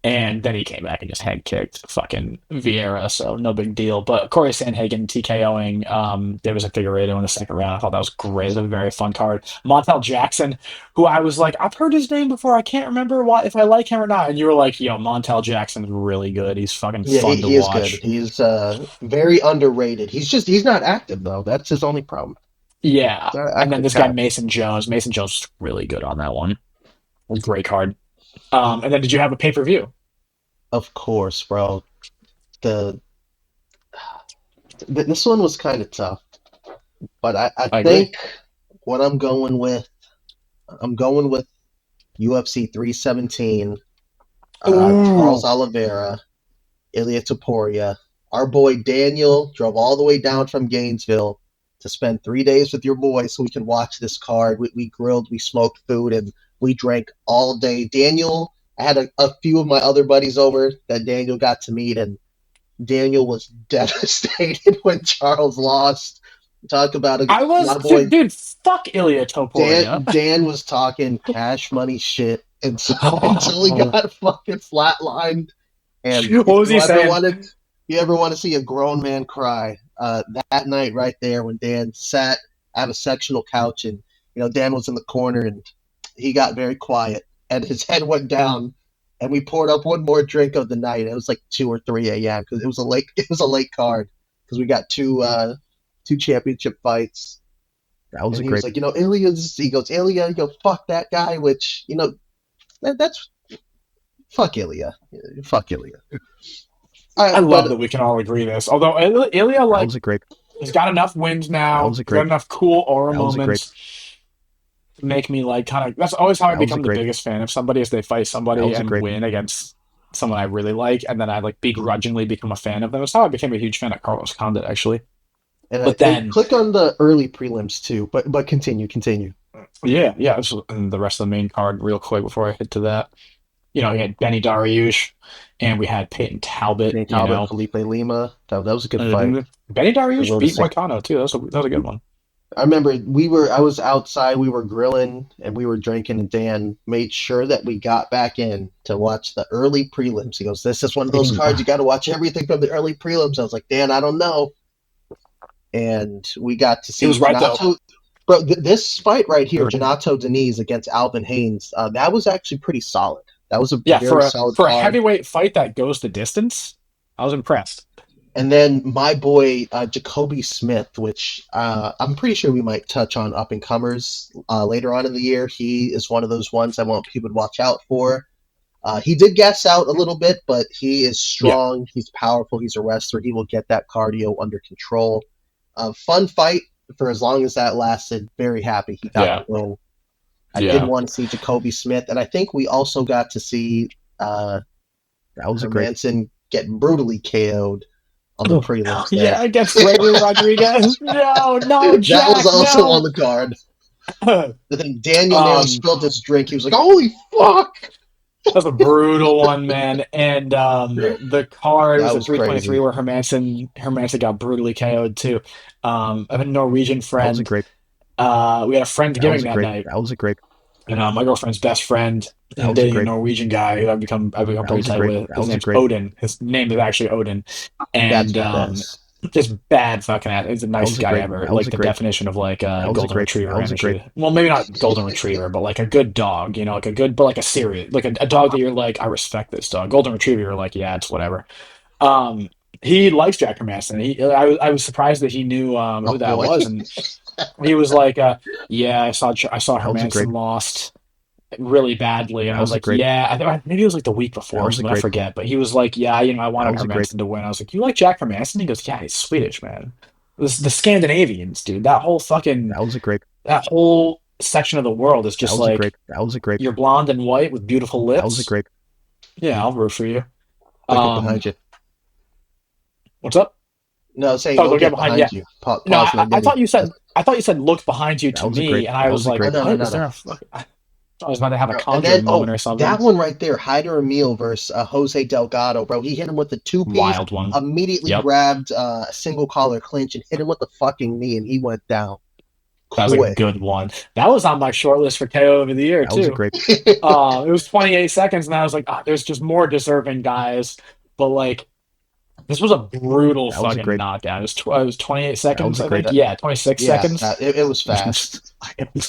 And then he came back and just head kicked fucking Vieira, so no big deal. But Corey Sandhagen TKOing there was a Figueiredo in the second round. I thought that was great. It was a very fun card. Montel Jackson, who I was like, I've heard his name before. I can't remember why if I like him or not. And you were like, yo, Montel Jackson's really good. He's fucking yeah, fun to he is good. watch. He's very underrated. He's not active though. That's his only problem. Yeah. He's not an And then active this guy guy. Mason Jones. Mason Jones was really good on that one. Great card. And then did you have a pay-per-view? Of course, bro. The this one was kind of tough, but I I agree. think what I'm going with UFC 317. Charles Ooh. Oliveira, Ilya Taporia. Our boy Daniel drove all the way down from Gainesville to spend 3 days with your boy so we can watch this card. We grilled, we smoked food, and we drank all day. Daniel, I had a few of my other buddies over that Daniel got to meet, and Daniel was devastated when Charles lost. Talk about I my was, boy dude, fuck Ilya Topuria. Dan was talking cash money shit until he got fucking flatlined. And What was he saying? if you ever want to see a grown man cry, that night right there when Dan sat at a sectional couch and Dan was in the corner and he got very quiet and his head went down and we poured up one more drink of the night. It was like 2 or 3 a.m. because it was a late card because we got two championship fights. That was And a he was great. like, Ilya, fuck that guy, which, that's fuck Ilya. Fuck Ilya. I love But that we can all agree this. Although Ilya, That like, was a great. he's got enough wins That now. was a He's got great. enough cool aura That was a great. moments to make me like kind of. That's always how I That was a become the great. biggest fan of somebody is they fight That somebody was a and great. win against someone I really like, and then I like begrudgingly become a fan of them. That's how I became a huge fan of Carlos Condit, actually. But and then, click on the early prelims too. But continue. yeah. And the rest of the main card, real quick before I hit to that. We had Benny Dariush, and we had Peyton Talbot. Danny Talbot, Felipe Lima. That was a good fight. Benny The Dariush road to beat six. Moicano too. That was a good one. I remember I was outside, we were grilling and we were drinking, and Dan made sure that we got back in to watch the early prelims. He goes, "This is one of those cards you got to watch everything from the early prelims." I was like, "Dan, I don't know." And we got to He see was right though. Janato. Bro, this fight right here, Right. Janato Deniz against Alvin Haynes, that was actually pretty solid. That was a Yeah, very solid for a card. heavyweight fight that goes the distance, I was impressed. And then my boy Jacoby Smith, which I'm pretty sure we might touch on up and comers later on in the year. He is one of those ones I want people to watch out for. He did gas out a little bit, but he is Yeah, strong. He's powerful. He's a wrestler. He will get that cardio under control. Fun fight for as long as that lasted. Very happy he yeah, got the win. I did yeah. want to see Jacoby Smith, and I think we also got to see That was a great. Hermanson get brutally KO'd on the prelims there. Yeah, against Gregory Rodriguez. No, That was Jack, also on no. the card. I think Daniel nearly um, spilled his drink. He was like, "Holy fuck!" was a brutal one, man. And the card was That a was 323 crazy. where Hermansen got brutally KO'd too. I have a Norwegian That was a friend. great. We had a That was friendsgiving a that great. night, That was a great. and my girlfriend's best friend That is was a dating a great. Norwegian guy who I've become That pretty was a tight great. with. That His was a name's great. Odin. His name is actually Odin, That's and badass. just bad fucking ass. He's the That was nicest a guy great. ever. That was Like a the great. definition of like That a was a golden great. retriever That was a great. energy. Well, maybe not golden retriever, but like a good dog. You know, like a good, but like a serious, like a dog that you're like, I respect this dog. Golden retriever, you're like, yeah, it's whatever. Um, he likes Jack Hermanson. I was surprised that he knew Oh who that boy. was, and he was like, yeah, I saw That was a great. Hermanson lost really badly, and I That was was a like, great. yeah, maybe it was like the week before That or was a something. I great. forget, but he was like, yeah, I That wanted was a great. Hermanson to win. I was like, you like Jack Hermanson? He goes, yeah, he's Swedish, man. The Scandinavians, dude. That was a great. That whole section of the world is That just was a like great. That was a great. you're blonde and white with beautiful That was a lips. great. Yeah, I'll root for you. Look get Um, behind you. what's up? No, saying Oh, go look at get behind. Yeah, behind you. no, Pause my I knitting. thought you said look behind you That to was a great. me, and I That was was a like, Oh great. no no what no is there? no. I was about to have a No. And then conjuring moment or that something. one right there, Hyder Emil versus Jose Delgado, bro. He hit him with the two piece, Wild one. immediately Yep. grabbed a single collar clinch and hit him with the fucking knee, and he went down That was a quick. good one. That was on my short list for KO of the year That was a too. great. It was 28 seconds, and I was like, there's just more deserving guys. But like, this was a brutal That was a fucking great. knockdown. It was 28 That was seconds, a I great. think. Yeah, 26 Yeah, seconds. it was fast,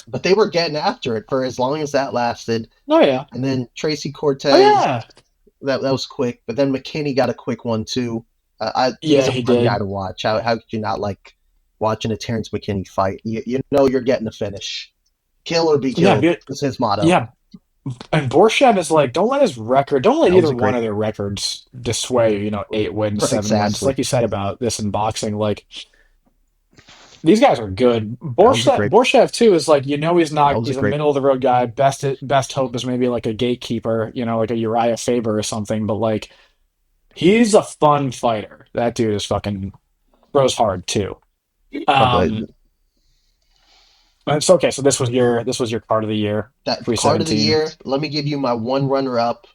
but they were getting after it for as long as that lasted. Oh yeah. And then Tracy Oh Cortez, yeah. that was quick. But then McKinney got a quick one too. He's Yeah, a he fun guy did. to watch. How could you not like watching a Terrence McKinney fight? You know you're getting a finish. Kill or be Yeah, killed is his motto. yeah. And Borshev is like, don't let That was either a one great. of their records dissuade you. 8 wins, 7 wins. Exactly. Like you said about this in boxing, like these guys are good. That was a great. Borshev too is like he's That not was a he's a great. middle of the road guy. Best hope is maybe like a gatekeeper, like a Uriah Faber or something. But like he's a fun fighter. That dude is fucking throws hard too. But Um, it's okay. So this was your card of the year, that card of the 317. year, let me give you my one runner up,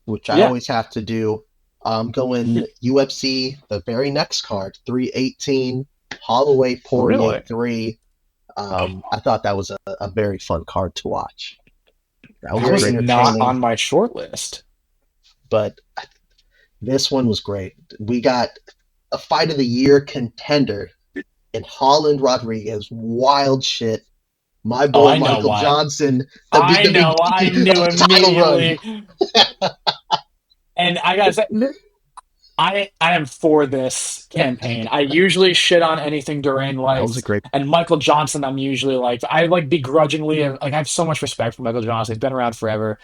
which I Yeah, always have to do. I'm going UFC, the very next card, 318, Holloway Poirier really. 3. I thought that was a very fun card to watch. That was That a Very was great. not entertaining, on my short list. but this one was great. We got a fight of the year contender in Holland Rodriguez. Wild shit. My Oh, boy I know Michael why. Johnson, I the know. I big knew title run. immediately. And I gotta say, I am for this campaign. I usually shit on anything Durain That was a likes, great. and Michael Johnson. I'm usually like I like begrudgingly like I have so much respect for Michael Johnson. He's been around forever.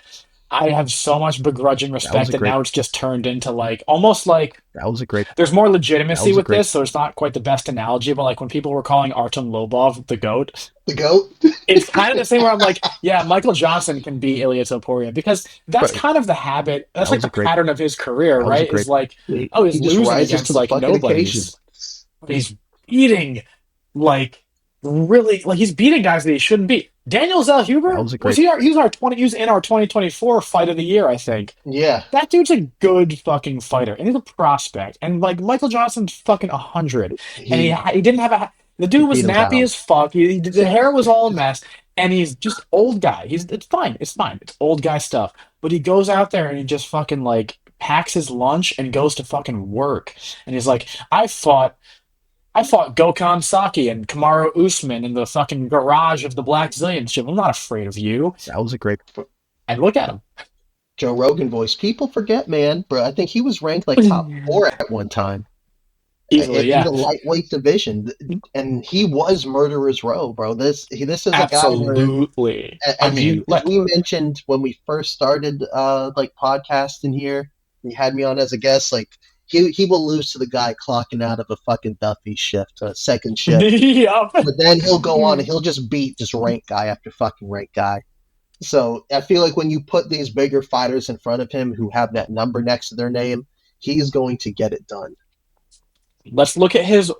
I have so much begrudging That was respect a that great. now it's just turned into like almost like That was a great. there's more That legitimacy was a with great. this, so it's not quite the best analogy. But like when people were calling Artem Lobov the goat, The GOAT. it's kind of the same where I'm like, yeah, Michael Johnson can be Ilia Topuria because that's But kind of the habit. That's that like was the a great. pattern of his career, That was a right? Is great. like, oh, he's He just losing rises against to the like fucking occasion. nobodies. He's beating like really like he's beating guys that he shouldn't beat. Daniel That Zellhuber was a was great. he was in our 2024 fight of the year, I think. Yeah, That dude's a good fucking fighter, and he's a prospect. And like Michael Johnson's fucking 100, and he he he didn't have a. The he dude was beat him nappy down. as fuck. The hair was all a mess, and he's just old guy. It's fine. It's fine. It's old guy stuff. But he goes out there and he just fucking like packs his lunch and goes to fucking work. And he's like, I fought Gokhan Saki and Kamaru Usman in the fucking garage of the Black Zillion ship. I'm not afraid of you. That was a great. And look at Joe Rogan voice. People forget, man, bro. I think he was ranked like top him. 4 at one time Easily, in yeah. the lightweight division, and he was Murderer's Row, bro. This is a guy where, Absolutely. I mean, as like, we mentioned when we first started like podcasting here, you had me on as a guest. Like he will lose to the guy clocking out of a fucking Duffy shift, a second shift, yup. but then he'll go on and he'll just beat just rank guy after fucking rank guy. So I feel like when you put these bigger fighters in front of him who have that number next to their name, he's going to get it done. Let's look at his.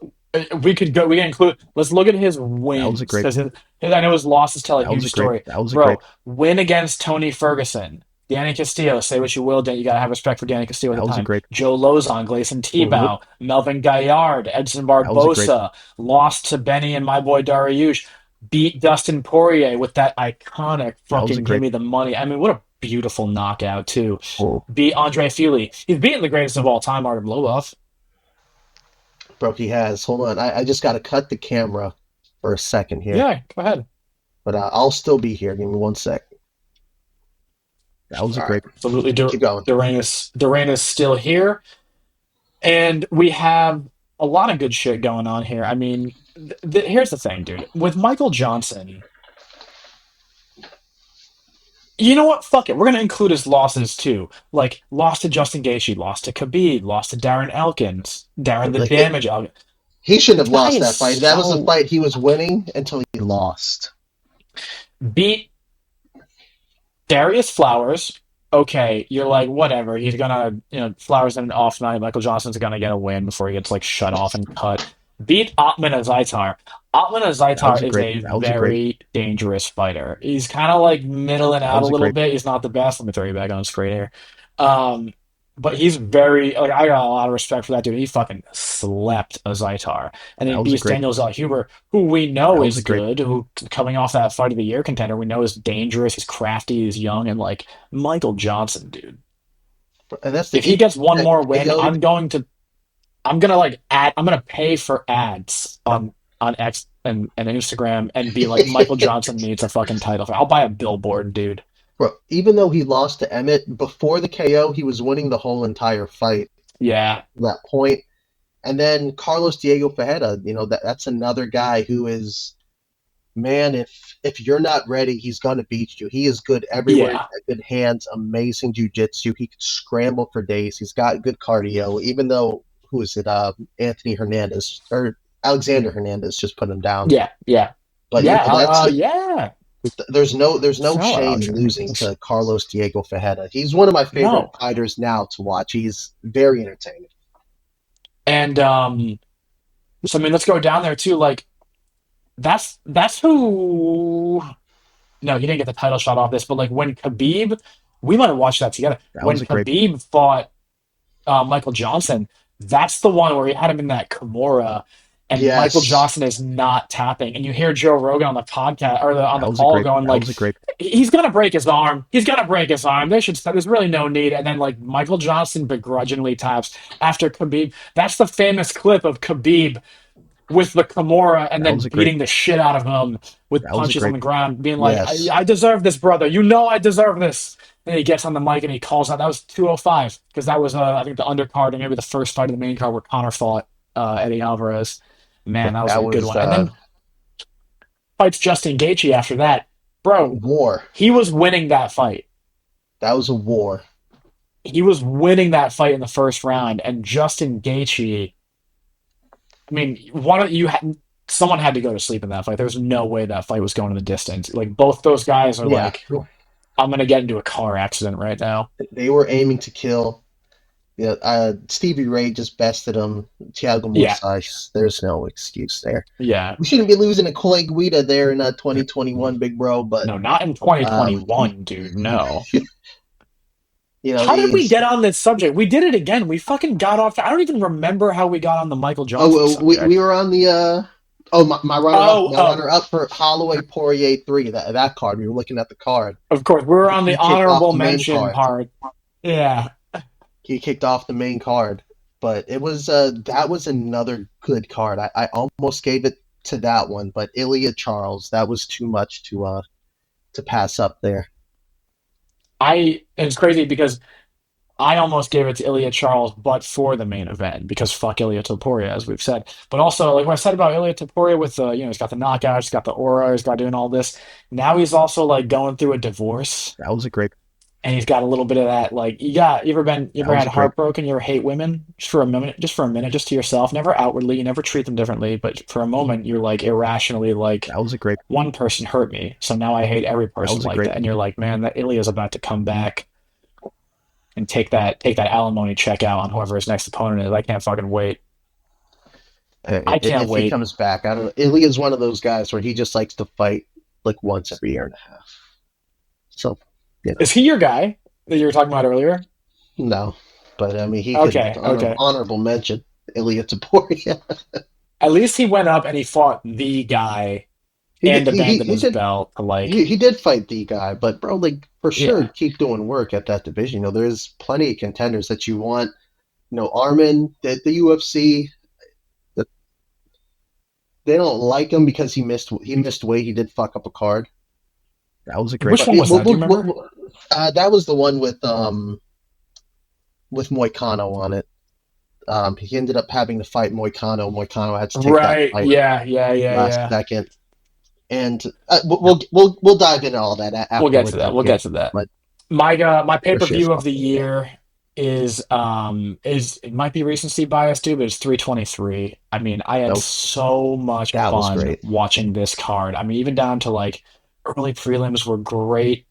We could go. We can include. Let's look at his That was a wins great. because I know his losses tell a That was huge a great. story. That was a great. Bro, win against Tony Ferguson. Danny Castillo, say what you will, Dan, you gotta have respect for Danny Castillo at That the was a time. great. Joe Lozon, Gleison Whoop, Tebow, Melvin Gaillard, Edson that was a great. Barbosa, lost to Benny and my boy Dariush, beat Dustin Poirier with that iconic That was a fucking give great. me the money. I mean, what a beautiful knockout too. Oh, Beat Andre Fili. He's beaten the greatest of all time, Artem Lobov. Bro, he has. Hold on. I just got to cut the camera for a second here, Yeah, go ahead. but I'll still be here. Give me 1 sec. that was a All right, great. Absolutely, keep going. Durant is still here. And we have a lot of good shit going on here. I mean, here's the thing, dude. With Michael Johnson, you know what? Fuck it. We're gonna include his losses too. Like, lost to Justin Gaethje, lost to Khabib, lost to Darren Elkins, Darren the Like Damage Elkins. he shouldn't have Guy lost is that fight. That was the so fight he was winning until he lost. beat Darius Flowers. Okay, you're like, whatever. He's gonna, Flowers in an off night. Michael Johnson's gonna get a win before he gets like shut off and cut. Beat Atman Azaitar. Atman That was Azaitar a is great. a That was a great. very dangerous fighter. He's kind of like middling That out a was a little great. bit. He's not the best. Let me throw you back on the screen here. Um, but he's very like I got a lot of respect for that dude. He fucking slept Azaitar, and That then was a beats great. Daniel Zellhuber, who we know That was is a great. good, who coming off that fight of the year contender, we know is dangerous. He's crafty. He's young, and like Michael Johnson, dude. And that's the If he gets one that more win, KO. I'm gonna like I'm gonna pay for ads on X and Instagram and be like Michael Johnson needs a fucking title fight. I'll buy a billboard, dude. Bro, even though he lost to Emmett before the KO, he was winning the whole entire fight Yeah, at that point. And then Carlos Diego Ferreira, that's another guy who is, man, if you're not ready, he's gonna beat you. He is good everywhere. He's yeah, got good hands, amazing jujitsu. He can scramble for days. He's got good cardio. Even though who is it? Anthony Hernandez or Alexander Hernandez just put him down. yeah, yeah, But yeah, that's yeah. there's no Forgot about shame in Alexander losing Hernandez. to Carlos Diego Ferreira. He's one of my favorite No, fighters now to watch. He's very entertaining. and so I mean, let's go down there too. Like that's who. No, he didn't get the title shot off this, but like when Khabib, we might have watched that together. That When was a great. Khabib fought Michael Johnson, that's the one where he had him in that Kimura, and Michael Yes, Johnson is not tapping, and you hear Joe Rogan on the podcast or on That the was a call great. going That like, was a great. he's gonna break his arm. He's gonna break his arm. They should. There's really no need. And then like Michael Johnson begrudgingly taps after Khabib. That's the famous clip of Khabib with the Kimura and That then was a great. beating the shit out of him with That was a punches on great. the ground, being like, yes. I deserve this, brother. You know I deserve this. And he gets on the mic and he calls out. That was 205 because that was, I think, the undercard and maybe the first fight of the main card where Connor fought Eddie Alvarez. Man, that was That a good was one. And then fights Justin Gaethje after that. Bro, war. he was winning that fight. That was a war. He was winning that fight in the first round, and Justin Gaethje. I mean, one of you had someone had to go to sleep in that fight. There's no way that fight was going in the distance. Like both those guys are Yeah, like, I'm gonna get into a car accident right now. they were aiming to kill. Yeah, Stevie Ray just bested him. Thiago Yeah, Moraes. There's no excuse there. yeah. We shouldn't be losing to Clay Guida there in 2021, big bro. But No, not in um, 2021, dude. No. How did we he's. get on this subject? We did it again. We fucking got off. I don't even remember how we got on the Michael Oh, Johnson well, we subject. were on the. My runner up. Oh, My oh, runner up for Holloway Poirier 3. That card. We were looking at the card. of course. We were on the He kicked off honorable the main mention card. part. Yeah. He kicked off the main card, but it was that was another good card. I almost gave it to that one, but Ilya Charles, that was too much to pass up there. And it's crazy because I almost gave it to Ilya Charles, but for the main event, because fuck Ilya Topuria, as we've said. But also, like what I said about Ilya Topuria with the, he's got the knockout, he's got the aura, he's got doing all this. Now he's also like going through a divorce, That was a great. and he's got a little bit of that. Like you That ever was had a great. heartbroken, you ever hate women just for a minute, just to yourself, never outwardly, you never treat them differently, but for a moment you're like irrationally like That was a great. one person hurt me, so now I hate every That person was a like great. that, and you're like, man, that Ilya's about to come back and take that alimony check out on whoever his next opponent is. I can't fucking wait. I can't If he wait. comes back, I don't know. Ilya's one of those guys where he just likes to fight like once every year and a half. So Is he your guy? that you were talking about earlier? No, but I mean, he could Okay, okay. honorable mention Ilya Taporia. At least he went up and he fought the guy He did. and abandoned his belt to like, He did fight the guy, but bro, like for sure, yeah, keep doing work at that division. There's plenty of contenders that you want. Armin, the UFC, the, they don't like him because he missed weight. He did fuck up a card. That was a great. which But one was that? Do you remember? that was the one with Moicano on it. He ended up having to fight Moicano. Moicano had to take that Right. fight Yeah. Yeah. Yeah. last Yeah. second, and we'll dive into all that We'll after get we're to that. done We'll here. get to that. But My pay for per sure, view of the year is it might be recency bias too, but it's 323. I mean, I had nope, so much that was fun great. watching this card. I mean, even down to like early prelims were great.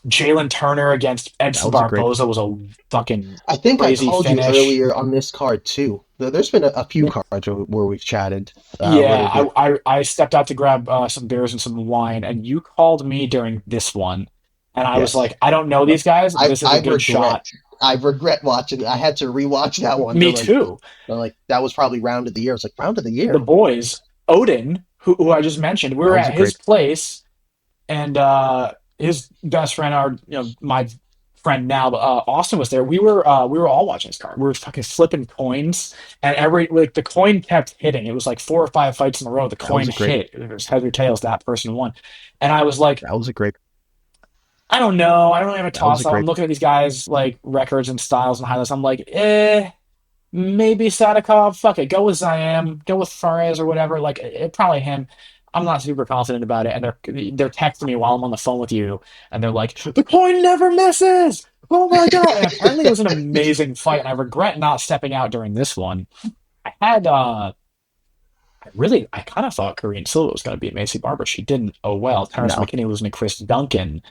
Jalen Turner against That Edson was a great. Barboza was a fucking I think I crazy called you finish. earlier on this card too. There's been a few cards where we've chatted Yeah, really good. I stepped out to grab some beers and some wine, and you called me during this one, and I was Yes, like, I don't know these guys. I This is I a good regret shot. I regret watching. I had to rewatch that one. Me too. They're like that was probably round of the year. I was like round of the The year. boys, Odin, who I just mentioned, we That were was a at his great. place, and his best friend, my friend now, Austin was there. We were all watching this card. We were fucking flipping coins, and every like the coin kept hitting. It was like 4 or 5 fights in a row. The That was coin a great. hit. It was heads or tails. That person won, and I was like, That was a great. I don't know. I don't really have a That was toss a up. I'm great. looking at these guys like records and styles and highlights. I'm like, maybe Sadikov. Fuck it. Go with Ziam. Go with Fares or whatever. Like probably him. I'm not super confident about it. And they're texting me while I'm on the phone with you, and they're like, the coin never misses. Oh my god! And apparently it was an amazing fight. And I regret not stepping out during this one. I had I kind of thought Korean Silva was going to beat Macy Barber. She didn't. Oh well. Terrence No, McKinney losing to Chris Duncan.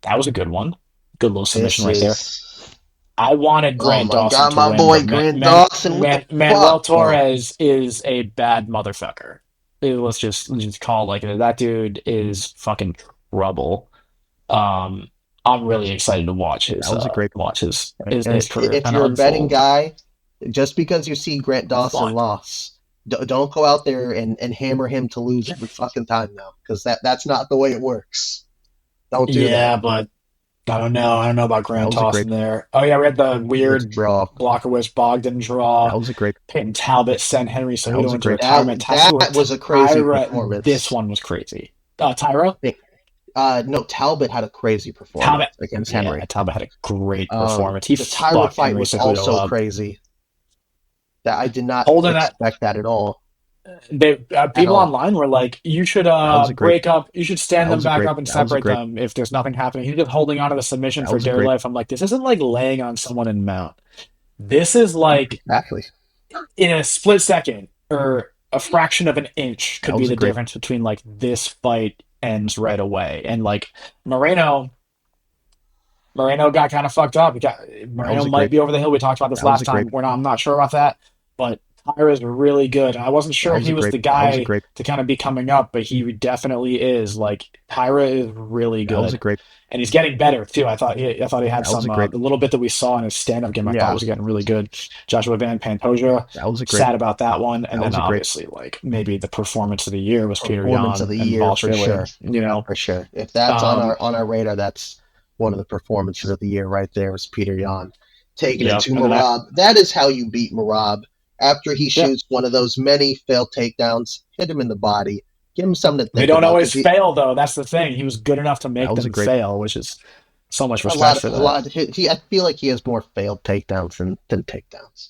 That was a good one. Good little submission this right there. is. I wanted Oh Grant my Dawson god, to my win, but boy Grant Dawson. What the Manuel fuck, bro? Torres is a bad motherfucker. Let's just call it like it. That dude is fucking trouble. Um, I'm really excited to watch That was a great. his career If kind of you're a betting unfold. guy, just because you see Grant It's Dawson fun. loss, don't go out there and hammer him to lose every fucking time now, because that's not the way it works. Don't do that. Yeah, but I don't know. I don't know about That Grant was a great. Dawson there. Oh yeah, we had the It's weird bro. Blockerwich Bogdan draw. That was a great. Peyton Talbot sent Henry That was Cejudo a into great. retirement. That was a crazy Tyra, this performance. one was crazy. Tyra? No, Talbot had a crazy Talbot, performance against yeah, Henry. Talbot had a great performance. He The Tyra fucked fight Henry was Cejudo also up. crazy. That I did not Holding that, expect that at all. At people all. online were like, "You should That was a great. break up. You should stand That them was a back great. up and That was a separate great. them if there's nothing happening." He's just holding on to the submission That for was a dear great. life. I'm like, this isn't like laying on someone in mount. This is like Exactly. in a split second or a fraction of an inch That could be was a the great. difference between like this fight ends right away and like Moreno. Moreno got kind of fucked up. That was Moreno a might great. be over the hill. We talked about this That was last a great. time. I'm not sure about that, but Tyra is really good. I wasn't That sure if was he a was great. the That was a guy great. to kind of be coming up, but he definitely is. Like Tyra is really That was a good, great. and he's getting better too. I thought he had That was a some great. the little bit that we saw in his stand-up game. I thought Yeah. was getting really good. Joshua Van Pantoja, That was a great. sad about that one, and That then was a great obviously like maybe the performance of the year was Peter Performance of Yan the and year Paul for Schiller. sure. You know, For sure. If that's um, on our radar, that's one of the performances of the year right there is Peter Yan taking it yeah, to and then Marab. That is how you beat Marab. After he yeah. shoots one of those many failed takedowns, hit him in the body, give him something to They think don't about always because he fail, though. That's the thing. He was good enough to That make was a them great. fail, which is so much respect for a that. lot. I feel like he has more failed takedowns than takedowns.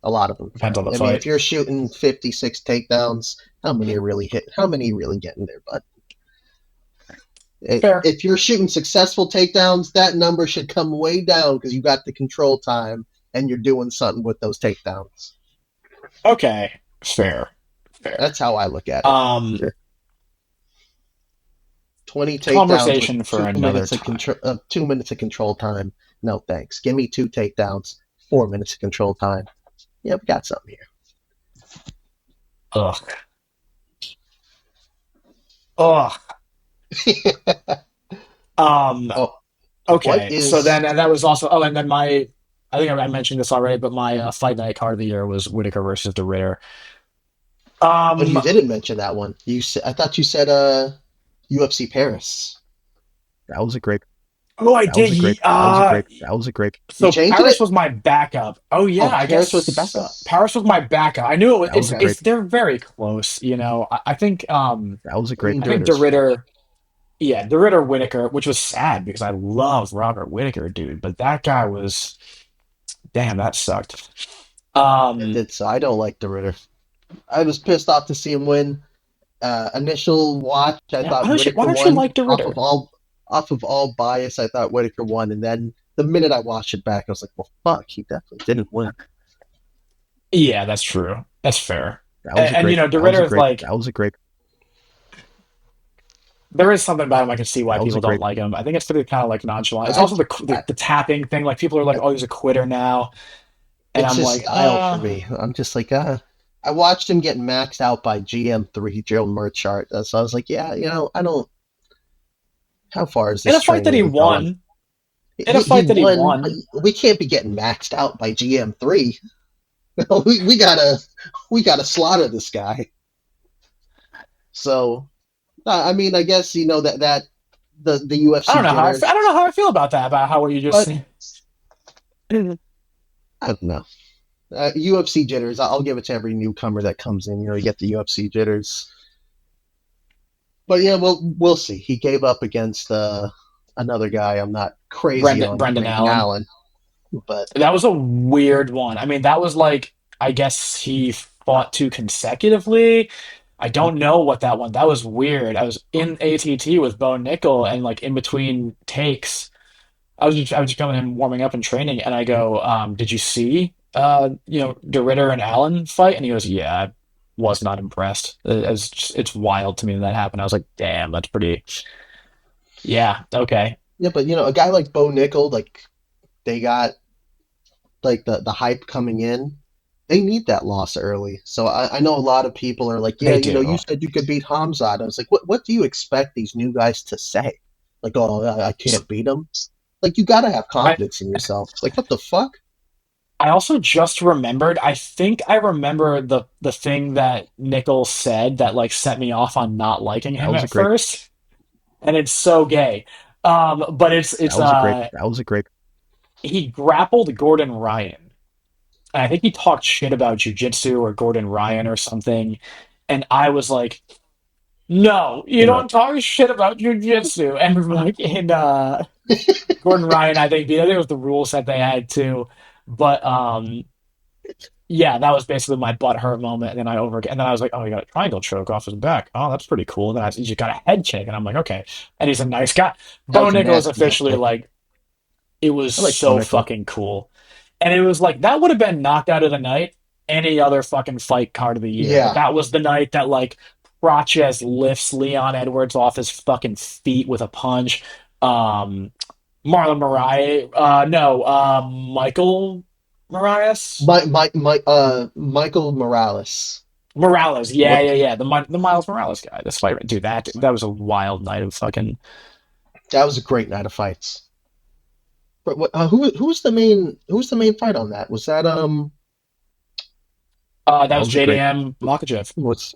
A lot of them Depends on fail. the I mean, if fight. you're shooting 56 takedowns, how many are really hit? How many really get in there? But Fair. if you're shooting successful takedowns, that number should come way down because you got the control time and you're doing something with those takedowns. Okay. Fair. Fair. That's how I look at it. Um, 20 takedowns with conversation for another time. 2 minutes of control time. No thanks. Give me 2 takedowns, 4 minutes of control time. Yeah, we got something Ugh. Ugh. here. Um, Oh, What Okay, so is? then and that was also. Oh, and then my. I think I mentioned this already, but my fight night card of the year was Whitaker versus the Ritter. But Um. you didn't mention that one. You said I thought you said UFC Paris. That was a great. Oh, I That was did. a great. That was a great. That was a great. You So changing Paris it? was my backup. Oh Oh, yeah, I Paris was the guess backup. Paris was my backup. I knew it was. That was a Okay. great. It's they're very close. I think. That was a I great mean, I think fight. De Ritters. Ritter. Yeah, De Ritter Whitaker, which was sad because I love Robert Whitaker, dude. But that guy was. Damn, that sucked. It Um. did so. I don't like the Ritter. I was pissed off to see him win. Initial watch, I Yeah. Why thought don't you Why Whitaker don't you won like De off of Ritter? all bias. I thought Whitaker won, and then the minute I watched it back, I was like, "Well, fuck, he definitely didn't win." Yeah, that's true. That's fair. That was a And great. De That was a Ritter is great. like That was a great. there is something about him I can see why That was people a don't great. like him. I think it's pretty kind of like nonchalant. It's I, also I, the tapping thing. Like people are like, I "Oh, he's a quitter now," and it's I'm his like, style for me. I'm just like, I watched him get maxed out by GM3 Joe Merchart, so I was like, yeah, I don't. How far is in this a fight train that he really going? won, in a He fight that he won, but won. we can't be getting maxed out by GM3. We gotta slaughter this guy. So I mean, I guess that the I don't UFC know how I jitters, don't know how I feel about that. About how what you just but said. I don't know. UFC jitters. I'll give it to every newcomer that comes in. You get the UFC jitters. But yeah, we'll see. He gave up against another guy. I'm not crazy on Brendan named Allen. Allen, but That was a weird one. I mean, that was like I guess he fought two consecutively. I don't know what that one. That was weird. I was in ATT with Bo Nickel, and like in between takes, I was just coming in warming up and training, and I go, "Did you see De Ritter and Allen fight?" And he goes, "Yeah, I was not impressed. It's wild to me that happened." I was like, "Damn, that's pretty." Yeah, okay. yeah, but a guy like Bo Nickel, like they got like the hype coming in. They need that loss early. So I know a lot of people are like, yeah, They you do. said you could beat Hamzat. I was like, what do you expect these new guys to say? Like, oh, I can't beat him. Like, you gotta have I confidence in yourself. Like, what the fuck? I also just remembered. I think I remember the thing that Nichols said that like set me off on not liking That him was a at great. first, and it's so gay. But That was a great. That was a great. he grappled Gordon Ryan. And I think he talked shit about jujitsu or Gordon Ryan or something, and I was like, "No, you You know. don't talk shit about jujitsu." And like in Gordon Ryan, I think it was the rule set they had too, but yeah, that was basically my butt hurt moment. And then I was like, oh, he got a triangle choke off his back. Oh, that's pretty cool. And then he just got a head kick, and I'm like, okay. And he's a nice guy. That Bo was a Nichols nasty head officially kick. like it was I like Bo so Nickel. fucking cool, and it was like that would have been knockout of the night any other fucking fight card of the year, but Yeah, that was the night that like Prochez lifts Leon Edwards off his fucking feet with a punch. Um, Marlon Moraes, no, Michael Moraes. Michael Morales. Morales, yeah, What? yeah, yeah. The Miles Morales guy. This fight, dude. That was a wild night of fucking. That was a great night of fights. But who was the main fight on that? Was that That That was was a great. JDM Makachev. was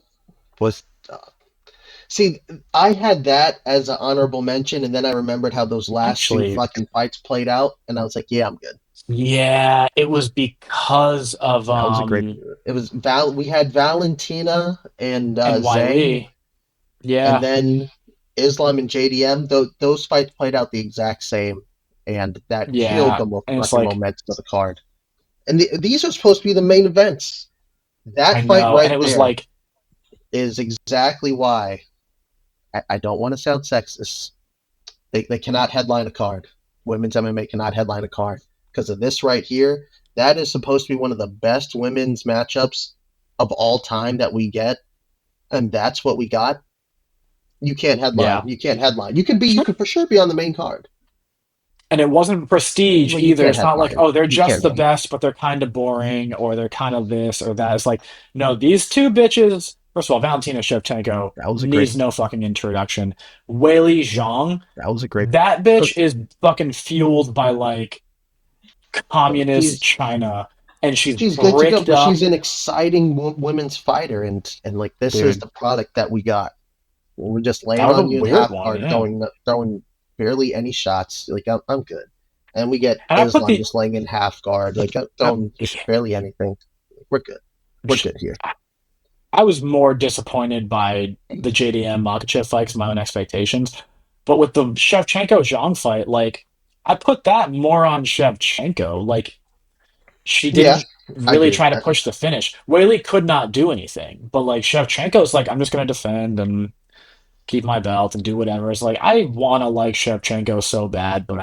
see, I had that as an honorable mention, and then I remembered how those last two Actually, fucking fights played out, and I was like, yeah, I'm good. yeah, it was because of That was a great. It was we had Valentina and and Zhang, Wiley. and Yeah, then Islam and JDM. Those fights played out the exact same, and that killed yeah, the and it's fucking like momentum of the card. And these are supposed to be the main events. I That fight know, and right it was there like is exactly why I don't want to sound sexist. They cannot headline a card. Women's MMA cannot headline a card because of this right here. That is supposed to be one of the best women's matchups of all time that we get, and that's what we got. You can't headline. yeah, You can't headline. You could for sure be on the main card, and it wasn't prestige but you either. can't It's not like, headline. oh, they're You just can't the headline. best, but they're kind of boring, or they're kind of this or that. It's like, no, these two bitches First of all, Valentina Shevchenko That was a great. needs no fucking introduction. Weili Zhang, That was a great. that bitch is fucking fueled by like communist She's China, and she's she's good to go, bricked but up, she's an exciting women's fighter, and like this is dude. the product that we got. We're just That laying was a on you in weird half one, guard, yeah. throwing barely any shots. Like I'm good, and we get And I put Islam the just laying in half guard, like I'm throwing barely anything. We're good. We're good here. I was more disappointed by the JDM Makachev fight because of my own expectations. But with the Shevchenko Zhang fight, like I put that more on Shevchenko. Like she Yeah, didn't I really agree. try to push the finish. Weili could not do anything, but like Shevchenko's like, I'm just gonna defend and keep my belt and do whatever. It's like I wanna like Shevchenko so bad, but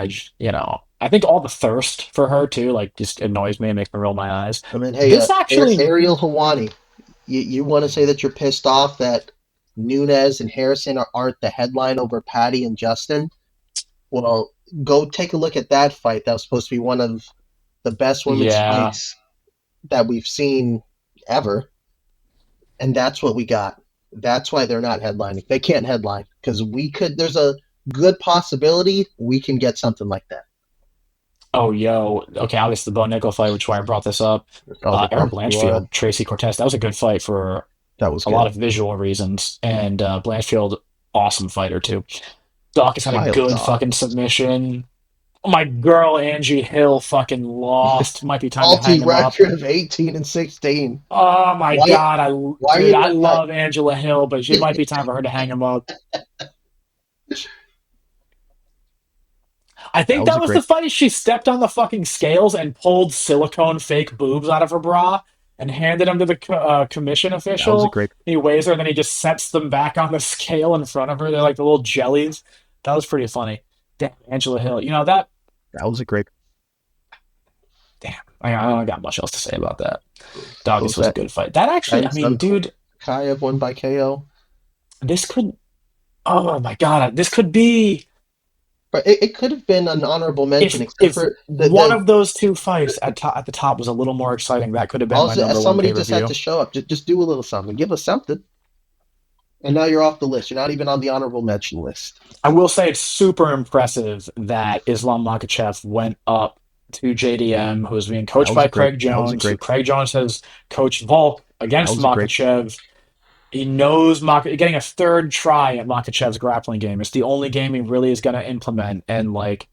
I think all the thirst for her too, like just annoys me and makes me roll my eyes. I mean, hey, This actually Ariel Hawani, you want to say that you're pissed off that Nunez and Harrison aren't the headline over Patty and Justin? Well, go take a look at that fight. That was supposed to be one of the best women's yeah. fights that we've seen ever, and that's what we got. That's why they're not headlining. They can't headline because we could. There's a good possibility we can get something like that. Oh, yo. Okay, obviously the Bo Nickel fight, which is why I brought this up. Oh, the Eric blood. Blanchfield, Tracy Cortez. That was a good fight for That was a lot good. of visual reasons. And Blanchfield, awesome fighter too. Dawkins had a Kyle good fucking Dawkins. submission. Oh, my girl Angie Hill fucking lost. Might be time to hang All-team him up. record of 18-16. Oh my Why? God, Why are dude, you I not that? love Angela Hill, but it might be time for her to hang him up. I That think was that a was the great. fight she stepped on the fucking scales and pulled silicone fake boobs out of her bra and handed them to the commission That was a official. great. He weighs her, and then he just sets them back on the scale in front of her. They're like the little jellies. That was pretty funny. Damn, Angela Hill. You know that? That was a great. Damn, I don't got much else to say about that. What Doggus was was a that? good fight. That actually, I mean, Grandson dude, Kayev won by KO. this could. Oh my God, this could be But it could have been an honorable mention, except if for one of those two fights at the top was a little more exciting. That could have been my also number as one somebody pay per just had to view. show up. Just do a little something. Give us something. And now you're off the list. You're not even on the honorable mention list. I will say it's super impressive that Islam Makhachev went up to JDM, who was being That coached was by a great. Craig That was a Jones, who great. Craig Jones has coached Volk That against was a great. Makhachev. He knows getting a third try at Makhachev's grappling game. It's the only game he really is going to implement. And like,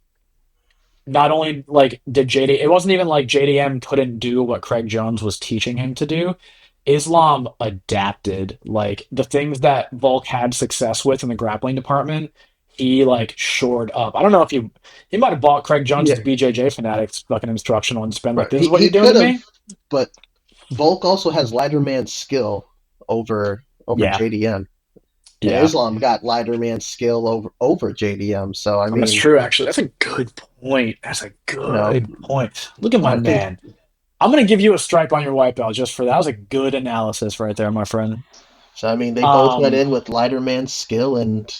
not only like did JD, it wasn't even like JDM couldn't do what Craig Jones was teaching him to do. Islam adapted like the things that Volk had success with in the grappling department. He like shored up. I don't know if he might have bought Craig Jones's Yeah, BJJ Fanatics fucking instructional and just been like, but "This is what he you're doing could to have. me." But Volk also has lighter man skill over Yeah, JDM. And yeah, Islam got lighter man skill over JDM. So I that's mean, true. Actually, that's a good point. That's a you know, good point. Look at my I think. man. I'm gonna give you a stripe on your white belt just for that. That was a good analysis right there, my friend. So I mean, they both went Um, in with lighter man skill, and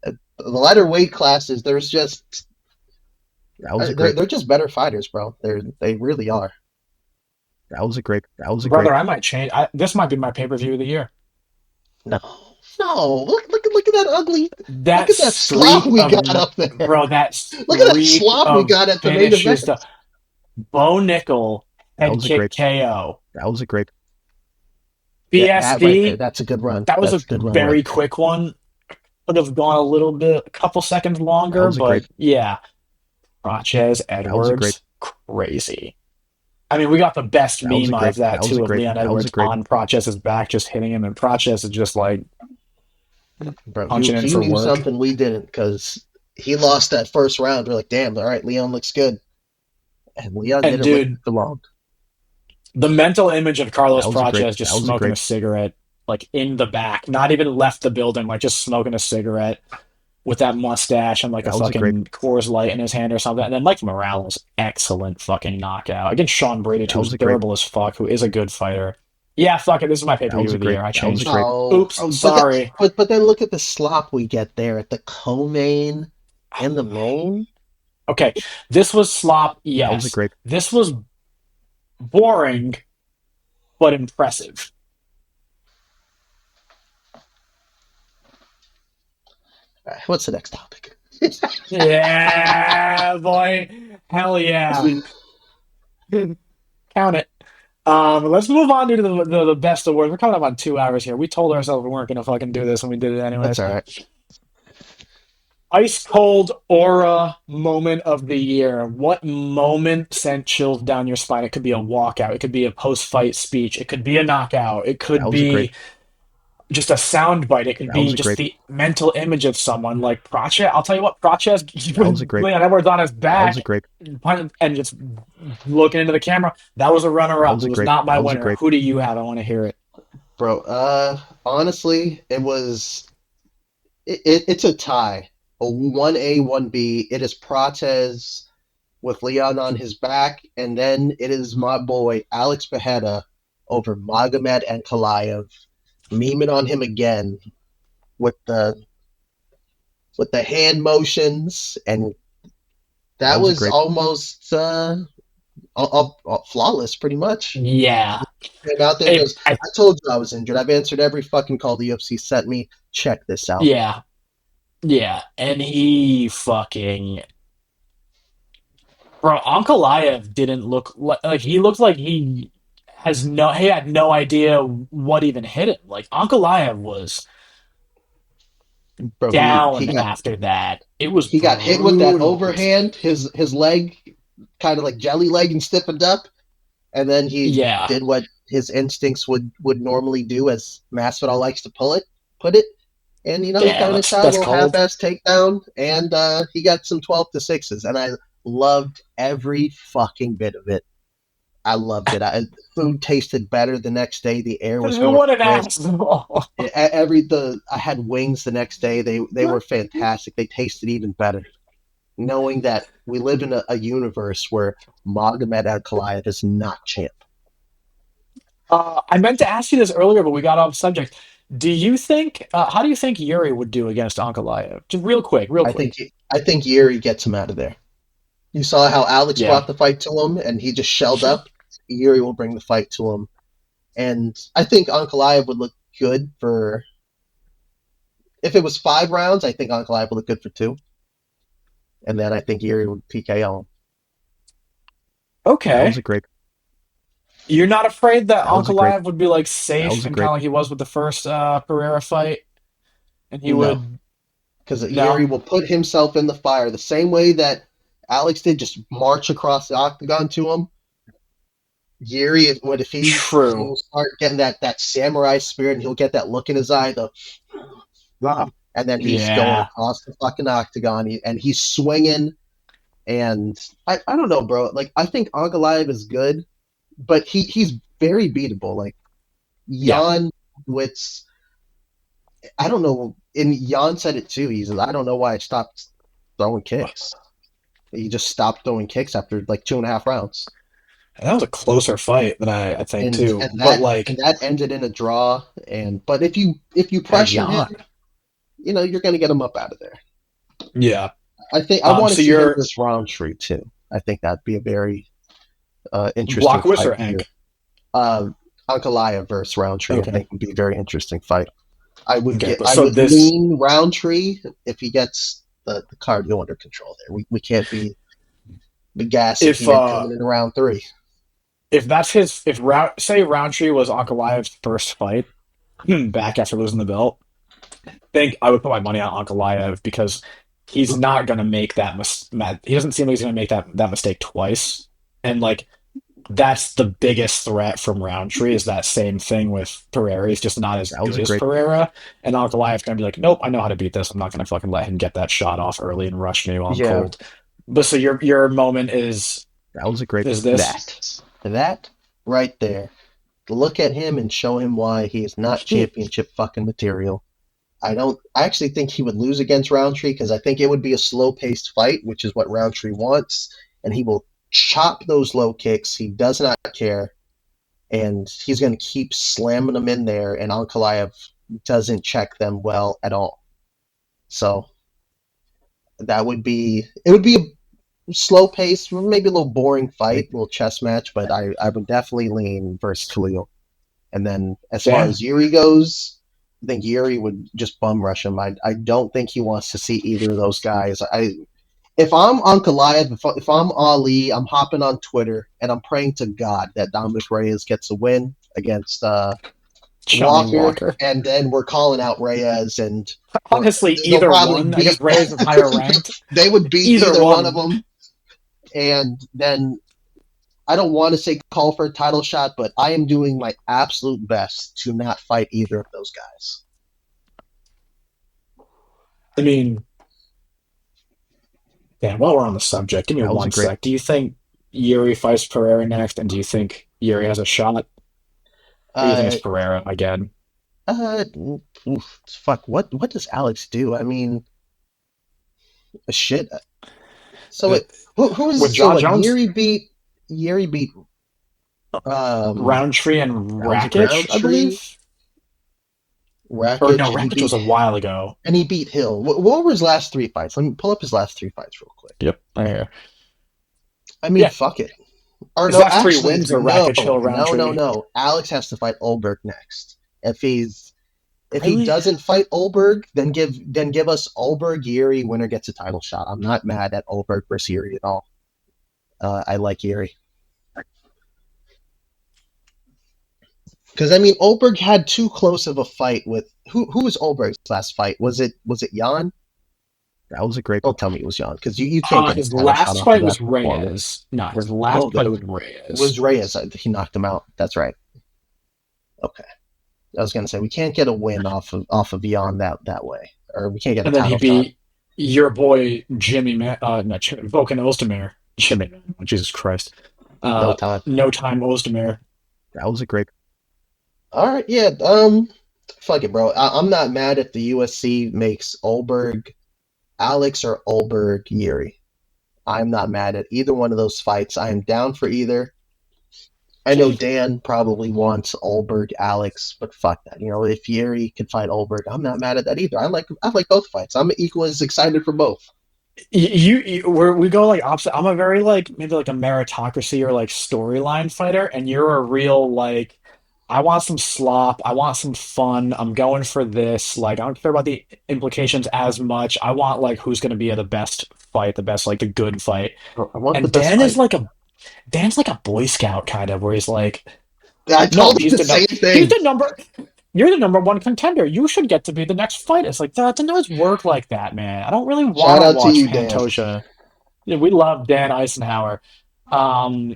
the lighter weight classes. There's just That was a they're great. they're just better fighters, bro. They really are. That was a great. That was a brother, great. I might change. This might be my pay per view of the year. No, no. Look at that ugly. Look That at that slop streak we of, got up there. bro, that Look at that streak slop we of got at the main finishes. event. The Bo Nickel That head was a kick great. KO. That was a great. That right there. BSV, That's a good run. that was a That's a good run right very there. quick one. Could have gone a little bit, a couple seconds That longer, was a great. but yeah. Pratchez, That was a great. Edwards, crazy. I mean, we got the best That was meme a out of great. that That was a too of great. Leon That was Edwards a great. on Pratchez's back, just hitting him, and Pratchez is just like Bro, punching in he for knew work. something we didn't because he lost that first round. We're like, damn, all right, Leon looks good. And Leon And didn't look dude, for long. the mental image of Carlos That was a great. Pratchez just That was a smoking a great. cigarette, like in the back, not even left the building, like just smoking a cigarette with that mustache and like a That was a great. fucking Coors Light in his hand or something. And then Mike Morales, excellent fucking knockout against Sean Brady, That who's was a great. durable as fuck, who is a good fighter. Yeah, fuck it. This is my pay That per view was a of the great. year. I That was a changed. great. Oh, Oops, but sorry. but then look at the slop we get there at the co-main and the main. Okay, this was slop. That was a Yes, great. this was boring but impressive. right, what's the next topic? Yeah, boy. Hell yeah. Count it. Let's move on to the best awards. We're coming up on 2 hours here. We told ourselves we weren't gonna fucking do this, and we did it That's anyways. all right. Ice cold aura moment of the year. What moment sent chills down your spine? It could be a walkout. It could be a post fight speech. It could be a knockout. It could That was a great. be just a sound bite. It could That was be a just great. the mental image of someone like Pracha. I'll tell you what, Pracha, That was a when great. Leon Edwards on his That was back a great. and just looking into the camera, that was a runner That up. was It a was great. not my That was a winner. great. Who do you have? I want to hear it. Bro, honestly, it's a tie. A 1A, 1B. It is Prates with Leon on his back, and then it is my boy Alex Bejeda over Magomed and Kalayev, memeing on him again with the hand motions, and That that was a was great. almost flawless, pretty much. Yeah. Came out there and goes, I told you I was injured. I've answered every fucking call the UFC sent me. Check this out. Yeah. Yeah. And he fucking bro, Ankalaev didn't look like he looked like he had no idea what even hit him. Like Ankalaev was Bro, he down got after that. It was he got hit with that brutal. overhand. His leg kind of like jelly leg and stiffened up, and then he Yeah. did what his instincts would normally do, as Masvidal likes to put it. And he Yeah, kind of tried a that's little cold. half-ass takedown, and he got some 12-6s, and I loved every fucking bit of it. I loved it. Food tasted better the next day. The air was more What an crisp. asshole. I had wings the next day. They were fantastic. They tasted even better. Knowing that we live in a universe where Magomed Ankalaev is not champ. I meant to ask you this earlier, but we got off subject. Do you think how do you think Yuri would do against Ankalaev? Just real quick, real I quick. think I think Yuri gets him out of there. You saw how Alex Yeah. brought the fight to him, and he just shelled up. Yuri will bring the fight to him, and I think Ankalaev would look good for. If it was 5 rounds, I think Ankalaev would look good for 2, and then I think Yuri would PKO him. That Okay. was a great. You're not afraid that That was a great. Ankalaev would be like That safe was a and kind great. of like he was with the first Pereira fight, and he No, would because no. Yuri will put himself in the fire the same way that Alex did, just march across the octagon to him. Yuri, True. he'll start getting that samurai spirit, and he'll get that look in his eye, and then he's going Yeah. across the fucking octagon, and he's swinging, and I don't know, bro. Like, I think Ankalaev is good, but he's very beatable. Like Yeah. Jan Witz, I don't know, and Jan said it too. He says, I don't know why I stopped throwing kicks. He just stopped throwing kicks after like 2.5 rounds. That was a closer fight than I think and too. and But that like and that ended in a draw. But if you yeah, pressure him, Jan. you're going to get him up out of there. Yeah. I think I want to So see him you're versus Roundtree too. I think that'd be a very interesting Blockwitz fight or here. Hank? Ankalaev versus Roundtree, I Okay. think, would be a very interesting fight. Okay. I So would this lean Roundtree if he gets the cardio under control. There, we can't be the gassy if kid coming in round 3. if that's his if round say Roundtree was Ankalaev's first fight back after losing the belt, I think I would put my money on Ankalaev because he's not gonna make he doesn't seem like he's gonna make that mistake twice. And like that's the biggest threat from Roundtree is that same thing with Pereira. He's just not as That was good a as great. Pereira. And Ankalaev's gonna be like, nope, I know how to beat this. I'm not gonna fucking let him get that shot off early and rush me while I'm Yeah, cold. But so your moment is That was a great. this. that right there. Look at him and show him why he is not championship fucking material. I actually think he would lose against Roundtree because I think it would be a slow paced fight, which is what Roundtree wants, and he will chop those low kicks. He does not care, and he's going to keep slamming them in there, and Ankalaev doesn't check them well at all. So it would be a slow paced, maybe a little boring fight, a little chess match, but I would definitely lean versus Khalil. And then as far Damn. as Yuri goes, think Yuri would just bum rush him. I don't think he wants to see either of those guys. If I'm Ankalaev, if I'm Ali, I'm hopping on Twitter and I'm praying to God that Dominic Reyes gets a win against Johnny Walker. and then we're calling out Reyes, and Honestly, they'll either probably one. I beat. guess Reyes is higher ranked. They would beat Either either one one. of them, and then I don't want to say call for a title shot, but I am doing my absolute best to not fight either of those guys. I mean, damn, while we're on the subject, give me That was a one great. sec. Do you think Yuri fights Pereira next? And do you think Yuri has a shot? Or do you think Uh, it's Pereira again? fuck. What does Alex do? I mean, shit. So who was With John what, Jones? Yuri beat Roundtree and was it Rakic, I Roundtree? believe? Rakic, Or no, and he Rakic was a while ago. beat Hill. What were his last 3 fights? Let me pull up his last 3 fights real quick. Yep, I hear. I mean, Yeah. fuck it. Or His no, last three actually, wins are no, Rakic, Hill, Roundtree. no. Alex has to fight Olberg next. If he Really? doesn't fight Olberg, then give us Olberg Yuri. Winner gets a title shot. I'm not mad at Olberg versus Yuri at all. I like Yuri. Because I mean, Olberg had too close of a fight with who was Olberg's last fight? Was it Jan? That was a great. Don't tell me it was Jan, because you can't get His a title shot last off fight of was that performance. Reyes. No, his last Oh, fight was Reyes. Was Reyes? He knocked him out. That's right. Okay, I was gonna say we can't get a win off of Jan that way, or we can't get a And then he title shot. beat your boy Jimmy, Volkan Ozdemir. Jimmy, oh, Jesus Christ. No time. No time Ozdemir. That was a great. All right, yeah. Fuck it, bro. I'm not mad if the USC makes Olberg, Alex, or Olberg Yuri. I'm not mad at either one of those fights. I am down for either. I know Dan probably wants Olberg, Alex, but fuck that. You know, if Yuri could fight Olberg, I'm not mad at that either. I like both fights. I'm equally as excited for both. We go like opposite. I'm a very like maybe like a meritocracy or like storyline fighter, and you're a real like I want some slop, I want some fun, I'm going for this. Like I don't care about the implications as much. I want like who's going to be the best fight, the best like the good fight. I want the And best Dan is fight. like Dan's like a Boy Scout kind of where he's like, I no, told you he's the the same he's thing. the number. You're the number one contender. You should get to be the next fight. It's like that doesn't work like that, man. I don't really Shout want to out to watch you, Dan. Pantoja. Yeah, we love Dan Eisenhower. Um,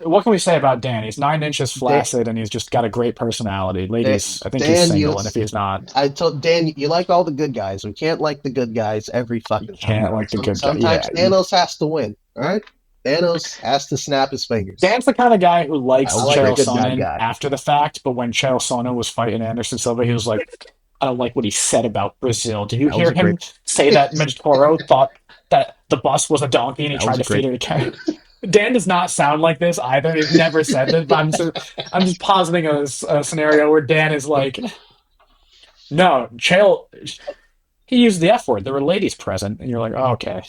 what can we say about Dan? He's 9 inches flaccid and he's just got a great personality. Ladies, I think he's Dan, single, and if he's not, I told Dan, you like all the good guys. We can't like the good guys every you fucking can't time. like the good guy. Sometimes Yeah, Thanos has to win. All right, Thanos has to snap his fingers. Dan's the kind of guy who likes I like Chael a good bad Sonnen guy. after the fact, but when Chael Sonnen was fighting Anderson Silva, he was like, I don't like what he said about Brazil. Did you That was hear a him great. say that Mitch Toro thought that the bus was a donkey and he That tried was a to feed great. it a carrot? Dan does not sound like this either. He's never said this, but I'm just positing a scenario where Dan is like, no, Chael, he used the F word. There were ladies present, and you're like, oh, okay.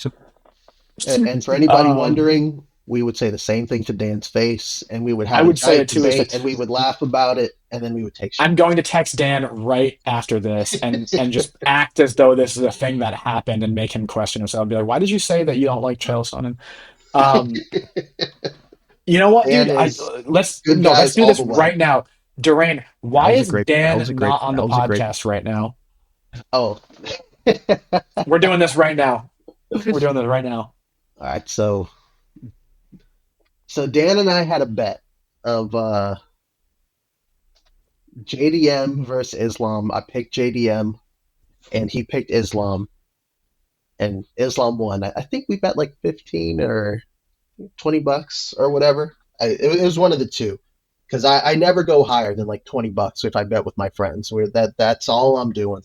And for anybody Um, wondering, we would say the same thing to Dan's face, and we would I have a would say giant it too. Is debate, that and we would laugh about it, and then we would take shit. I'm going to text Dan right after this and just act as though this is a thing that happened and make him question himself. Be like, why did you say that you don't like Chael Sonnen? You know what, Dan dude? is Let's good no, let's guys do all this the way. right now. Durain, why was a is great- that Dan was a great- not on the that was a great- podcast right now? Oh, We're doing this right now. We're doing this right now. all right. So Dan and I had a bet of JDM versus Islam. I picked JDM, and he picked Islam, and Islam won. I think we bet like 15 or $20 or whatever. It was one of the two, because I never go higher than like $20 if I bet with my friends. That's all I'm doing.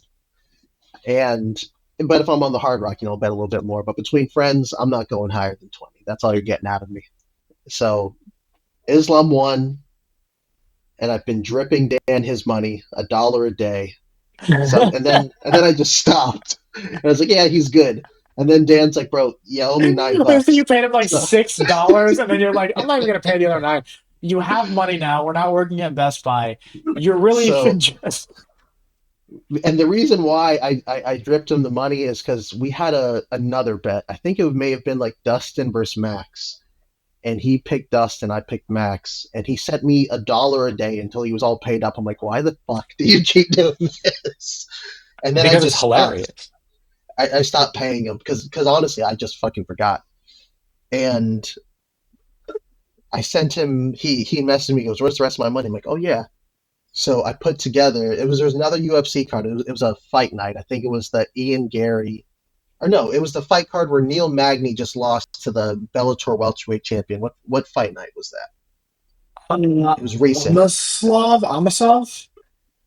But if I'm on the Hard Rock, I'll bet a little bit more. But between friends, I'm not going higher than 20. That's all you're getting out of me. So Islam won, and I've been dripping Dan his money, $1 a day. So and then I just stopped. And I was like, yeah, he's good. And then Dan's like, bro, you owe me $9. You paid him like So- $6, and then you're like, I'm not even gonna pay the other $9. You have money now. We're not working at Best Buy. You really So- should just. And the reason why I dripped him the money is because we had another bet. I think it may have been like Dustin versus Max, and he picked Dustin, I picked Max, and he sent me $1 a day until he was all paid up. I'm like, why the fuck do you keep doing this? And then I Because it's just stopped. hilarious. I stopped paying him because honestly, I just fucking forgot. And I sent him. He messaged me. He goes, "Where's the rest of my money?" I'm like, "Oh yeah." So I put together. There was another UFC card. It was a fight night. I think it was the Ian Gary, or no, it was the fight card where Neil Magny just lost to the Bellator welterweight champion. What fight night was that? It was recent. Amasov?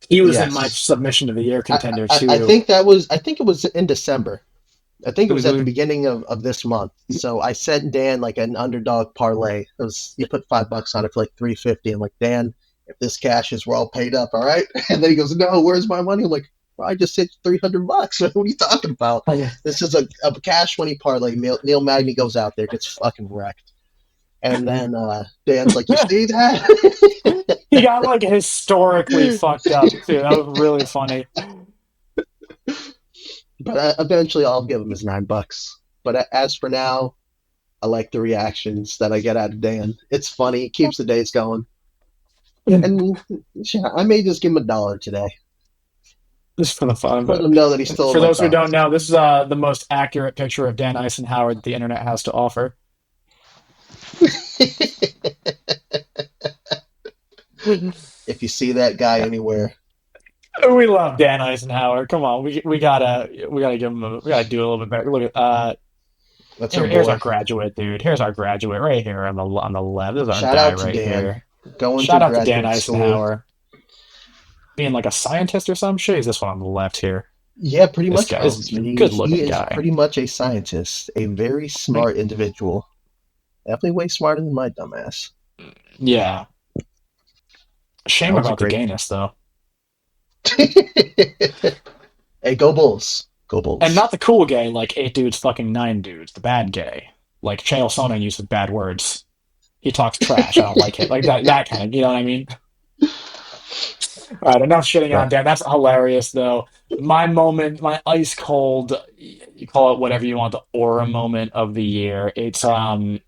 He was in my Yes. submission of the year contender I too. think that was. I think it was in December. I think it was at the Mhm. beginning of this month. So I sent Dan like an underdog parlay. It was you put $5 on it for like 350. I'm like, Dan, if this cash is, we're all paid up, all right? And then he goes, No, where's my money? I'm like, well, I just hit $300. What are you talking about? Oh, yeah. This is a cash money parlay. Neil Magny goes out there, gets fucking wrecked. And then Dan's like, You see that? He got like historically fucked up too. That was really funny. But eventually I'll give him his $9. But as for now, I like the reactions that I get out of Dan. It's funny. It keeps the days going. And yeah, I may just give him $1 today. Just for the fun of Let it. him know that he's still in For my those who don't thoughts. know, this is the most accurate picture of Dan Eisenhower that the internet has to offer. If you see that guy anywhere, We love Dan Eisenhower. Come on, we gotta give him we gotta do a little bit better. Look at that's our here's our boy. graduate, dude. Here's our graduate right here on the left. This is our Shout guy out to right Dan. here. Going to Shout out to Dan graduate school. Eisenhower, being like a scientist or some shit. He's this one on the left here. Yeah, pretty This much, guy bro. is a good He looking is guy. pretty much a scientist, a very smart individual. Definitely way smarter than my dumbass. Yeah. That Shame was a about the great. gayness though. Hey, go Bulls. Go And Bulls. not the cool gay, like 8 dudes fucking 9 dudes, the bad gay. Like Chael Sonnen uses bad words. He talks trash. I don't like it. Like that kind of, you know what I mean? All right, enough shitting on But Dan. That's hilarious though. My moment, my ice cold, you call it whatever you want, the aura moment of the year. It's kind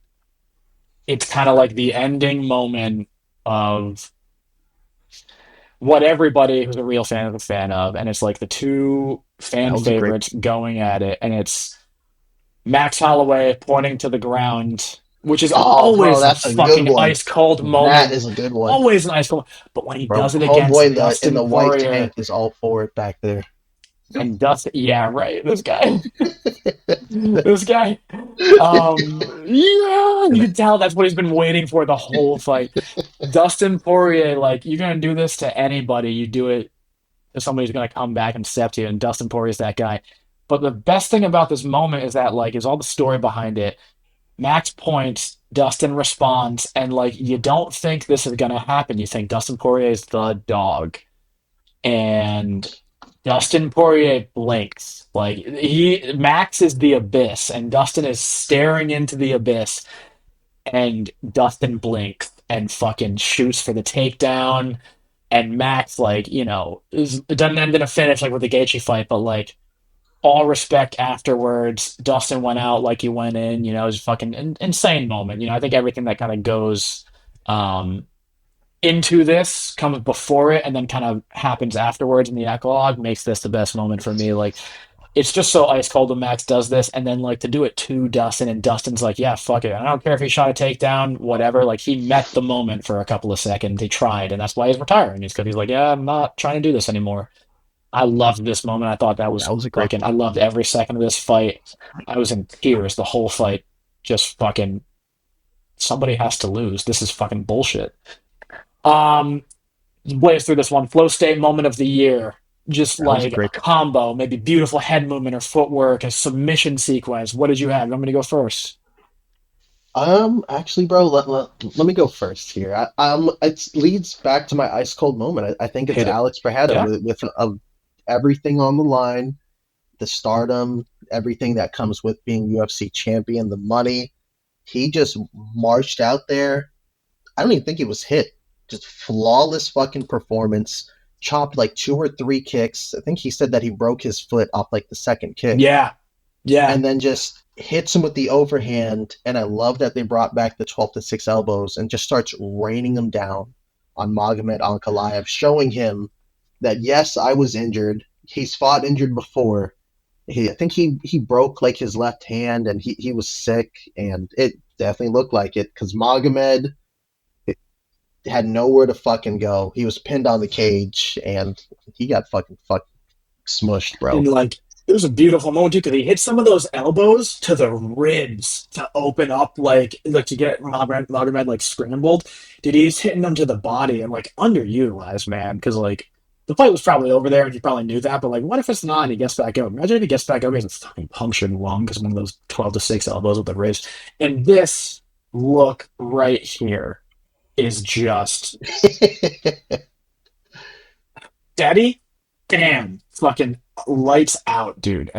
of like the ending moment of what everybody who's a real fan is a fan of, and it's like the two that fan was a great. favorites going at it, and it's Max Holloway pointing to the ground, which is Oh, bro, always a that's a good fucking one. ice cold That moment. is a good one, Always an ice cold. But when he bro. does it Homeboy against in Dustin the white Poirier tank is all for it back there. and Dustin, yeah, right, this guy, this guy. Yeah, you And can tell that's what he's been waiting for the whole fight. Dustin Poirier, like you're gonna do this to anybody, you do it to somebody who's gonna come back and step to you, and Dustin Poirier is that guy. But the best thing about this moment is that like is all the story behind it. Max points, Dustin responds, and like you don't think this is gonna happen. You think Dustin Poirier is the dog, and Dustin Poirier blinks. Like he Max is the abyss, and Dustin is staring into the abyss, and Dustin blinks and fucking shoots for the takedown. And Max, like, it doesn't end in a finish like with the Gaethje fight, but like all respect afterwards. Dustin went out like he went in. It was a fucking insane moment. I think everything that kind of goes um, into this comes before it and then kind of happens afterwards in the epilogue makes this the best moment for me. Like, it's just so ice cold when Max does this, and then like to do it to Dustin, and Dustin's like, "Yeah, fuck it. I don't care if he shot a takedown, whatever." Like he met the moment for a couple of seconds. He tried, and that's why he's retiring. It's because he's like, "Yeah, I'm not trying to do this anymore." I loved this moment. I thought that that was was a great. fucking. I loved every second of this fight. I was in tears the whole fight. Just fucking. Somebody has to lose. This is fucking bullshit. Um, Blaze through this one. Flow state moment of the year. Just That was a like a great. combo, maybe beautiful head movement or footwork, a submission sequence. What did you have? I'm gonna go first. Actually, bro, let me go first here. It leads back to my ice cold moment. I think it's Hit it. Alex Pereira Yeah. with everything on the line, the stardom, everything that comes with being UFC champion, the money. He just marched out there. I don't even think he was hit. Just flawless fucking performance. chopped like 2 or 3 kicks. I think he said that he broke his foot off like the second kick, Yeah, yeah. and then just hits him with the overhand. And I love that they brought back the 12 to 6 elbows and just starts raining him down on Magomed Ankalaev, showing him that yes, I was injured. He's fought injured before. I think he broke like his left hand, and he was sick, and it definitely looked like it because Magomed had nowhere to fucking go. He was pinned on the cage, and he got fucking smushed, bro. And like it was a beautiful moment too because he hit some of those elbows to the ribs to open up like to get Magomed like scrambled. Dude, he's hitting them to the body and like underutilized, man. Because like the fight was probably over there and he probably knew that. But like, what if it's not and he gets back up? Imagine if he gets back up, he has a fucking punctured lung because one of those 12 to 6 elbows with the wrist. And this look right here is just steady. Damn, fucking lights out, dude.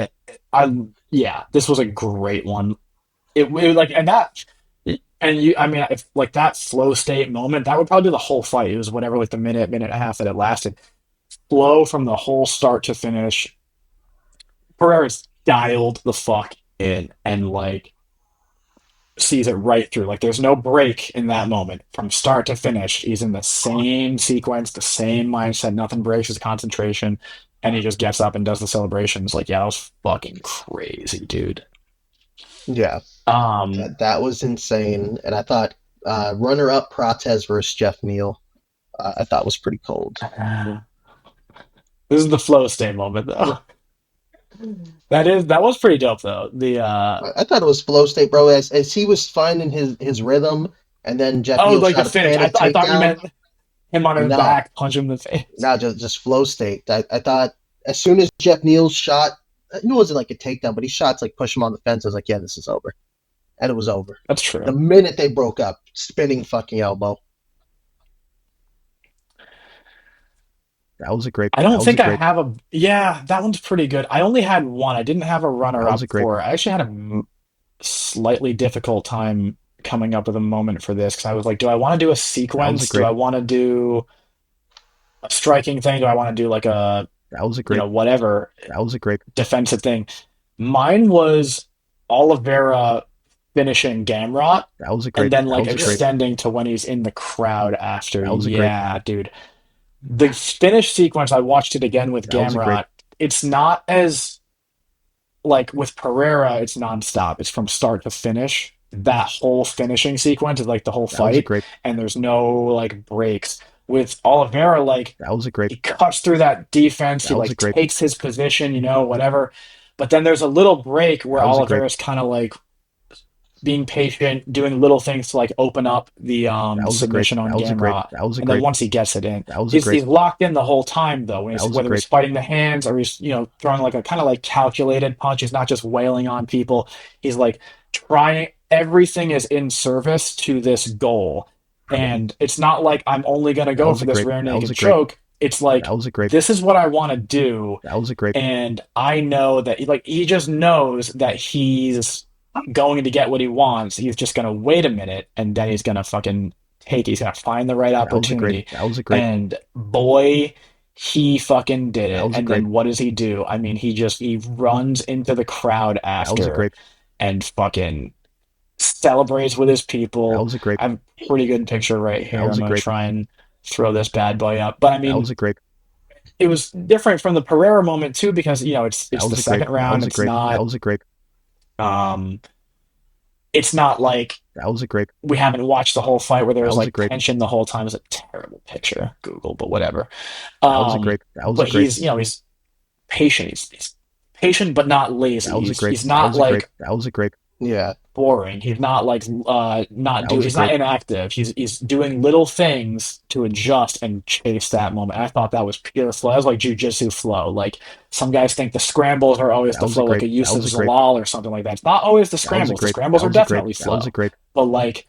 Yeah, this was a great one. It like and that and you, I mean, if like that flow state moment, that would probably be the whole fight. It was whatever, like the minute and a half that it lasted. Flow from the whole start to finish. Pereira's dialed the fuck in and like sees it right through. Like there's no break in that moment from start to finish. He's in the same sequence, the same mindset. Nothing breaks his concentration, and he just gets up and does the celebrations. Like, yeah, that was fucking crazy, dude. Yeah, Um, that was insane. And I thought runner up Prates versus Jeff Neal, I thought was pretty cold. this is the flow state moment, though. That was pretty dope, though. The I thought it was flow state, bro. As he was finding his rhythm, and then Jeff oh, Neal like the tried to finish. panic I thought you takedown. meant him on his No, back, punch him in the face. no, just flow state. I thought as soon as Jeff Neal shot, it wasn't like a takedown, but he shot to like push him on the fence. I was like, yeah, this is over, and it was over. That's The true. minute they broke up, spinning fucking elbow. That was a great. I That don't was a think I great. have a. Yeah, that one's pretty good. I only had one. I didn't have a That runner was up a great. for. I actually had a slightly difficult time coming up with a moment for this because I was like, do I want to do a That was a sequence? Do great. I want to do a striking thing? Do I want to do like a, That was a great. whatever That was a great. defensive thing? Mine was Oliveira finishing Gamrot That was a and great. then That like was a great. extending to when he's in the crowd after. That was a great. Yeah, dude. The finish sequence, I watched it again with That was a great. Gamrot. It's not as like with Pereira, it's nonstop. It's from start to finish. That whole finishing sequence is like the whole That was a fight, great. and there's no like breaks. With Oliveira, like That was a great. he cuts through that defense, he That was a like great. takes his position, whatever. But then there's a little break where That was a great. Oliveira's kind of like being patient, doing little things to like open up the That was a great. submission on That was a great. Gamrot. That was a And then great. once he gets it in, That was a he's great. locked in the whole time though. When That he's was a whether he's great. fighting the hands or he's throwing like a kind of like calculated punch. He's not just wailing on people. He's like trying. Everything is in service to this goal, and it's not like I'm only gonna That go was for a this great. rear That was naked a great. choke. It's That like was a great. this is what I want to do, That was a great. and I know that like he just knows that he's going to get what he wants. He's just gonna wait a minute and then he's gonna fucking take it. He's gonna find the right That was a great. opportunity. That was a great. And boy, he fucking did That it. was a And great. then what does he do? I mean, he runs into the crowd That was a after great. and fucking celebrates with his That people. was a great. I have a pretty good picture right That here. I'm was a gonna great. try and throw this bad boy up. But I That mean, was a great. it was different from the Pereira moment too because That it's the was a great. second That round. was a great. That was a great. Um it's not like That was a great. we haven't watched the whole fight where there That was was a like great. tension the whole time. It's a terrible picture, Google, but whatever. That was a Um, great. That was a but great. he's patient. He's patient but not lazy. That was a great. He's That not was a great. like That was a great. Yeah. boring. He's not like not That do. was a He's not great. inactive. He's doing little things to adjust and chase that moment. I thought that was pure flow. That was like jujitsu flow. Like some guys think the scrambles are always That the was a flow, like great. a That Yusuf was a great. Zalal or something like that. It's not always the That was a scrambles. The great. scrambles That are was a great. definitely That was a flow, great. but like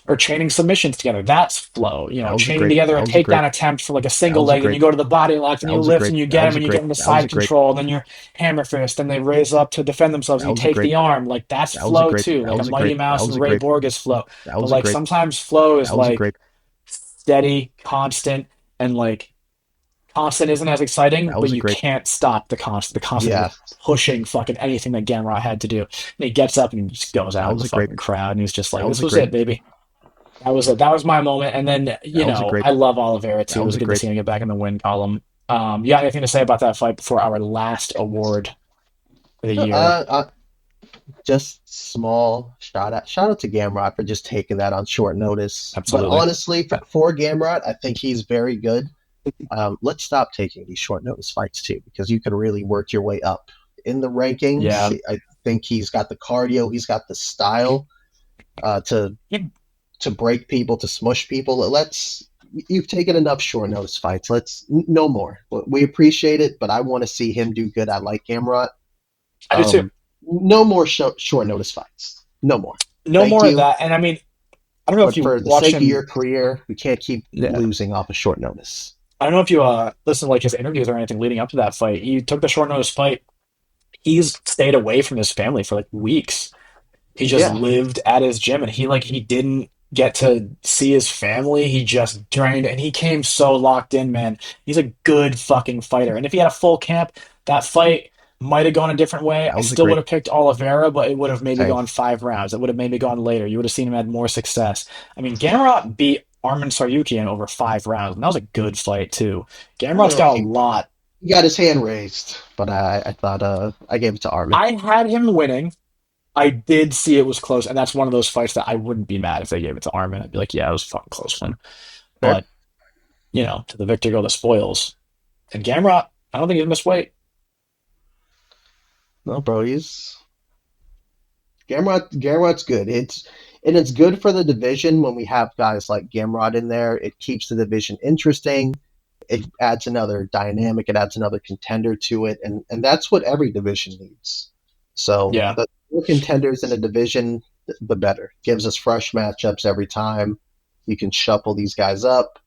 or chaining submissions together. That's flow. That was a Chaining great. together That a was a great. takedown attempt for like a That single was a leg, and great. you go to the body lock, and That you was a lift, and great. you That get was them, a and you get great. them to That was side a great. control, and then your hammer fist, and they raise up to defend themselves, That and you was a take great. the arm. Like that's That was a flow great. too. That Like a was a Mighty great. That Mouse was and a Ray great. Borg is flow. That But was a like great. sometimes flow is That was a like great. steady, constant, and like constant isn't as exciting, That but was a you great. can't stop the constant. The constant Yeah, was pushing fucking anything that Gamrot had to do. And he gets up and he just goes that out in was the a great. fucking crowd, and he's just like, That was "This a was great. it, baby. That was it. That was my moment." And then, That was a great. I love Oliveira too. That It was was a good to great. see him get back in the win column. You got anything to say about that fight before our last award for the year? Uh, just small shout out to Gamrot for just taking that on short notice. But Absolutely. honestly, for Gamrot, I think he's very good. Let's stop taking these short notice fights too, because you can really work your way up in the rankings. Yeah. I think he's got the cardio, he's got the style to Yeah. break people, to smush people. You've taken enough short notice fights. No more. We appreciate it, but I want to see him do good. I like Gamrot. I do too. No more short notice fights. No more. No Thank more of you. that. And I mean, I don't know if But you for the watched sake of him. your career, we can't keep Yeah. losing off of short notice. I don't know if you listen to like his interviews or anything leading up to that fight. He took the short notice fight. He's stayed away from his family for like weeks. He just Yeah. lived at his gym, and he didn't get to see his family. He just trained, and he came so locked in, man. He's a good fucking fighter. And if he had a full camp, that fight might have gone a different way. That I was a still would great have picked Oliveira, but it would have maybe same. gone 5 rounds. It would have maybe gone later. You would have seen him had more success. I mean, Gamrot beat Arman Saryukian over 5 rounds, and that was a good fight too. Gamrot's got a He lot. got his hand raised, but I thought I gave it to Armin. I had him winning. I did see it was close, and that's one of those fights that I wouldn't be mad if they gave it to Armin. I'd be like, yeah, it was a fucking close one. Fair. But, to the victor go the spoils. And Gamrot, I don't think he's missed weight. No, bro, he's Gamrot's good. It's good for the division when we have guys like Gamrot in there. It keeps the division interesting. It adds another dynamic. It adds another contender to it, and that's what every division needs. So Yeah. the more contenders in a division, the better. Gives us fresh matchups every time. You can shuffle these guys up.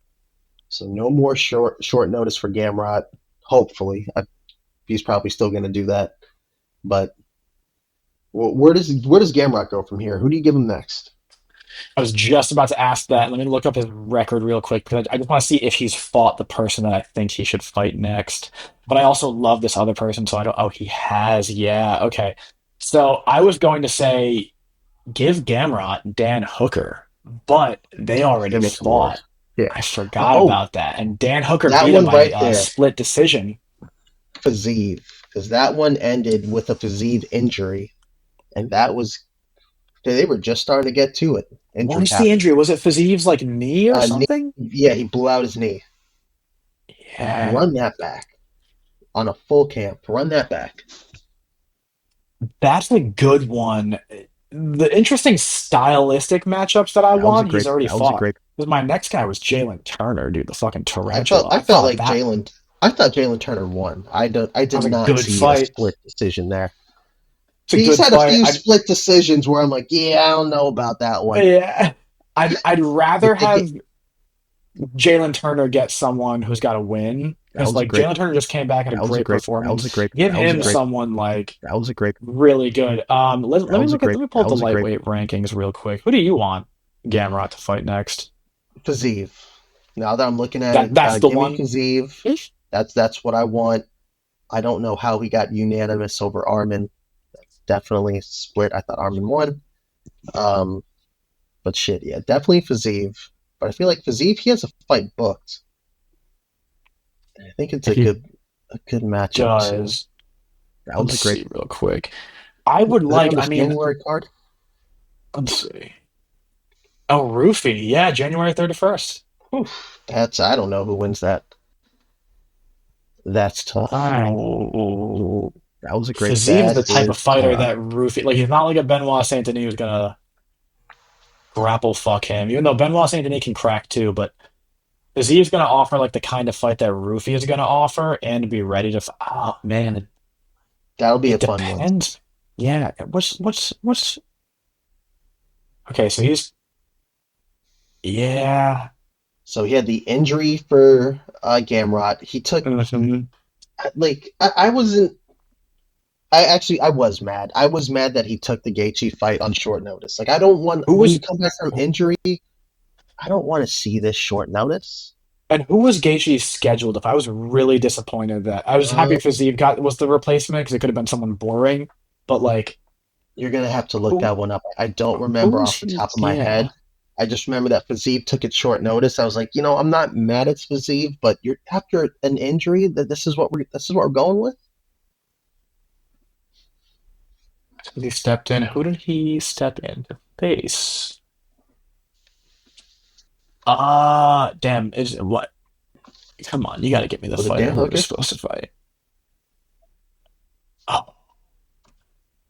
So no more short notice for Gamrot. Hopefully, he's probably still going to do that. But where does Gamrot go from here? Who do you give him next? I was just about to ask that. Let me look up his record real quick because I just want to see if he's fought the person that I think he should fight next. But I also love this other person, so I don't. Oh, he has. Yeah. Okay. So I was going to say give Gamrot Dan Hooker, but they already Give me some more. fought. Yeah. I forgot Oh, about that. And Dan Hooker that beat him one by right there. split decision. Fiziev, because that one ended with a Fiziev injury, and that was they were just starting to get to it. What Injury was the happened. injury? Was it Fiziv's like knee or Knee, something? yeah, he blew out his knee. Yeah. Run that back on a full camp. Run that back. That's a good one. The interesting stylistic matchups that I That was a want, great. he's already That was a fought. great. Because my next guy was Jalen Turner, dude, the fucking I tarantula. I felt thought like that Jalen. I thought Jalen Turner won. I was did a not good see a fight. split decision there. It's a He's good had a fight. few split decisions where I'm like, yeah, I don't know about that one. Yeah. I'd rather It- it- have Jalen Turner get someone who's got a win. That Because was a like great. Jalen Turner just came back at a That was a great great. That performance. was a great. Give That was a him great. someone like That was a great. really good. Let That me was a look at great. let me pull That up the was a great. lightweight rankings real quick. Who do you want Gamrot to fight next? Fiziev. Now that I'm looking at it, That's the give me one. Fiziev. That's what I want. I don't know how he got unanimous over Armin. That's definitely split. I thought Armin won. But shit, yeah, definitely Fiziev. But I feel like Fiziev, he has a fight booked. I think it's He a good matchup too. does. That was Let's a great. see real quick. I would Is that like. on I this mean, January card? let's see. Oh, Roofy. Yeah, January 31st. I don't know who wins that. That's tough. Oh, That was a great. Fiziev is the That type of is fighter tough. that Roofy, like, he's not like a Benoit Saint Denis who's gonna grapple fuck him. Even though Benoit Saint Denis can crack too, but Fiziev's gonna offer like the kind of fight that Roofy is gonna offer and be ready to. Oh man, That'll be it a fun one. depends. Yeah, what's? Okay, so he's. Yeah. So he had the injury for Gamrot. He took Mhm. like I wasn't. I was mad. I was mad that he took the Gaethje fight on short notice. Like I don't want Who when was? you come back from injury. I don't want to see this short notice. And who was Gaethje scheduled? If I was really disappointed that I was happy Uh, if Fiziev got was the replacement because it could have been someone boring. But like, you're gonna have to look who that one up. I don't remember who's off the he? top of my Yeah, head. I just remember that Fazeev took it short notice. I was like, I'm not mad at Fazeev, but you're after an injury that this is what we're going with. he stepped in. Who did he step in to face? Damn. Is what? Come on, you got to give me the Was it fighter Dan who was Hooker? supposed to fight. Oh,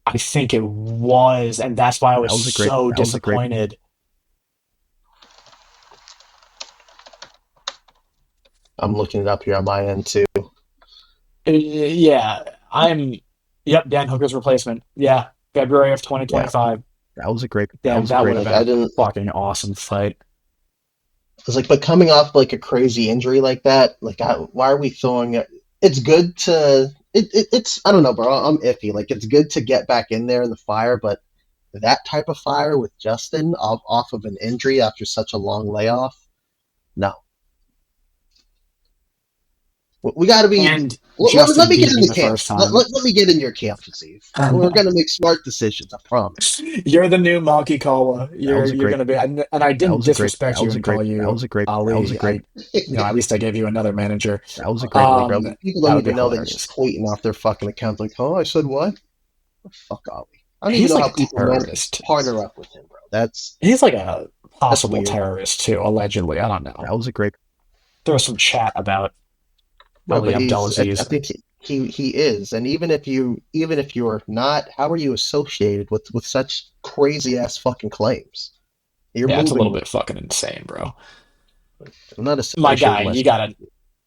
I think it was, and that's why I was That was a great. so That was a great. disappointed. I'm looking it up here on my end too. Yeah, I'm. Yep, Dan Hooker's replacement. Yeah, February of Yeah, 2025. That was a great. That Damn, was a that would great. have like been I a didn't. fucking awesome fight. It's like, but coming off like a crazy injury like that, like, why are we throwing it? It's good to. It's I don't know, bro. I'm iffy. Like it's good to get back in there in the fire, but that type of fire with Justin off of an injury after such a long layoff, no. We got to be. And Let Justin me get beat in me the the camp. first Let, time. let, let me get in your camp, Steve. We're gonna make smart decisions. I promise. You're the new Monkey Kola. That was a You're great. gonna be, and I That didn't was a great. disrespect That you was a and great. call That was you a great. That was a Ali. great. At least I gave you another manager. That was a great. Totally, Like bro. Um, People that don't would be even know they just hilarious. tweeting off their fucking accounts like, "Oh, I said what? Fuck Ollie." I don't even He's know like how a people know to terrorist. partner up with him, bro. He's like a That's possible weird, terrorist too, allegedly. I don't know. that was a great. There was some chat about bro. Ali But I Abdelaziz. think he is, and even if you're not, how are you associated with such crazy ass fucking claims? You're Yeah, it's a little moving. bit fucking insane, bro. I'm not My associated guy, with less.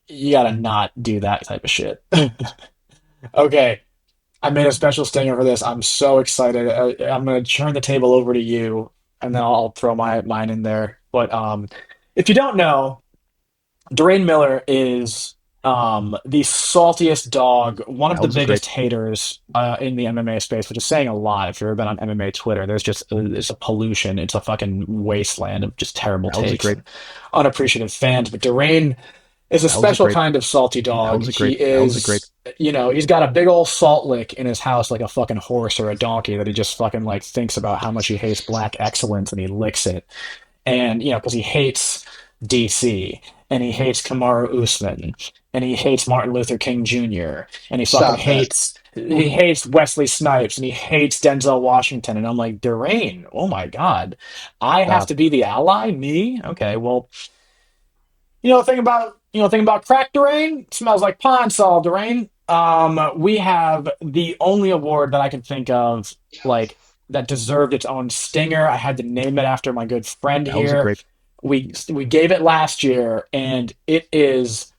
you gotta not do that type of shit. Okay, I made a special stinger for this. I'm so excited. I'm gonna turn the table over to you, and then I'll throw mine in there. But if you don't know, Dwayne Miller is the saltiest dog, one of That the was a great. biggest haters in the MMA space, which is saying a lot. If you've ever been on MMA Twitter, there's a pollution. It's a fucking wasteland of just terrible That was a takes great. and unappreciative fans. But Dwayne is a That was a special great. kind of salty That dog. was a He great. That was a great. is, he's got a big old salt lick in his house like a fucking horse or a donkey that he just fucking like thinks about how much he hates black excellence and he licks it. And, because he hates DC and he hates Kamaru Usman and he hates Martin Luther King Jr. and Stop that. he hates Wesley Snipes and he hates Denzel Washington. And I'm like, Durain, oh my God. I have Stop. to be the ally? Me? Okay, well, thing about crack Durain smells like pine sol Durain. We have the only award that I can think of like that deserved its own stinger. I had to name it after my good friend That was a here. great. We gave it last year, and it is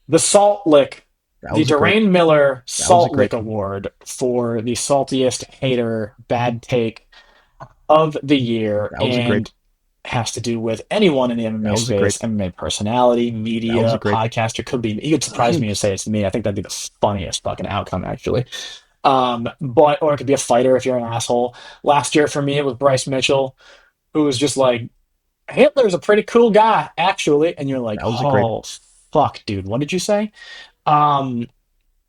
the Salt Lick, That the was a great. Durain Miller That was a Salt great. Lick Award for the saltiest hater bad take of the year, That was a great. and has to do with anyone in the That MMA was a great. space, MMA personality, That was a media, great. podcaster. Could be. You could surprise me and say it's me. I think that'd be the funniest fucking outcome, actually. But or it could be a fighter if you're an asshole. Last year for me, it was Bryce Mitchell, who was just like, Hitler's a pretty cool guy, actually. And you're like, That was a great. oh fuck, dude, what did you say? Um,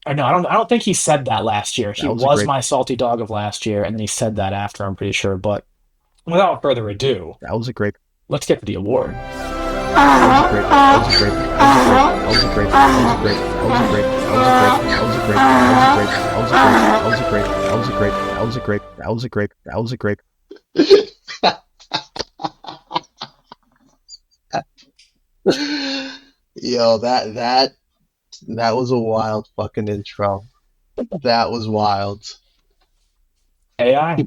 or no, I don't think he said that last year. He That was a was great. my salty dog of last year, and then he said that after, I'm pretty sure. But without further ado, That was a great. let's get to the award. That was a great. That was a great. That was a great. That was a great. That was a great. That was a great. That was a great. That was a great. That was a great. That was a great. That was a great. That was a great. Yo, that was a wild fucking intro. That was wild. AI?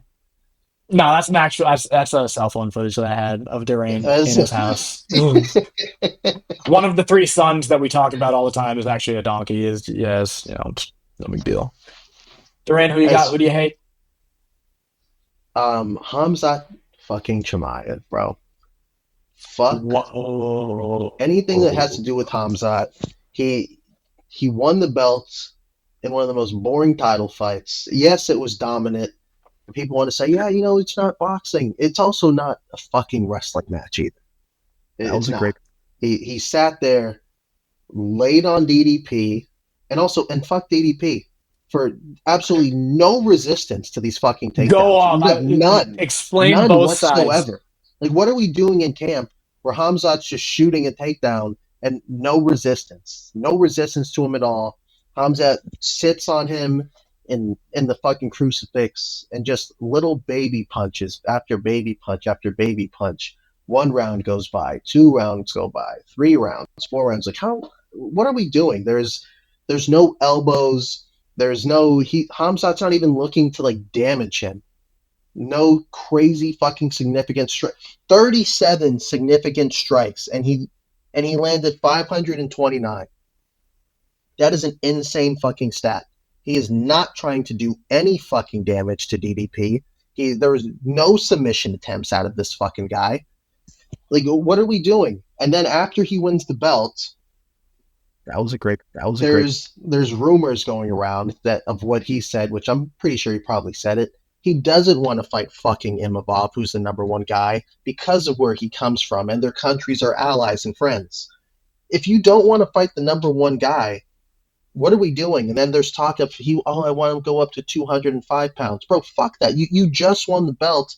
No, that's an actual. That's a cell phone footage that I had of Durain in As- his house. One of the three sons that we talk about all the time is actually a donkey. Is yes, it's no big deal. Durain, who you got? as Who do you hate? Hamzat fucking Chimaev, bro. Fuck Whoa. anything that has to do with Hamzat. He won the belts in one of the most boring title fights. Yes, it was dominant. People want to say, yeah, it's not boxing. It's also not a fucking wrestling match either. That was It's a not. great. He sat there, laid on DDP, and fuck DDP for absolutely no resistance to these fucking Go takedowns. off. None, Explain none both sides. whatsoever. Like, what are we doing in camp where Hamzat's just shooting a takedown and no resistance to him at all? Hamzat sits on him in the fucking crucifix and just little baby punches after baby punch after baby punch. 1 round goes by, 2 rounds go by, 3 rounds, 4 rounds. Like, what are we doing? There's no elbows. There's no Hamzat's not even looking to like damage him. No crazy fucking significant 37 significant strikes, and he landed 529. That is an insane fucking stat. He is not trying to do any fucking damage to DDP. There was no submission attempts out of this fucking guy. Like, what are we doing? And then after he wins the belt, there's rumors going around that of what he said, which I'm pretty sure he probably said it. He doesn't want to fight fucking Imavov, who's the number one guy, because of where he comes from, and their countries are allies and friends. If you don't want to fight the number one guy, what are we doing? And then there's talk of I want him to go up to 205 pounds. Bro, fuck that. You just won the belt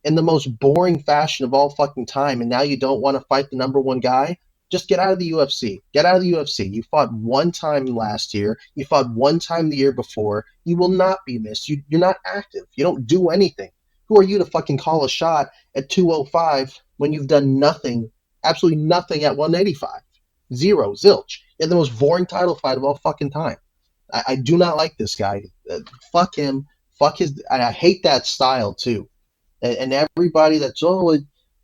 in the most boring fashion of all fucking time, and now you don't want to fight the number one guy? Just get out of the UFC. Get out of the UFC. You fought one time last year. You fought one time the year before. You will not be missed. You're not active. You don't do anything. Who are you to fucking call a shot at 205 when you've done nothing, absolutely nothing at 185? Zero, zilch. In the most boring title fight of all fucking time. I do not like this guy. Fuck him. Fuck his. I hate that style too. And everybody that's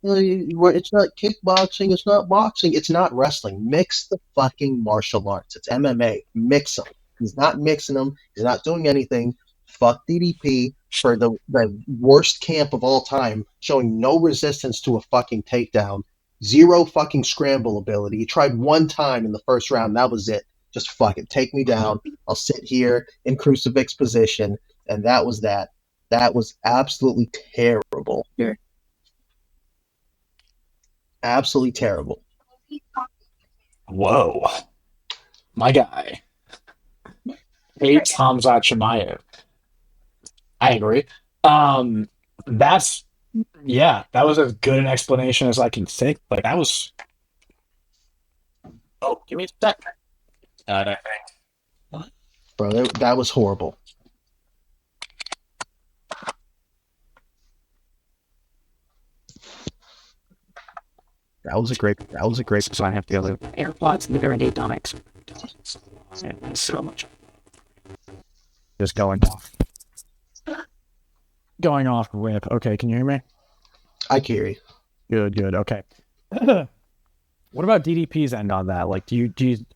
it's not kickboxing, it's not boxing, it's not wrestling. Mix the fucking martial arts. It's MMA. Mix them. He's not mixing them. He's not doing anything. Fuck DDP for the worst camp of all time, showing no resistance to a fucking takedown. Zero fucking scramble ability. He tried one time in the first round. That was it. Just fuck it. Take me down. I'll sit here in crucifix position. And that was that. That was absolutely terrible. Sure. Absolutely terrible. Whoa. My guy hates Hamzat Chimaev. I agree. That was as good an explanation as I can think. Like, that was. Oh, give me a sec. I think. Bro, that was horrible. That was a great. So I have to go to AirPods and the Variant Atomics. So much. Just going off. Going off rip. Okay, can you hear me? I can hear you. Good. Okay. What about DDP's end on that? Like,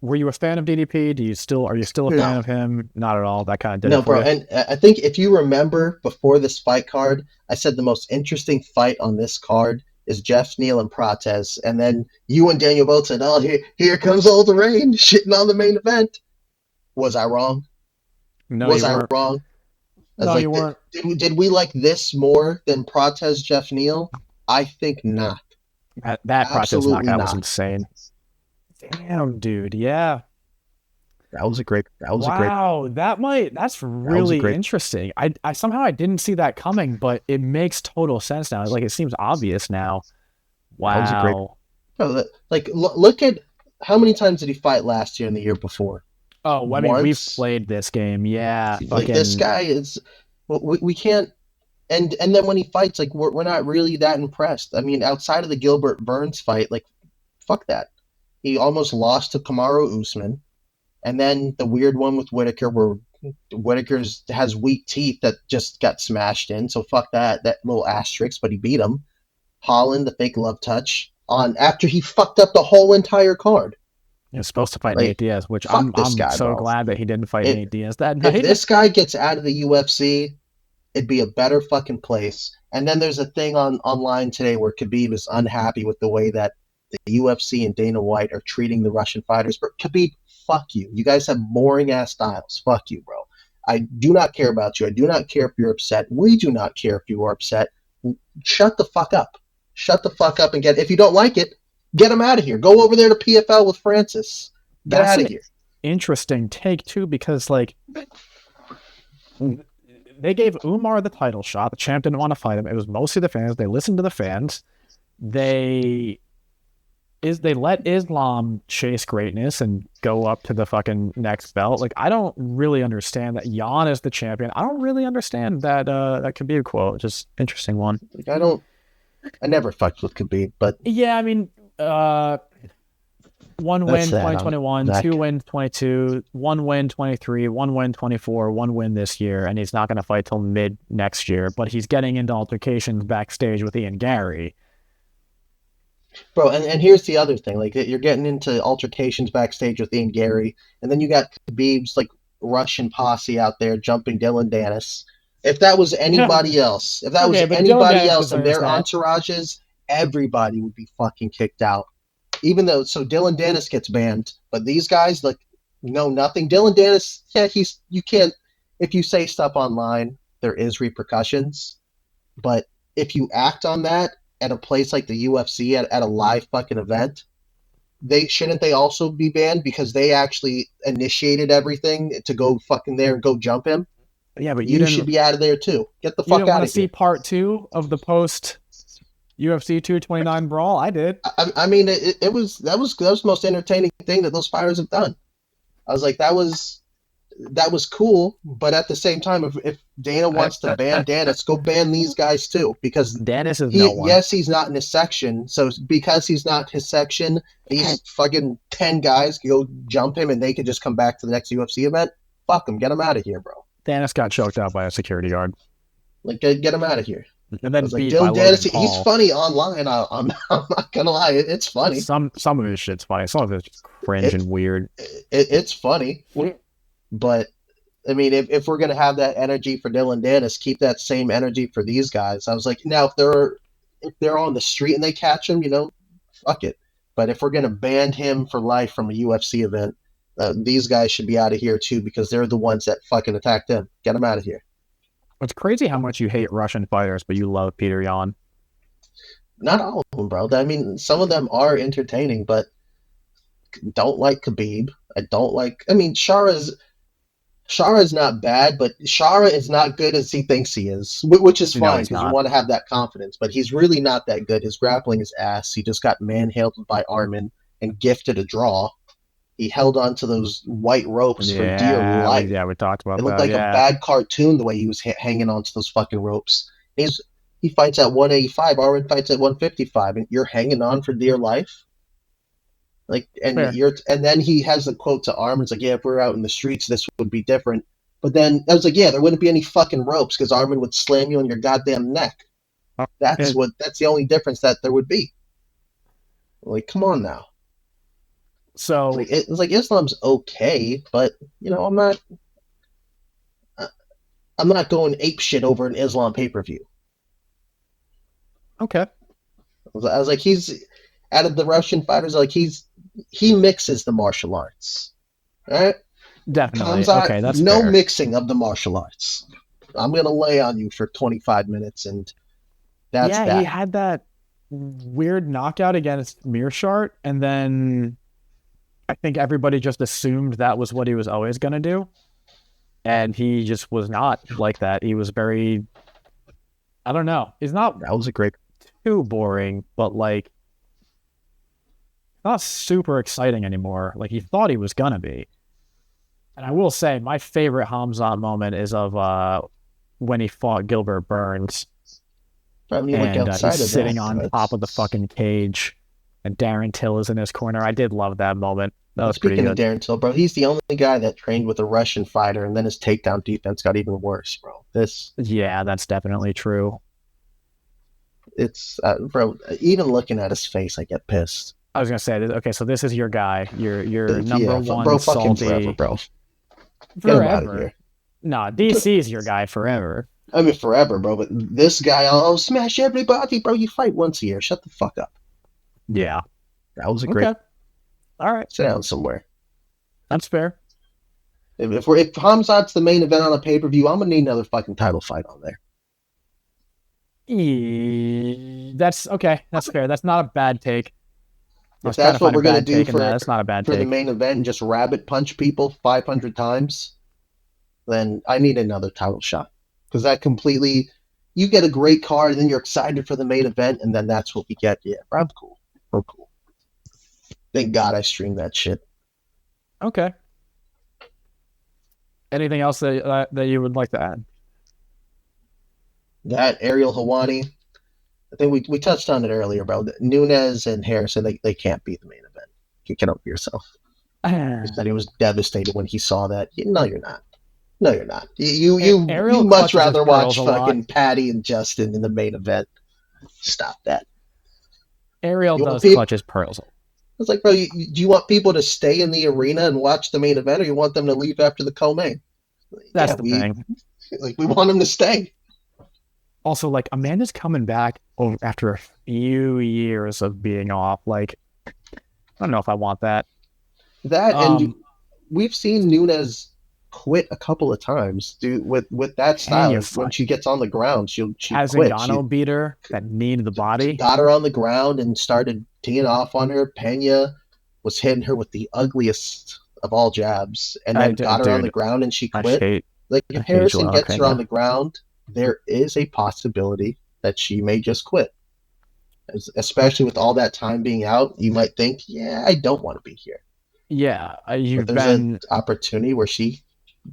were you a fan of DDP? Are you still a fan of him? Not at all. That kind of did it for bro. you? And I think if you remember before this fight card, I said the most interesting fight on this card is Jeff Neal and Prates, and then you and Daniel both said, "Oh, here comes all the rain, shitting on the main event." Was I wrong? No, was you I weren't. wrong? No, you weren't. Did we like this more than Prates Jeff Neal? I think not. That Prates knockout was not. insane. Damn, dude. Yeah. That was a great. Wow, that's really interesting. I somehow I didn't see that coming, but it makes total sense now. Like, it seems obvious now. Wow. Look at how many times did he fight last year and the year before? Oh, I mean, we've played this game. Yeah. Like, this guy is. We can't. And then when he fights, like, we're not really that impressed. I mean, outside of the Gilbert Burns fight, like, fuck that. He almost lost to Kamaru Usman. And then the weird one with Whitaker, where Whitaker has weak teeth that just got smashed in. So fuck that little asterisk, but he beat him. Holland, the fake love touch, after he fucked up the whole entire card. He was supposed to fight Nate Diaz, which I'm so glad that he didn't fight Nate Diaz that night. If this guy gets out of the UFC, it'd be a better fucking place. And then there's a thing online today where Khabib is unhappy with the way that the UFC and Dana White are treating the Russian fighters. But Khabib, fuck you. You guys have boring ass styles. Fuck you, bro. I do not care about you. I do not care if you're upset. We do not care if you are upset. Shut the fuck up. Shut the fuck up and if you don't like it, Get him out of here. Go over there to PFL with Francis. Get That's out of an here. interesting take too, because like they gave Umar the title shot. The champ didn't want to fight him. It was mostly the fans. They listened to the fans. They let Islam chase greatness and go up to the fucking next belt. Like, I don't really understand that Jan is the champion. I don't really understand that that Khabib quote. Just interesting one. Like, I never fucked with Khabib, but Yeah, I mean, one win That's sad. 2021, Zach. 2 wins 22, 1 win 23, 1 win 24, 1 win this year, and he's not going to fight till mid next year. But he's getting into altercations backstage with Ian Gary. bro, and here's the other thing. Like, you're getting into altercations backstage with Ian Gary, and then you got Khabib's like Russian posse out there jumping Dylan Dennis. If that was anybody else, if that Okay, was but Dylan anybody Dennis else and their deserves entourages, everybody would be fucking kicked out. Even though, so Dylan Dennis gets banned, but these guys like know nothing. Dylan Dennis, yeah, you can't. If you say stuff online, there is repercussions. But if you act on that at a place like the UFC at a live fucking event, they also be banned because they actually initiated everything to go fucking there and go jump him. Yeah, but You should be out of there too. Get the you fuck didn't out want of to see here. part 2 of the post UFC 229 brawl? I did. I mean, that was the most entertaining thing that those fighters have done. I was like, that was cool, but at the same time, if Dana wants to ban Dennis, go ban these guys too, because Dennis is no one. yes, he's not in his section, so because he's not his section, these fucking 10 guys can go jump him and they could just come back to the next UFC event. Fuck him, get him out of here, bro. Dennis got choked out by a security guard. Like, get him out of here. And I then was like, beat by Dylan Logan Dennis, Paul. he's funny online. I'm not gonna lie, it's funny. Some of his shit's funny. Some of it's just cringe and weird. It's funny, but I mean, if we're gonna have that energy for Dylan Dennis, keep that same energy for these guys. I was like, now if they're on the street and they catch him, fuck it. But if we're gonna ban him for life from a UFC event, these guys should be out of here too, because they're the ones that fucking attacked him. Get them out of here. It's crazy how much you hate Russian fighters, but you love Peter Yan. Not all of them, bro. I mean, some of them are entertaining, but don't like Khabib. I don't like. I mean, Shara is not bad, but Shara is not good as he thinks he is, which is No, fine he's because you not. want to have that confidence. But he's really not that good. His grappling is ass. He just got manhandled by Armin and gifted a draw. He held on to those white ropes for dear life. We talked about It looked that. like Yeah. a bad cartoon the way he was hanging onto those fucking ropes. He fights at 185. Armin fights at 155, and you're hanging on for dear life. Like, and Fair. and then he has a quote to Armin. It's like, yeah, if we were out in the streets, this would be different. But then I was like, yeah, there wouldn't be any fucking ropes because Armin would slam you on your goddamn neck. That's the only difference that there would be. Like, come on now. So It's like Islam's okay, but I'm not going ape shit over an Islam pay-per-view. okay. I was like, he's out of the Russian fighters, like he mixes the martial arts. All right? Definitely. Khamzat, Okay, that's no fair. mixing of the martial arts. I'm gonna lay on you for 25 minutes, and that's that. He had that weird knockout against Mearshart, and then I think everybody just assumed that was what he was always going to do. And he just was not like that. He was very, I don't know. He's not That was a great. too boring, but like, not super exciting anymore. Like he thought he was going to be. And I will say, my favorite Hamzat moment is of when he fought Gilbert Burns. I mean, look And outside he's of sitting that, on that's- top of the fucking cage, and Darren Till is in his corner. I did love that moment. That was pretty Speaking of good. Darren Till, bro, he's the only guy that trained with a Russian fighter, and then his takedown defense got even worse, bro. Yeah, that's definitely true. It's bro. Even looking at his face, I get pissed. I was gonna say, okay, so this is your guy, your Yeah, number one bro, fucking salty forever, bro. Get him out of forever. here. Nah, DC is your guy forever. I mean, forever, bro. But this guy, oh, smash everybody, bro. You fight once a year. Shut the fuck up. Yeah. That was a great. Okay. All right, Sit down somewhere. that's fair. If Hamzat's the main event on a pay per view, I'm gonna need another fucking title fight on there. That's okay. That's fair. That's not a bad take. I If was trying that's to what find a we're gonna bad do take in that. That's not a bad for the take. main event and just rabbit punch people 500 times, then I need another title shot. Because that completely, you get a great card, and then you're excited for the main event, and then that's what we get. Yeah, I'm cool. I'm cool. Thank God I streamed that shit. Okay. Anything else that you would like to add? That Ariel Hawani, I think we touched on it earlier, bro. Nunez and Harrison, they can't be the main event. You get over yourself. He said he was devastated when he saw that. No, you're not. No, you're not. Ariel You much clutches his rather watch pearls a lot. fucking Patty and Justin in the main event. Stop that. Ariel You does want peop- clutch his pearls. I was like, bro, do you want people to stay in the arena and watch the main event, or you want them to leave after the co-main? That's Yeah, the thing. we want them to stay. Also, like, Amanda's coming back after a few years of being off. Like, I don't know if I want that. That and we've seen Nunez quit a couple of times, dude. With that style, Pena when she gets on the ground, she has quit. Ngannou beat her, that knee to the body. Got her on the ground and started teeing off on her. Pena was hitting her with the ugliest of all jabs, and then got her on the ground and she quit. Like if Harrison gets her on the ground, there is a possibility that she may just quit. Especially with all that time being out, you might think, yeah, I don't want to be here. Yeah, but there's an opportunity where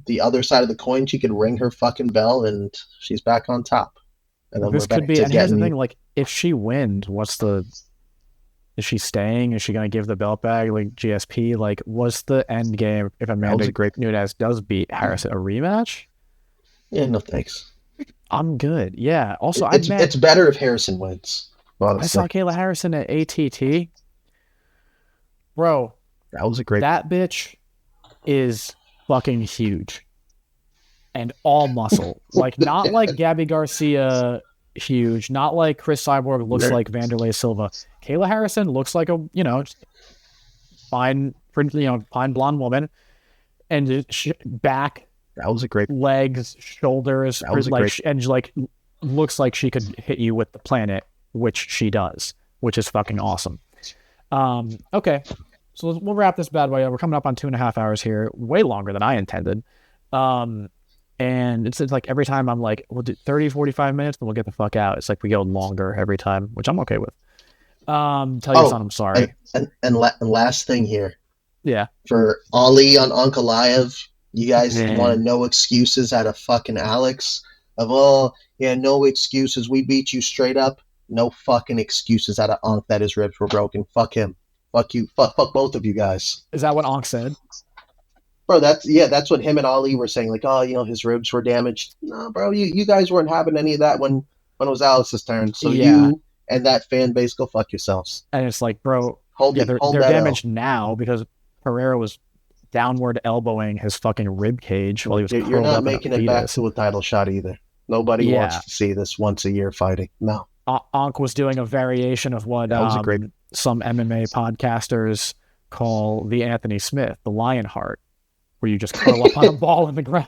the other side of the coin, she could ring her fucking bell and she's back on top. And then this could be. And here's the thing: like, if she wins, is she staying? Is she going to give the belt back, like GSP? Like, what's the end game if Amanda Nunez does beat Harrison? A rematch? Yeah, no thanks. I'm good. Yeah. Also, it's better if Harrison wins. Honestly. I saw Kayla Harrison at ATT. Bro, that bitch is fucking huge. And all muscle. Like, not like Gabby Garcia huge, not like Chris Cyborg looks like Vanderlei Silva. Kayla Harrison looks like a, fine blonde woman. And back. That was a great legs, shoulders, and looks like she could hit you with the planet, which she does, which is fucking awesome. Okay, so we'll wrap this bad boy up. We're coming up on 2.5 hours here, way longer than I intended. And it's like every time I'm like, we'll do 30, 45 minutes, then we'll get the fuck out. It's like we go longer every time, which I'm okay with. Tell your son I'm sorry. And last thing here. Yeah. For Ali on Ankalaev, you guys want no excuses out of fucking Alex? No excuses. We beat you straight up. No fucking excuses out of Ankh that his ribs were broken. Fuck him. Fuck you. Fuck both of you guys. Is that what Ankh said? Bro, that's what him and Ali were saying. Like, his ribs were damaged. No, bro, you guys weren't having any of that when it was Alex's turn. So you and that fan base go fuck yourselves. And it's like, bro, they're damaged now because Pereira was downward elbowing his fucking rib cage while he was curled up. You're not making it back to a title shot either. Nobody wants to see this once a year fighting. No. Ankh was doing a variation of what some MMA podcasters call the Anthony Smith, the lion heart, where you just curl up on a ball in the ground.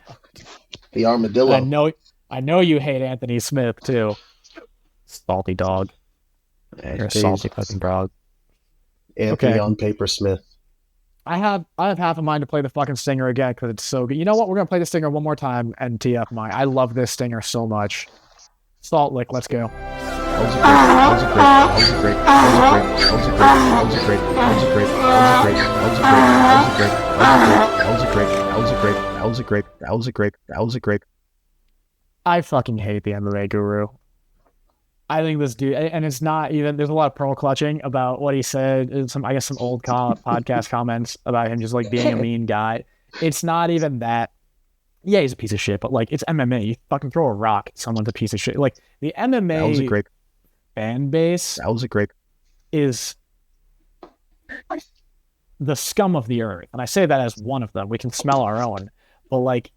The armadillo. I know you hate Anthony Smith too. Salty dog. You're a salty fucking dog. Anthony on Paper Smith. I have half a mind to play the fucking stinger again because it's so good. You know what? We're gonna play the stinger one more time and tee up mine. I love this stinger so much. Salt Lick, let's go. That was a great. I fucking hate the MMA guru. I think this dude, and it's not even, there's a lot of pearl clutching about what he said, and some old podcast comments about him just like being a mean guy. It's not even that. Yeah, he's a piece of shit, but like, it's MMA. You fucking throw a rock at someone's a piece of shit. Like, the MMA fan base is the scum of the earth. And I say that as one of them. We can smell our own. But like,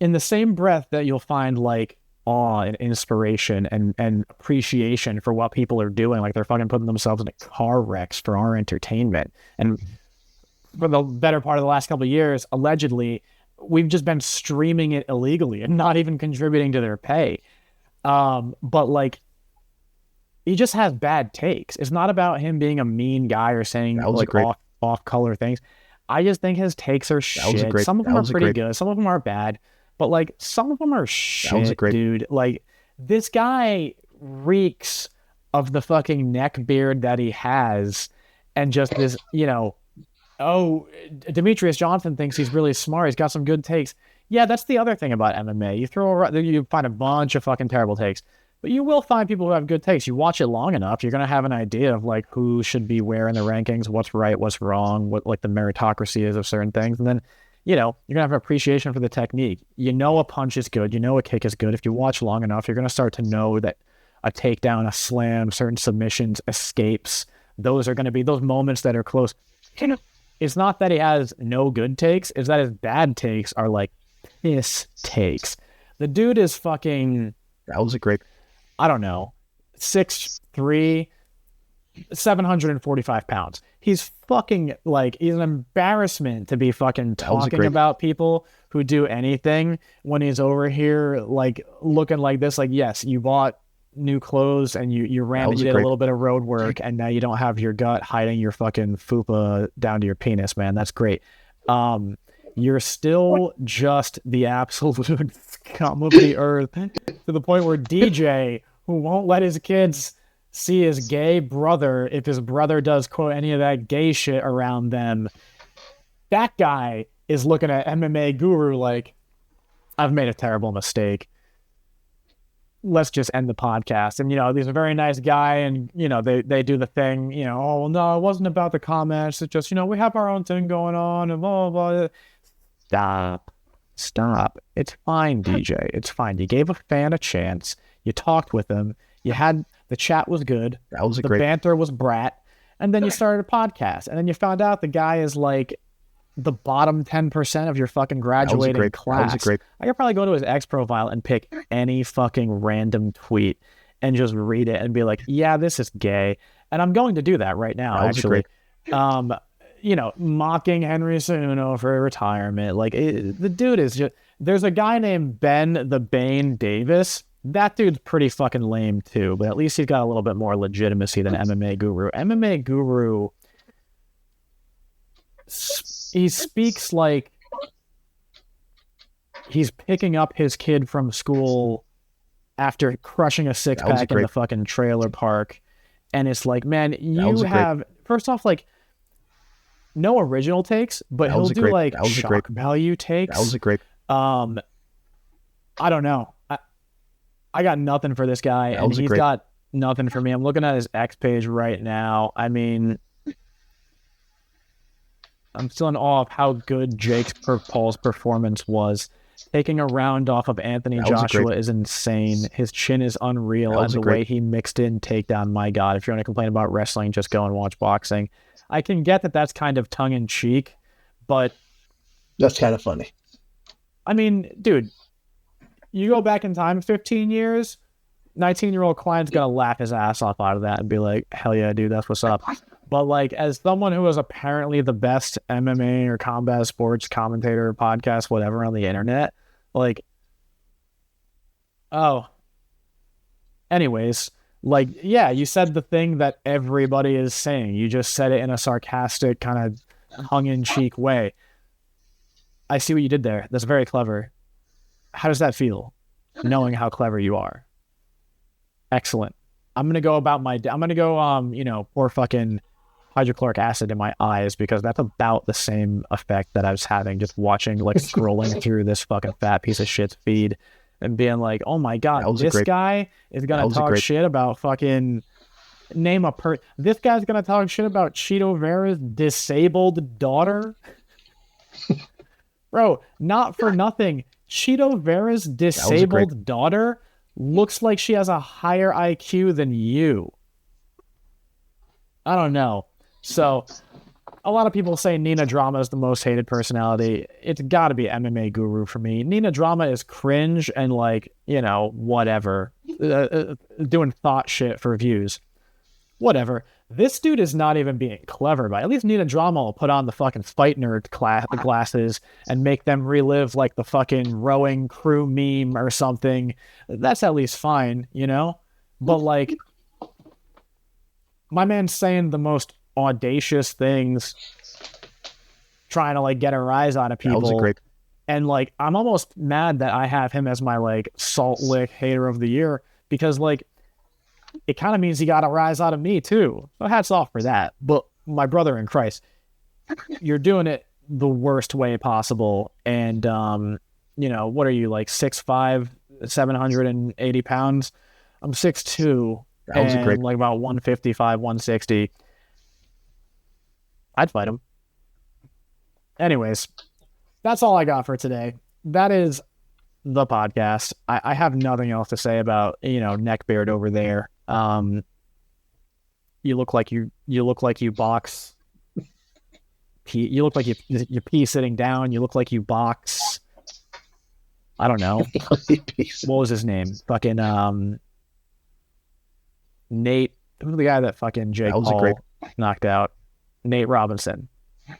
in the same breath that you'll find like awe and inspiration and appreciation for what people are doing, like they're fucking putting themselves into car wrecks for our entertainment. And for the better part of the last couple of years, allegedly, we've just been streaming it illegally and not even contributing to their pay. But like, he just has bad takes. It's not about him being a mean guy or saying like off color things. I just think his takes are shit. Some of them are pretty good. Some of them are bad, but like some of them are shit, dude. Like this guy reeks of the fucking neck beard that he has, and just this, you know. Oh, Demetrius Johnson thinks he's really smart. He's got some good takes. Yeah, that's the other thing about MMA. You find a bunch of fucking terrible takes, but you will find people who have good takes. You watch it long enough, you're gonna have an idea of like who should be where in the rankings, what's right, what's wrong, what like the meritocracy is of certain things, and then you know you're gonna have an appreciation for the technique. You know a punch is good. You know a kick is good. If you watch long enough, you're gonna start to know that a takedown, a slam, certain submissions, escapes. Those are gonna be those moments that are close. It's not that he has no good takes, it's that his bad takes are like piss takes. The dude is fucking... That was a great... I don't know. 6'3", 745 pounds. He's fucking like, he's an embarrassment to be fucking talking about people who do anything when he's over here like looking like this. Like, yes, you bought new clothes and you ran, you did a little bit of road work, and now you don't have your gut hiding your fucking fupa down to your penis, man. That's great. You're still just the absolute scum of the earth, to the point where DJ, who won't let his kids see his gay brother if his brother does quote any of that gay shit around them, that guy is looking at MMA Guru like, I've made a terrible mistake. Let's just end the podcast. And, you know, he's a very nice guy, and, you know, they do the thing, you know, oh, well, no, it wasn't about the comments. It's just, you know, we have our own thing going on and blah, blah, blah. Stop. It's fine, DJ. It's fine. You gave a fan a chance. You talked with him. You had, the chat was good. That was the banter was brat. And then you started a podcast. And then you found out the guy is like the bottom 10% of your fucking graduating class. I could probably go to his X profile and pick any fucking random tweet and just read it and be like, yeah, this is gay. And I'm going to do that right now, actually. You know, mocking Henry Cejudo for retirement. Like, the dude is just... There's a guy named Ben the Bane Davis. That dude's pretty fucking lame, too. But at least he's got a little bit more legitimacy than MMA Guru. MMA Guru... He speaks like he's picking up his kid from school after crushing a six-pack in the fucking trailer park. And it's like, man, you have... First off, like, no original takes, but he'll do, like, shock value takes. That was a great... I don't know. I got nothing for this guy, and he's got nothing for me. I'm looking at his X page right now. I mean... I'm still in awe of how good Jake Paul's performance was. Taking a round off of Anthony Joshua is insane. His chin is unreal, and the way he mixed in takedown, my God. If you're going to complain about wrestling, just go and watch boxing. I can get that that's kind of tongue-in-cheek, but... That's kind of funny. I mean, dude, you go back in time 15 years, 19-year-old client's going to laugh his ass off out of that and be like, hell yeah, dude, that's what's up. But, like, as someone who is apparently the best MMA or combat sports commentator, podcast, whatever on the internet, like, oh. Anyways, like, yeah, you said the thing that everybody is saying. You just said it in a sarcastic, kind of tongue-in-cheek way. I see what you did there. That's very clever. How does that feel, knowing how clever you are? Excellent. I'm going to go, you know, pour fucking hydrochloric acid in my eyes, because that's about the same effect that I was having just watching, like, scrolling through this fucking fat piece of shit's feed and being like, oh my God, this guy is going to talk shit about fucking this guy's going to talk shit about Chito Vera's disabled daughter. Bro, not for nothing. Chito Vera's disabled daughter looks like she has a higher IQ than you. I don't know. So, a lot of people say Nina Drama is the most hated personality. It's got to be MMA Guru for me. Nina Drama is cringe and, like, you know, whatever. Doing thought shit for views. Whatever. This dude is not even being clever, but at least Nina Drama will put on the fucking fight nerd glasses and make them relive, like, the fucking rowing crew meme or something. That's at least fine, you know? But, like, my man's saying the most audacious things, trying to like get a rise out of That was a people. great. And like, I'm almost mad that I have him as my like Salt Lick hater of the year, because like, it kind of means he got a rise out of me too. So hats off for that. But my brother in Christ, you're doing it the worst way possible. And, you know, what are you, like 6'5", 780 pounds? I'm 6'2", That was a and great. like about 155, 160. I'd fight him. Anyways, that's all I got for today. That is the podcast. I have nothing else to say about, you know, Neckbeard over there. You look like you box. You look like you pee sitting down. You look like you box. I don't know. What was his name? Fucking Nate. Who's the guy that fucking Jake That was a Paul great- knocked out? Nate Robinson.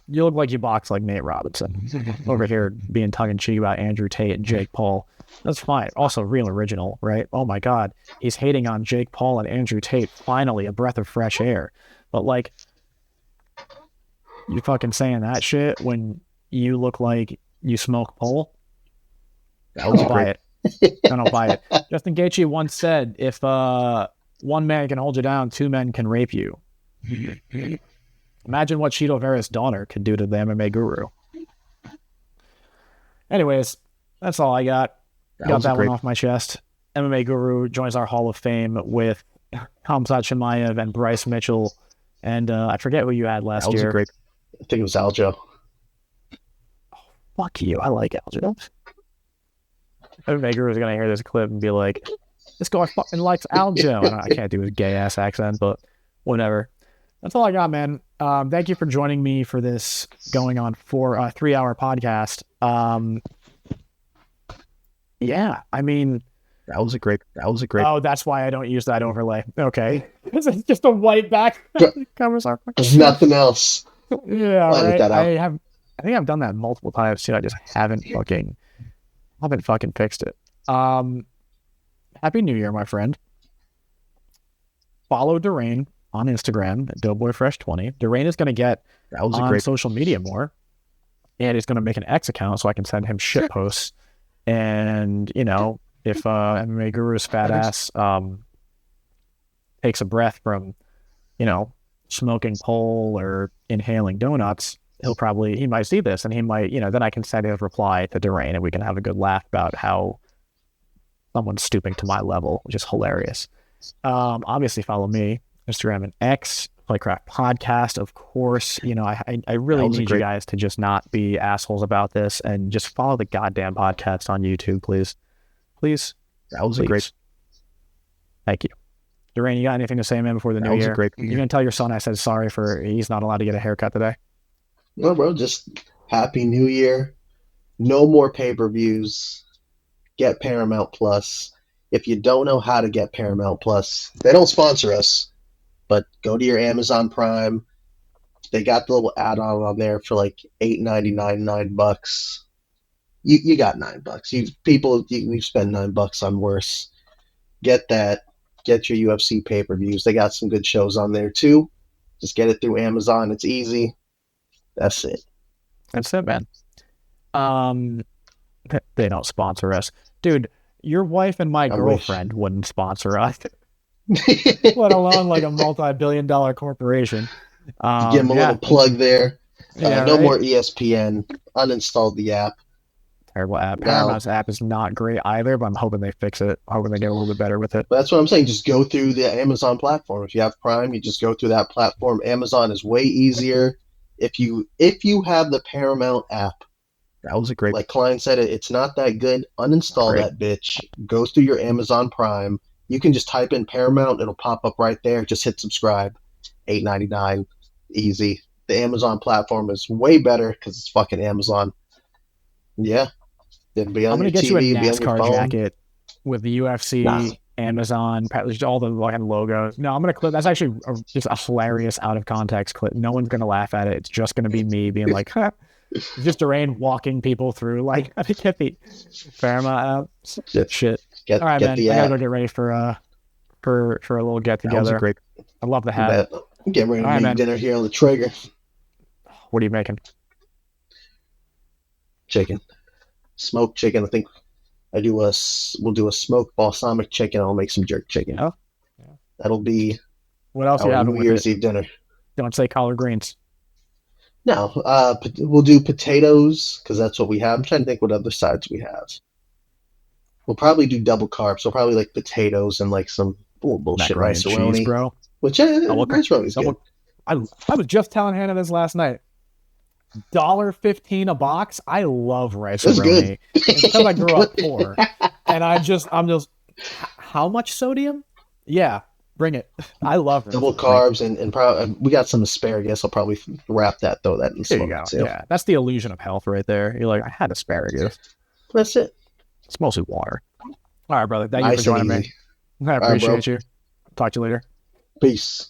You look like you box like Nate Robinson. Over here being tongue in cheek about Andrew Tate and Jake Paul. That's fine. Also real original, right? Oh my God. He's hating on Jake Paul and Andrew Tate. Finally, a breath of fresh air. But like, you fucking saying that shit when you look like you smoke pole? That was a Don't buy great. it. I don't buy it. Justin Gaethje once said, if one man can hold you down, two men can rape you. Imagine what Cheeto Vera's daughter could do to the MMA guru. Anyways, that's all I got. Got was a that one great. off my chest. MMA guru joins our Hall of Fame with Khamzat Chimaev and Bryce Mitchell. And I forget who you had last That was year. a great. I think it was Aljo. Fuck you. I like Aljo. MMA guru is going to hear this clip and be like, this guy fucking likes Aljo. And I can't do his gay ass accent, but whatever. That's all I got, man. Thank you for joining me for this going on for a 3-hour podcast. Yeah, I mean, That was a great. That was a great. oh, that's why I don't use that overlay. Okay. This is just a white back. Covers our There's nothing else. Yeah, I'll edit right. that out. I think I've done that multiple times too. I just haven't fucking fixed it. Happy New Year, my friend. Follow Durain on Instagram at DoughboyFresh20. Durain is going to get That was a on great. social media more, and he's going to make an X account so I can send him shit posts. And you know, if MMA Guru's fat ass takes a breath from, you know, smoking pole or inhaling donuts, he might see this, and he might, you know, then I can send his reply to Durain, and we can have a good laugh about how someone's stooping to my level, which is hilarious. Obviously follow me, Instagram and X, Playcraft Podcast, of course. You know, I really That was a need you great- guys to just not be assholes about this and just follow the goddamn podcast on YouTube, please. Please. That was a Please. great. Thank you. Durain, you got anything to say, man, before the That new was a year? great. You're going to tell your son I said sorry for he's not allowed to get a haircut today? No, bro, just Happy New Year. No more pay-per-views. Get Paramount Plus. If you don't know how to get Paramount Plus, they don't sponsor us, but go to your Amazon Prime. They got the little add-on on there for like $8.99, $9. You got $9. You spend $9 on worse. Get that. Get your UFC pay-per-views. They got some good shows on there too. Just get it through Amazon. It's easy. That's it. That's it, man. They don't sponsor us. Dude, your wife and my I wish. girlfriend wouldn't sponsor us, let alone like a multi-billion-dollar corporation. Give them a yeah, little plug there. yeah, No right? more ESPN. Uninstalled the app. Terrible app. No. Paramount's app is not great either, but I'm hoping they fix it. I'm hoping they get a little bit better with it. But that's what I'm saying. Just go through the Amazon platform. If you have Prime, you just go through that platform. Amazon is way easier. If you have the Paramount app, That was a great. like Klein said, it's not that good. Uninstall Great. that bitch. Go through your Amazon Prime. You can just type in Paramount. It'll pop up right there. Just hit subscribe. $8.99. Easy. The Amazon platform is way better because it's fucking Amazon. Yeah. Then be on I'm gonna your get you a TV, be on your NASCAR phone. jacket with the UFC, Nah. Amazon, all the fucking logos. No, I'm gonna clip. That's actually just a hilarious out of context clip. No one's gonna laugh at it. It's just gonna be me being like, huh. It's just Durain walking people through like how to get the Paramount app. Shit. Shit. Get, All right, get man. the I gotta app. go get ready for for a little get That was a together. great. I love the hat. I'm getting ready to All right, make man. dinner here on the Traeger. What are you making? Chicken, smoked chicken. I think we'll do a smoked balsamic chicken. I'll make some jerk chicken. Oh, yeah. That'll be What else you our having New with Year's it? Eve dinner. Don't say collard greens. No, we'll do potatoes because that's what we have. I'm trying to think what other sides we have. We'll probably do double carbs. So probably like potatoes and like some bullshit Macaroni and rice-a-roni. cheese, bro. Which Double- rice-a-roni's good. double- I was just telling Hannah this last night. $1.15 a box. I love rice That's roni. good. Because I grew up poor, and I'm just how much sodium? Yeah, bring it. I love it. Double carbs and probably we got some asparagus. I'll probably throw that in There you smoke go. too. Yeah, that's the illusion of health right there. You're like, I had asparagus. That's it. It's mostly water. All right, brother. Thank you Nice for and joining me. easy. I right, bro. appreciate you. Talk to you later. Peace.